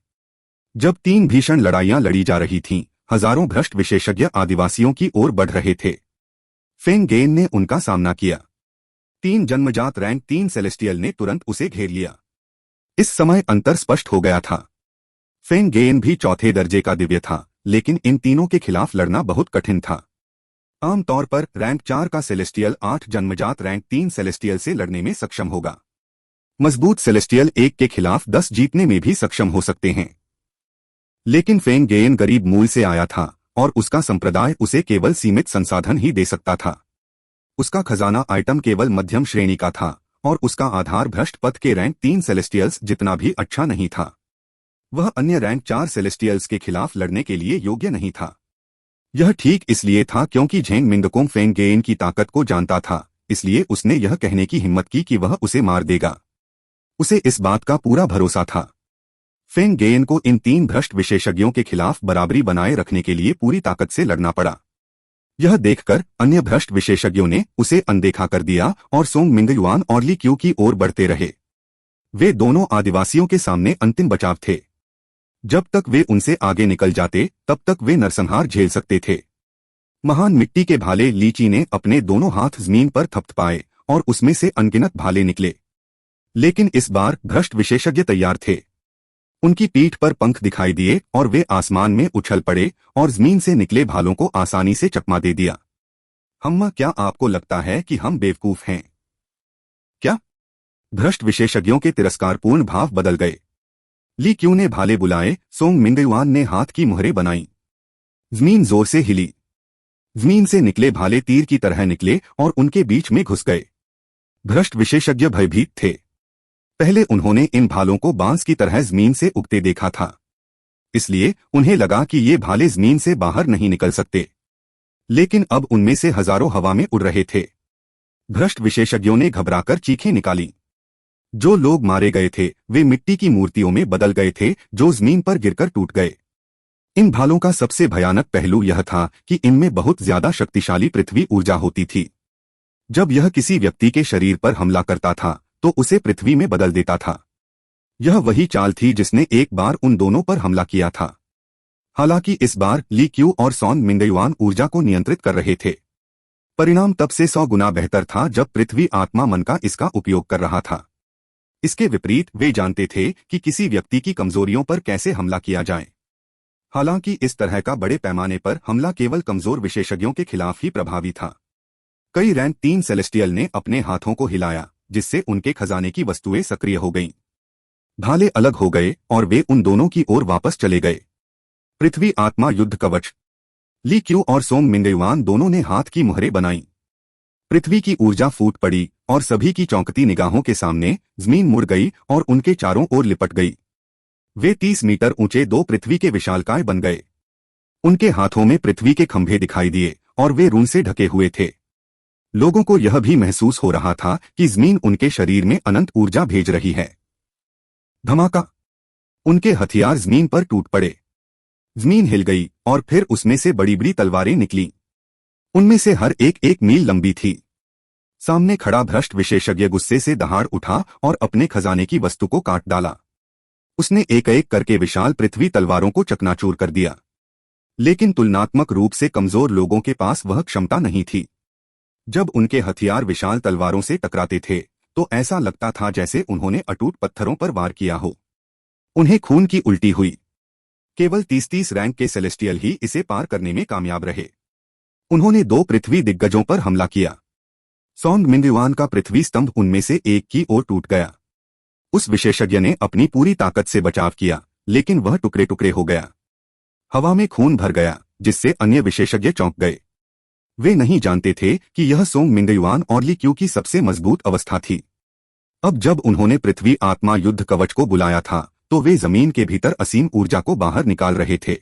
जब 3 भीषण लड़ाइयां लड़ी जा रही थीं, हजारों भ्रष्ट विशेषज्ञ आदिवासियों की ओर बढ़ रहे थे। फेंग गेन ने उनका सामना किया। 3 जन्मजात रैंक 3 सेलेस्टियल ने तुरंत उसे घेर लिया। इस समय अंतर स्पष्ट हो गया था। फेंग गेन भी चौथे दर्जे का दिव्य था, लेकिन इन तीनों के खिलाफ लड़ना बहुत कठिन था। आमतौर पर रैंक 4 का सेलेस्टियल 8 जन्मजात रैंक 3 सेलेस्टियल से लड़ने में सक्षम होगा। मजबूत सेलेस्टियल 1 के खिलाफ 10 जीतने में भी सक्षम हो सकते हैं। लेकिन फेंग गेन गरीब मूल से आया था और उसका संप्रदाय उसे केवल सीमित संसाधन ही दे सकता था। उसका खजाना आइटम केवल मध्यम श्रेणी का था और उसका आधार भ्रष्ट पथ के रैंक 3 सेलेस्टियल्स जितना भी अच्छा नहीं था। वह अन्य रैंक 4 सेलेस्टियल्स के खिलाफ लड़ने के लिए योग्य नहीं था। यह ठीक इसलिए था क्योंकि झेंग मिंगकोंग फेंग गेन की ताकत को जानता था, इसलिए उसने यह कहने की हिम्मत की कि वह उसे मार देगा। उसे इस बात का पूरा भरोसा था। फेंग गेन को इन 3 भ्रष्ट विशेषज्ञों के खिलाफ बराबरी बनाए रखने के लिए पूरी ताकत से लड़ना पड़ा। यह देखकर अन्य भ्रष्ट विशेषज्ञों ने उसे अनदेखा कर दिया और सोंग मिंगयुआन और ली क्यू की ओर बढ़ते रहे। वे दोनों आदिवासियों के सामने अंतिम बचाव थे। जब तक वे उनसे आगे निकल जाते तब तक वे नरसंहार झेल सकते थे। महान मिट्टी के भाले लीची ने अपने दोनों हाथ जमीन पर थपथपाए और उसमें से अनगिनत भाले निकले। लेकिन इस बार भ्रष्ट विशेषज्ञ तैयार थे। उनकी पीठ पर पंख दिखाई दिए और वे आसमान में उछल पड़े और जमीन से निकले भालों को आसानी से चकमा दे दिया। हम्मा, क्या आपको लगता है कि हम बेवकूफ हैं क्या? भ्रष्ट विशेषज्ञों के तिरस्कारपूर्ण भाव बदल गए। ली क्यू ने भाले बुलाए, सोंग मिंगयुआन ने हाथ की मुहरें बनाई। जमीन जोर से हिली। जमीन से निकले भाले तीर की तरह निकले और उनके बीच में घुस गए। भ्रष्ट विशेषज्ञ भयभीत थे। पहले उन्होंने इन भालों को बांस की तरह जमीन से उगते देखा था, इसलिए उन्हें लगा कि ये भाले जमीन से बाहर नहीं निकल सकते। लेकिन अब उनमें से हजारों हवा में उड़ रहे थे। भ्रष्ट विशेषज्ञों ने घबराकर चीखें निकाली। जो लोग मारे गए थे वे मिट्टी की मूर्तियों में बदल गए थे जो जमीन पर गिरकर टूट गए। इन भालों का सबसे भयानक पहलू यह था कि इनमें बहुत ज्यादा शक्तिशाली पृथ्वी ऊर्जा होती थी। जब यह किसी व्यक्ति के शरीर पर हमला करता था तो उसे पृथ्वी में बदल देता था। यह वही चाल थी जिसने एक बार उन दोनों पर हमला किया था। हालांकि इस बार ली क्यू और सॉन मिंगयुआन ऊर्जा को नियंत्रित कर रहे थे। परिणाम तब से 100 गुना बेहतर था जब पृथ्वी आत्मा मन का इसका उपयोग कर रहा था। इसके विपरीत वे जानते थे कि किसी व्यक्ति की कमजोरियों पर कैसे हमला किया जाए। हालांकि इस तरह का बड़े पैमाने पर हमला केवल कमजोर विशेषज्ञों के खिलाफ ही प्रभावी था। कई रैंक 3 सेलेस्टियल ने अपने हाथों को हिलाया, जिससे उनके खजाने की वस्तुएं सक्रिय हो गईं। भाले अलग हो गए और वे उन दोनों की ओर वापस चले गए। पृथ्वी आत्मा युद्ध कवच। ली क्यू और सोंग मिंगयुआन दोनों ने हाथ की मुहरें बनाई। पृथ्वी की ऊर्जा फूट पड़ी और सभी की चौंकती निगाहों के सामने जमीन मुड़ गई और उनके चारों ओर लिपट गई। वे 30 मीटर ऊंचे 2 पृथ्वी के विशालकाय बन गए। उनके हाथों में पृथ्वी के खंभे दिखाई दिए और वे रून से ढके हुए थे। लोगों को यह भी महसूस हो रहा था कि जमीन उनके शरीर में अनंत ऊर्जा भेज रही है। धमाका! उनके हथियार जमीन पर टूट पड़े। जमीन हिल गई और फिर उसमें से बड़ी बड़ी तलवारें निकली। उनमें से हर एक 1 मील लंबी थी। सामने खड़ा भ्रष्ट विशेषज्ञ गुस्से से दहाड़ उठा और अपने खजाने की वस्तु को काट डाला। उसने एक एक करके विशाल पृथ्वी तलवारों को चकनाचूर कर दिया। लेकिन तुलनात्मक रूप से कमजोर लोगों के पास वह क्षमता नहीं थी। जब उनके हथियार विशाल तलवारों से टकराते थे तो ऐसा लगता था जैसे उन्होंने अटूट पत्थरों पर वार किया हो। उन्हें खून की उल्टी हुई। केवल 30 रैंक के सेलेस्टियल ही इसे पार करने में कामयाब रहे। उन्होंने 2 पृथ्वी दिग्गजों पर हमला किया। सोंग मिंगयुआन का पृथ्वी स्तंभ उनमें से एक की ओर टूट गया। उस विशेषज्ञ ने अपनी पूरी ताकत से बचाव किया, लेकिन वह टुकड़े टुकड़े हो गया। हवा में खून भर गया, जिससे अन्य विशेषज्ञ चौंक गए। वे नहीं जानते थे कि यह सोंग मिंगयुआन और ली क्यू की सबसे मजबूत अवस्था थी। अब जब उन्होंने पृथ्वी आत्मा युद्ध कवच को बुलाया था, तो वे जमीन के भीतर असीम ऊर्जा को बाहर निकाल रहे थे।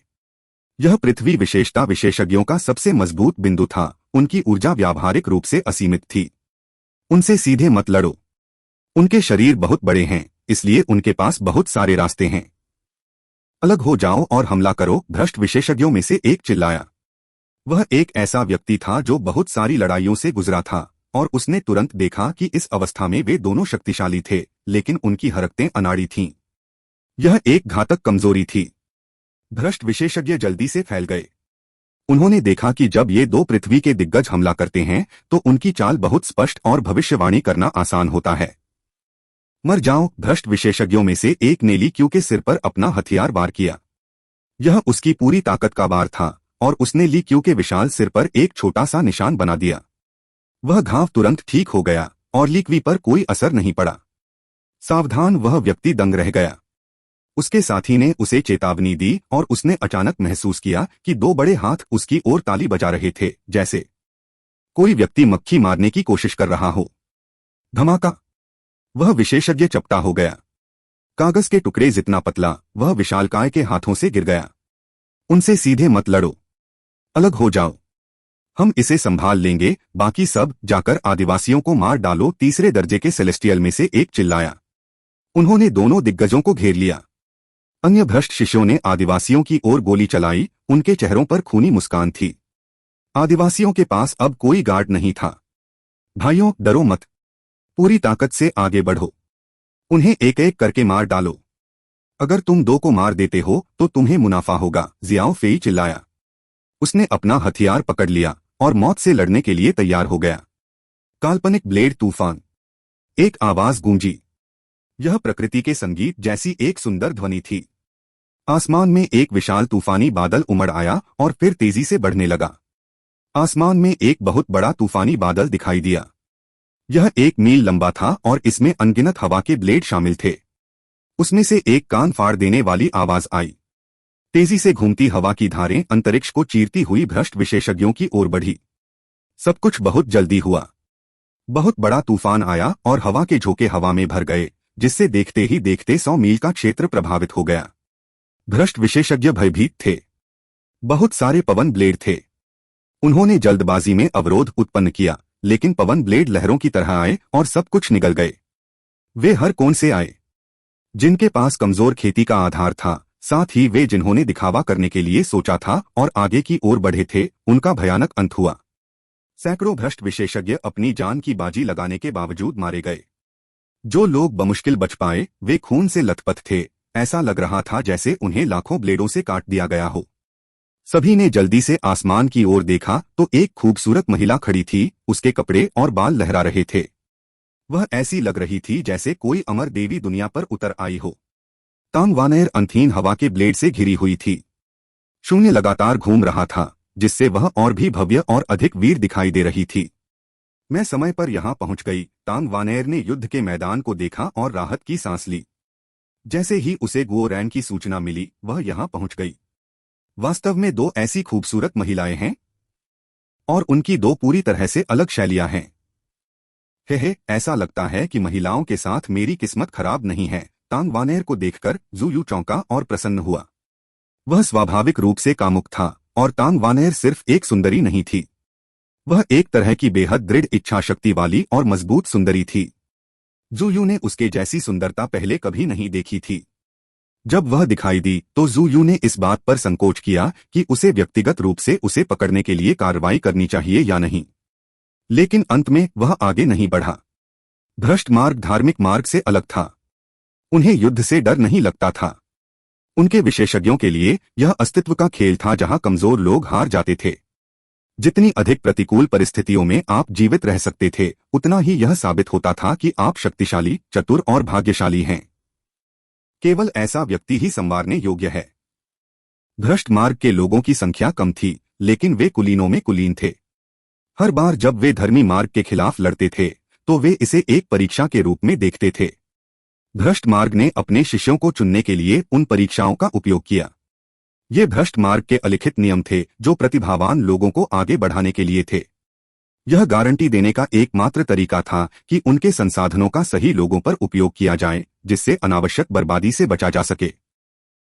यह पृथ्वी विशेषता विशेषज्ञों का सबसे मजबूत बिंदु था। उनकी ऊर्जा व्यावहारिक रूप से असीमित थी। उनसे सीधे मत लड़ो। उनके शरीर बहुत बड़े हैं, इसलिए उनके पास बहुत सारे रास्ते हैं। अलग हो जाओ और हमला करो, भ्रष्ट विशेषज्ञों में से एक चिल्लाया। वह एक ऐसा व्यक्ति था जो बहुत सारी लड़ाइयों से गुजरा था, और उसने तुरंत देखा कि इस अवस्था में वे दोनों शक्तिशाली थे, लेकिन उनकी हरकतें अनाड़ी थीं। यह एक घातक कमजोरी थी। भ्रष्ट विशेषज्ञ जल्दी से फैल गए। उन्होंने देखा कि जब ये दो पृथ्वी के दिग्गज हमला करते हैं, तो उनकी चाल बहुत स्पष्ट और भविष्यवाणी करना आसान होता है। मर जाओ, भ्रष्ट विशेषज्ञों में से एक ने ली क्यू के सिर पर अपना हथियार वार किया। यह उसकी पूरी ताकत का वार था, और उसने ली क्यू के विशाल सिर पर एक छोटा सा निशान बना दिया। वह घाव तुरंत ठीक हो गया, और ली क्वी पर कोई असर नहीं पड़ा। सावधान, वह व्यक्ति दंग रह गया। उसके साथी ने उसे चेतावनी दी, और उसने अचानक महसूस किया कि दो बड़े हाथ उसकी ओर ताली बजा रहे थे, जैसे कोई व्यक्ति मक्खी मारने की कोशिश कर रहा हो। धमाका! वह विशेषज्ञ चपटा हो गया। कागज के टुकड़े जितना पतला, वह विशालकाय के हाथों से गिर गया। उनसे सीधे मत लड़ो। अलग हो जाओ। हम इसे संभाल लेंगे, बाकी सब जाकर आदिवासियों को मार डालो, तीसरे दर्जे के सेलेस्टियल में से एक चिल्लाया। उन्होंने दोनों दिग्गजों को घेर लिया। अन्य भ्रष्ट शिष्यों ने आदिवासियों की ओर गोली चलाई। उनके चेहरों पर खूनी मुस्कान थी। आदिवासियों के पास अब कोई गार्ड नहीं था। भाइयों, डरो मत। पूरी ताकत से आगे बढ़ो। उन्हें एक एक करके मार डालो। अगर तुम दो को मार देते हो तो तुम्हें मुनाफा होगा, जियाओ फेई चिल्लाया। उसने अपना हथियार पकड़ लिया और मौत से लड़ने के लिए तैयार हो गया। काल्पनिक ब्लेड तूफान। एक आवाज गूंजी। यह प्रकृति के संगीत जैसी एक सुंदर ध्वनि थी। आसमान में एक विशाल तूफानी बादल उमड़ आया और फिर तेजी से बढ़ने लगा। आसमान में एक बहुत बड़ा तूफानी बादल दिखाई दिया। यह 1 मील लंबा था और इसमें अनगिनत हवा के ब्लेड शामिल थे। उसमें से एक कान फाड़ देने वाली आवाज आई। तेजी से घूमती हवा की धारें अंतरिक्ष को चीरती हुई भ्रष्ट विशेषज्ञों की ओर बढ़ी। सब कुछ बहुत जल्दी हुआ। बहुत बड़ा तूफान आया और हवा के झोंके हवा में भर गए, जिससे देखते ही देखते 100 मील का क्षेत्र प्रभावित हो गया। भ्रष्ट विशेषज्ञ भयभीत थे। बहुत सारे पवन ब्लेड थे। उन्होंने जल्दबाजी में अवरोध उत्पन्न किया, लेकिन पवन ब्लेड लहरों की तरह आए और सब कुछ निगल गए। वे हर कोण से आए। जिनके पास कमजोर खेती का आधार था, साथ ही वे जिन्होंने दिखावा करने के लिए सोचा था और आगे की ओर बढ़े थे, उनका भयानक अंत हुआ। सैकड़ों भ्रष्ट विशेषज्ञ अपनी जान की बाजी लगाने के बावजूद मारे गए। जो लोग बमुश्किल बच पाए, वे खून से लथपथ थे। ऐसा लग रहा था जैसे उन्हें लाखों ब्लेडों से काट दिया गया हो। सभी ने जल्दी से आसमान की ओर देखा तो एक खूबसूरत महिला खड़ी थी। उसके कपड़े और बाल लहरा रहे थे। वह ऐसी लग रही थी जैसे कोई अमर देवी दुनिया पर उतर आई हो। तांग वानर अंधीन हवा के ब्लेड से घिरी हुई थी। शून्य लगातार घूम रहा था, जिससे वह और भी भव्य और अधिक वीर दिखाई दे रही थी। मैं समय पर यहां पहुंच गई। तांग वानर ने युद्ध के मैदान को देखा और राहत की सांस ली। जैसे ही उसे गुओ रैन की सूचना मिली, वह यहां पहुंच गई। वास्तव में 2 ऐसी खूबसूरत महिलाएं हैं, और उनकी 2 पूरी तरह से अलग शैलियां हैं। हे, ऐसा लगता है कि महिलाओं के साथ मेरी किस्मत खराब नहीं है। तांग वानर को देखकर जू यू चौंका और प्रसन्न हुआ। वह स्वाभाविक रूप से कामुक था, और तांग वानर सिर्फ एक सुंदरी नहीं थी। वह एक तरह की बेहद दृढ़ इच्छा शक्ति वाली और मजबूत सुंदरी थी। जू यू ने उसके जैसी सुंदरता पहले कभी नहीं देखी थी। जब वह दिखाई दी तो जू यू ने इस बात पर संकोच किया कि उसे व्यक्तिगत रूप से उसे पकड़ने के लिए कार्रवाई करनी चाहिए या नहीं, लेकिन अंत में वह आगे नहीं बढ़ा। भ्रष्ट मार्ग धार्मिक मार्ग से अलग था। उन्हें युद्ध से डर नहीं लगता था। उनके विशेषज्ञों के लिए यह अस्तित्व का खेल था जहां कमजोर लोग हार जाते थे। जितनी अधिक प्रतिकूल परिस्थितियों में आप जीवित रह सकते थे, उतना ही यह साबित होता था कि आप शक्तिशाली, चतुर और भाग्यशाली हैं। केवल ऐसा व्यक्ति ही संवारने योग्य है। भ्रष्ट मार्ग के लोगों की संख्या कम थी, लेकिन वे कुलीनों में कुलीन थे। हर बार जब वे धर्मी मार्ग के खिलाफ लड़ते थे तो वे इसे एक परीक्षा के रूप में देखते थे। भ्रष्ट मार्ग ने अपने शिष्यों को चुनने के लिए उन परीक्षाओं का उपयोग किया। ये भ्रष्ट मार्ग के अलिखित नियम थे जो प्रतिभावान लोगों को आगे बढ़ाने के लिए थे। यह गारंटी देने का एकमात्र तरीका था कि उनके संसाधनों का सही लोगों पर उपयोग किया जाए, जिससे अनावश्यक बर्बादी से बचा जा सके।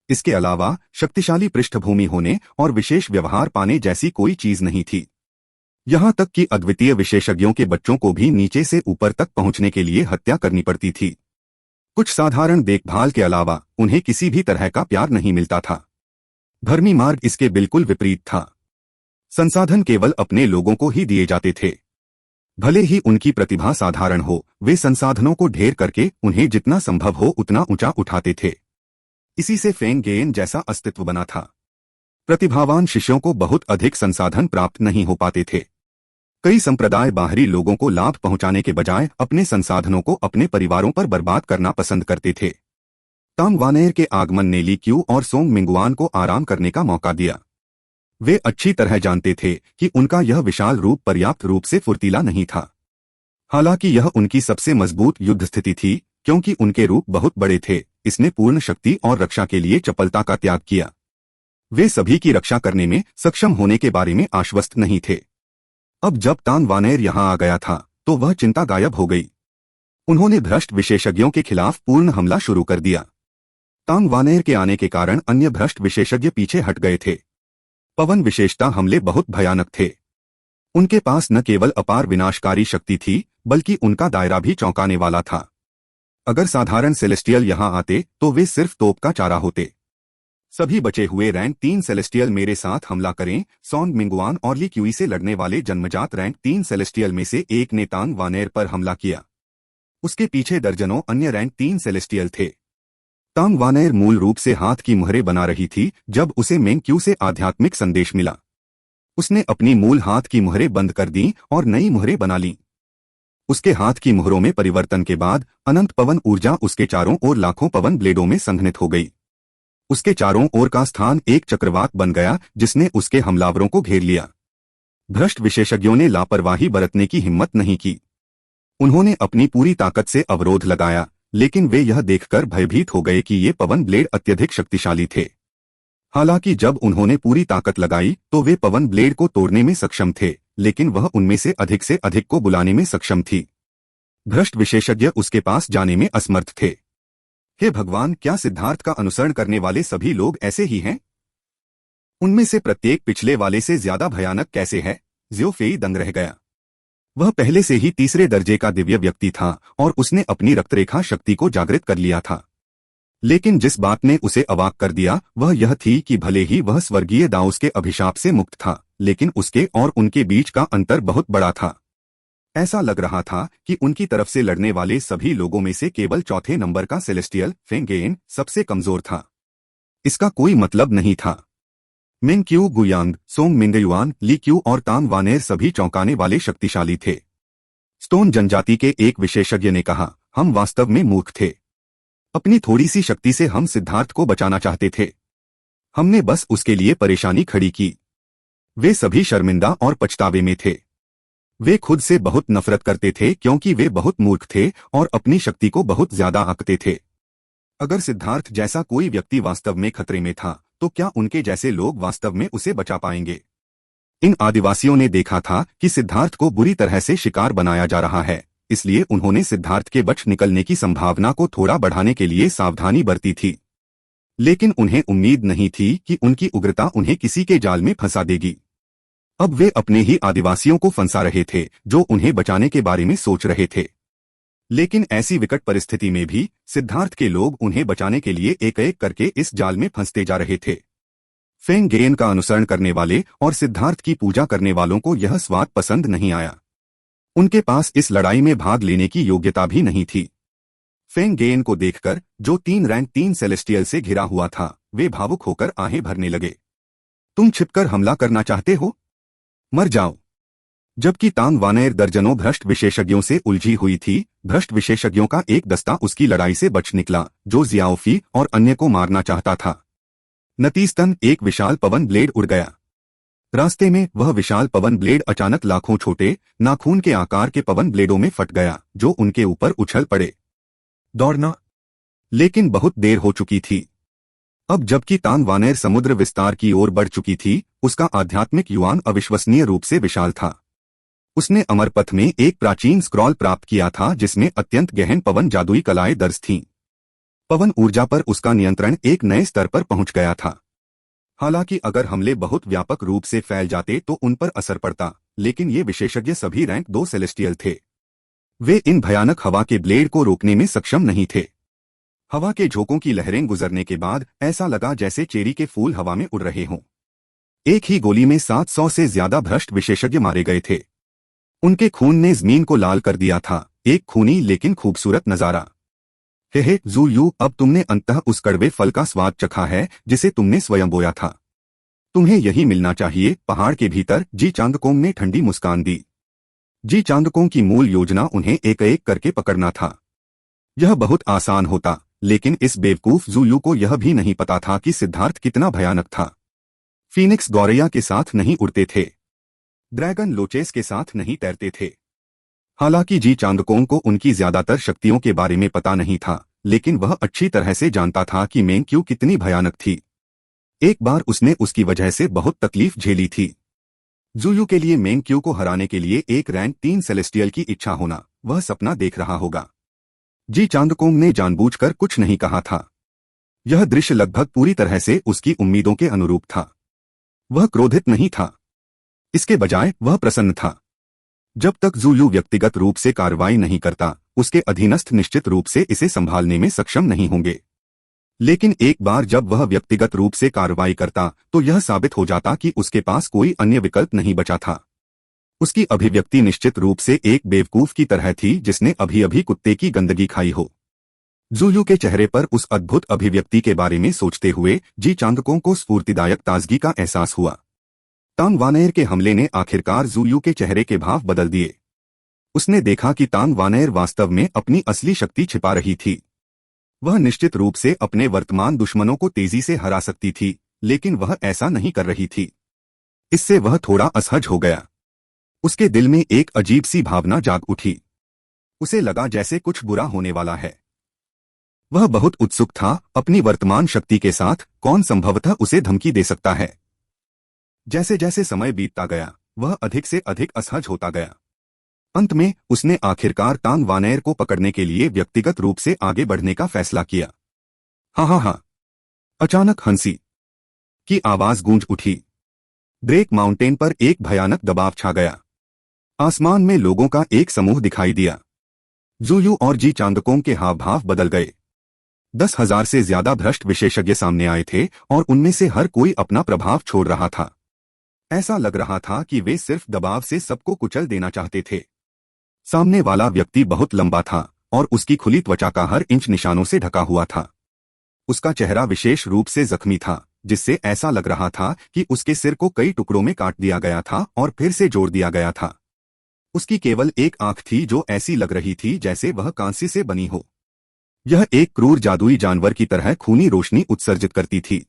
इसके अलावा शक्तिशाली पृष्ठभूमि होने और विशेष व्यवहार पाने जैसी कोई चीज नहीं थी। यहां तक कि अद्वितीय विशेषज्ञों के बच्चों को भी नीचे से ऊपर तक पहुंचने के लिए हत्या करनी पड़ती थी। कुछ साधारण देखभाल के अलावा उन्हें किसी भी तरह का प्यार नहीं मिलता था। धर्मी मार्ग इसके बिल्कुल विपरीत था। संसाधन केवल अपने लोगों को ही दिए जाते थे। भले ही उनकी प्रतिभा साधारण हो, वे संसाधनों को ढेर करके उन्हें जितना संभव हो उतना ऊंचा उठाते थे। इसी से फेंग गेन जैसा अस्तित्व बना था। प्रतिभावान शिष्यों को बहुत अधिक संसाधन प्राप्त नहीं हो पाते थे। कई संप्रदाय बाहरी लोगों को लाभ पहुंचाने के बजाय अपने संसाधनों को अपने परिवारों पर बर्बाद करना पसंद करते थे। तांग वानेर के आगमन ने ली क्यू और सोंग मिंगुआन को आराम करने का मौका दिया। वे अच्छी तरह जानते थे कि उनका यह विशाल रूप पर्याप्त रूप से फुर्तीला नहीं था। हालांकि यह उनकी सबसे मजबूत युद्ध स्थिति थी, क्योंकि उनके रूप बहुत बड़े थे। इसने पूर्ण शक्ति और रक्षा के लिए चपलता का त्याग किया। वे सभी की रक्षा करने में सक्षम होने के बारे में आश्वस्त नहीं थे। अब जब तान वानेर यहां आ गया था तो वह चिंता गायब हो गई। उन्होंने भ्रष्ट विशेषज्ञों के खिलाफ पूर्ण हमला शुरू कर दिया। तांग वानेर के आने के कारण अन्य भ्रष्ट विशेषज्ञ पीछे हट गए थे। पवन विशेषता हमले बहुत भयानक थे। उनके पास न केवल अपार विनाशकारी शक्ति थी, बल्कि उनका दायरा भी चौंकाने वाला था। अगर साधारण सेलेस्टियल यहां आते तो वे सिर्फ तोप का चारा होते। सभी बचे हुए रैंक 3 सेलेस्टियल मेरे साथ हमला करें। सॉन्ग मिंगुआन और ली क्यूई से लड़ने वाले जन्मजात रैंक 3 सेलेस्टियल में से एक ने तांग वानेर पर हमला किया। उसके पीछे दर्जनों अन्य रैंक 3 सेलेस्टियल थे। तांग वानेर मूल रूप से हाथ की मुहरें बना रही थी जब उसे मेंग क्यू से आध्यात्मिक संदेश मिला। उसने अपनी मूल हाथ की मुहरें बंद कर दी और नई मुहरें बना लीं। उसके हाथ की मुहरों में परिवर्तन के बाद अनंत पवन ऊर्जा उसके चारों ओर लाखों पवन ब्लेडों में संघनित हो गई। उसके चारों ओर का स्थान एक चक्रवात बन गया जिसने उसके हमलावरों को घेर लिया। भ्रष्ट विशेषज्ञों ने लापरवाही बरतने की हिम्मत नहीं की। उन्होंने अपनी पूरी ताकत से अवरोध लगाया, लेकिन वे यह देखकर भयभीत हो गए कि ये पवन ब्लेड अत्यधिक शक्तिशाली थे। हालांकि जब उन्होंने पूरी ताकत लगाई तो वे पवन ब्लेड को तोड़ने में सक्षम थे, लेकिन वह उनमें से अधिक को बुलाने में सक्षम थी। भ्रष्ट विशेषज्ञ उसके पास जाने में असमर्थ थे। हे भगवान, क्या सिद्धार्थ का अनुसरण करने वाले सभी लोग ऐसे ही हैं? उनमें से प्रत्येक पिछले वाले से ज्यादा भयानक कैसे है? ज़ियो फेई दंग रह गया। वह पहले से ही तीसरे दर्जे का दिव्य व्यक्ति था और उसने अपनी रक्तरेखा शक्ति को जागृत कर लिया था। लेकिन जिस बात ने उसे अवाक कर दिया वह यह थी कि भले ही वह स्वर्गीय दाऊस के अभिशाप से मुक्त था, लेकिन उसके और उनके बीच का अंतर बहुत बड़ा था। ऐसा लग रहा था कि उनकी तरफ से लड़ने वाले सभी लोगों में से केवल चौथे नंबर का सेलेस्टियल फेंग गेन सबसे कमजोर था। इसका कोई मतलब नहीं था। मिंग क्यू, गुयांग, सोंग मिंगयुआन, ली क्यू और तांग वानेर सभी चौंकाने वाले शक्तिशाली थे। स्टोन जनजाति के एक विशेषज्ञ ने कहा, हम वास्तव में मूर्ख थे। अपनी थोड़ी सी शक्ति से हम सिद्धार्थ को बचाना चाहते थे। हमने बस उसके लिए परेशानी खड़ी की। वे सभी शर्मिंदा और पछतावे में थे। वे खुद से बहुत नफरत करते थे क्योंकि वे बहुत मूर्ख थे और अपनी शक्ति को बहुत ज्यादा आंकते थे। अगर सिद्धार्थ जैसा कोई व्यक्ति वास्तव में खतरे में था तो क्या उनके जैसे लोग वास्तव में उसे बचा पाएंगे? इन आदिवासियों ने देखा था कि सिद्धार्थ को बुरी तरह से शिकार बनाया जा रहा है, इसलिए उन्होंने सिद्धार्थ के बच निकलने की संभावना को थोड़ा बढ़ाने के लिए सावधानी बरती थी। लेकिन उन्हें उम्मीद नहीं थी कि उनकी उग्रता उन्हें किसी के जाल में फंसा देगी। अब वे अपने ही आदिवासियों को फंसा रहे थे जो उन्हें बचाने के बारे में सोच रहे थे। लेकिन ऐसी विकट परिस्थिति में भी सिद्धार्थ के लोग उन्हें बचाने के लिए एक एक करके इस जाल में फंसते जा रहे थे। फेंग गेन का अनुसरण करने वाले और सिद्धार्थ की पूजा करने वालों को यह स्वाद पसंद नहीं आया। उनके पास इस लड़ाई में भाग लेने की योग्यता भी नहीं थी। फेंग गेन को देखकर, जो 3 रैंक 3 सेलेस्टियल से घिरा हुआ था, वे भावुक होकर आहें भरने लगे। तुम छिपकर हमला करना चाहते हो? मर जाओ। जबकि तांग वानेर दर्जनों भ्रष्ट विशेषज्ञों से उलझी हुई थी, भ्रष्ट विशेषज्ञों का एक दस्ता उसकी लड़ाई से बच निकला जो जियाओफी और अन्य को मारना चाहता था। नतीजतन एक विशाल पवन ब्लेड उड़ गया। रास्ते में वह विशाल पवन ब्लेड अचानक लाखों छोटे नाखून के आकार के पवन ब्लेडों में फट गया, जो उनके ऊपर उछल पड़े। दौड़ना, लेकिन बहुत देर हो चुकी थी। अब जबकि तान वानर समुद्र विस्तार की ओर बढ़ चुकी थी, उसका आध्यात्मिक युवान अविश्वसनीय रूप से विशाल था। उसने अमरपथ में एक प्राचीन स्क्रॉल प्राप्त किया था जिसमें अत्यंत गहन पवन जादुई कलाएं दर्ज थीं। पवन ऊर्जा पर उसका नियंत्रण एक नए स्तर पर पहुंच गया था। हालांकि अगर हमले बहुत व्यापक रूप से फैल जाते तो उन पर असर पड़ता, लेकिन ये विशेषज्ञ सभी रैंक 2 सेलेस्टियल थे। वे इन भयानक हवा के ब्लेड को रोकने में सक्षम नहीं थे। हवा के झोंकों की लहरें गुजरने के बाद ऐसा लगा जैसे चेरी के फूल हवा में उड़ रहे हों। एक ही गोली में 700 से ज्यादा भ्रष्ट विशेषज्ञ मारे गए थे। उनके खून ने जमीन को लाल कर दिया था, एक खूनी लेकिन खूबसूरत नजारा। हे जू यू, अब तुमने अंततः उस कड़वे फल का स्वाद चखा है जिसे तुमने स्वयं बोया था। तुम्हें यही मिलना चाहिए। पहाड़ के भीतर जी चांगकोंग ने ठंडी मुस्कान दी। जी चांगकोंग की मूल योजना उन्हें एक एक करके पकड़ना था। यह बहुत आसान होता, लेकिन इस बेवकूफ जूयू को यह भी नहीं पता था कि सिद्धार्थ कितना भयानक था। फीनिक्स गौरैया के साथ नहीं उड़ते थे, ड्रैगन लोचेस के साथ नहीं तैरते थे। हालांकि जी चांगकोंग को उनकी ज्यादातर शक्तियों के बारे में पता नहीं था, लेकिन वह अच्छी तरह से जानता था कि मेंग्क्यू कितनी भयानक थी। एक बार उसने उसकी वजह से बहुत तकलीफ झेली थी। जूयू के लिए मेंग्क्यू को हराने के लिए एक रैंक 3 सेलेस्टियल की इच्छा होना, वह सपना देख रहा होगा। जी चांगकोंग ने जानबूझकर कुछ नहीं कहा था। यह दृश्य लगभग पूरी तरह से उसकी उम्मीदों के अनुरूप था। वह क्रोधित नहीं था, इसके बजाय वह प्रसन्न था। जब तक जूयू व्यक्तिगत रूप से कार्रवाई नहीं करता, उसके अधीनस्थ निश्चित रूप से इसे संभालने में सक्षम नहीं होंगे। लेकिन एक बार जब वह व्यक्तिगत रूप से कार्रवाई करता तो यह साबित हो जाता कि उसके पास कोई अन्य विकल्प नहीं बचा था। उसकी अभिव्यक्ति निश्चित रूप से एक बेवकूफ की तरह थी जिसने अभी अभी कुत्ते की गंदगी खाई हो। जूयू के चेहरे पर उस अद्भुत अभिव्यक्ति के बारे में सोचते हुए जी चांगकोंग को स्फूर्तिदायक ताजगी का एहसास हुआ। तांग वानर के हमले ने आखिरकार जूयू के चेहरे के भाव बदल दिए। उसने देखा कि तांग वानर वास्तव में अपनी असली शक्ति छिपा रही थी। वह निश्चित रूप से अपने वर्तमान दुश्मनों को तेजी से हरा सकती थी, लेकिन वह ऐसा नहीं कर रही थी। इससे वह थोड़ा असहज हो गया। उसके दिल में एक अजीब सी भावना जाग उठी। उसे लगा जैसे कुछ बुरा होने वाला है। वह बहुत उत्सुक था, अपनी वर्तमान शक्ति के साथ कौन संभवतः उसे धमकी दे सकता है। जैसे जैसे समय बीतता गया, वह अधिक से अधिक असहज होता गया। अंत में उसने आखिरकार तांग वानर को पकड़ने के लिए व्यक्तिगत रूप से आगे बढ़ने का फैसला किया। हाँ। अचानक हंसी की आवाज गूंज उठी। ड्रेक माउंटेन पर एक भयानक दबाव छा गया। आसमान में लोगों का एक समूह दिखाई दिया। जूयू और जी चांगकोंग के हाव भाव बदल गए। 10,000 से ज्यादा भ्रष्ट विशेषज्ञ सामने आए थे और उनमें से हर कोई अपना प्रभाव छोड़ रहा था। ऐसा लग रहा था कि वे सिर्फ दबाव से सबको कुचल देना चाहते थे। सामने वाला व्यक्ति बहुत लंबा था और उसकी खुली त्वचा का हर इंच निशानों से ढका हुआ था। उसका चेहरा विशेष रूप से जख्मी था, जिससे ऐसा लग रहा था कि उसके सिर को कई टुकड़ों में काट दिया गया था और फिर से जोड़ दिया गया था। उसकी केवल एक आंख थी जो ऐसी लग रही थी जैसे वह कांस्य से बनी हो। यह एक क्रूर जादुई जानवर की तरह खूनी रोशनी उत्सर्जित करती थी।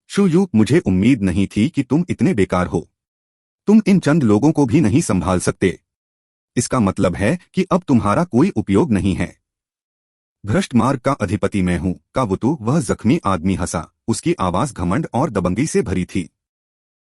शूयू, मुझे उम्मीद नहीं थी कि तुम इतने बेकार हो। तुम इन चंद लोगों को भी नहीं संभाल सकते। इसका मतलब है कि अब तुम्हारा कोई उपयोग नहीं है। भ्रष्ट मार्ग का अधिपति मैं हूं, कावुतु, वह जख्मी आदमी हंसा। उसकी आवाज घमंड और दबंगी से भरी थी।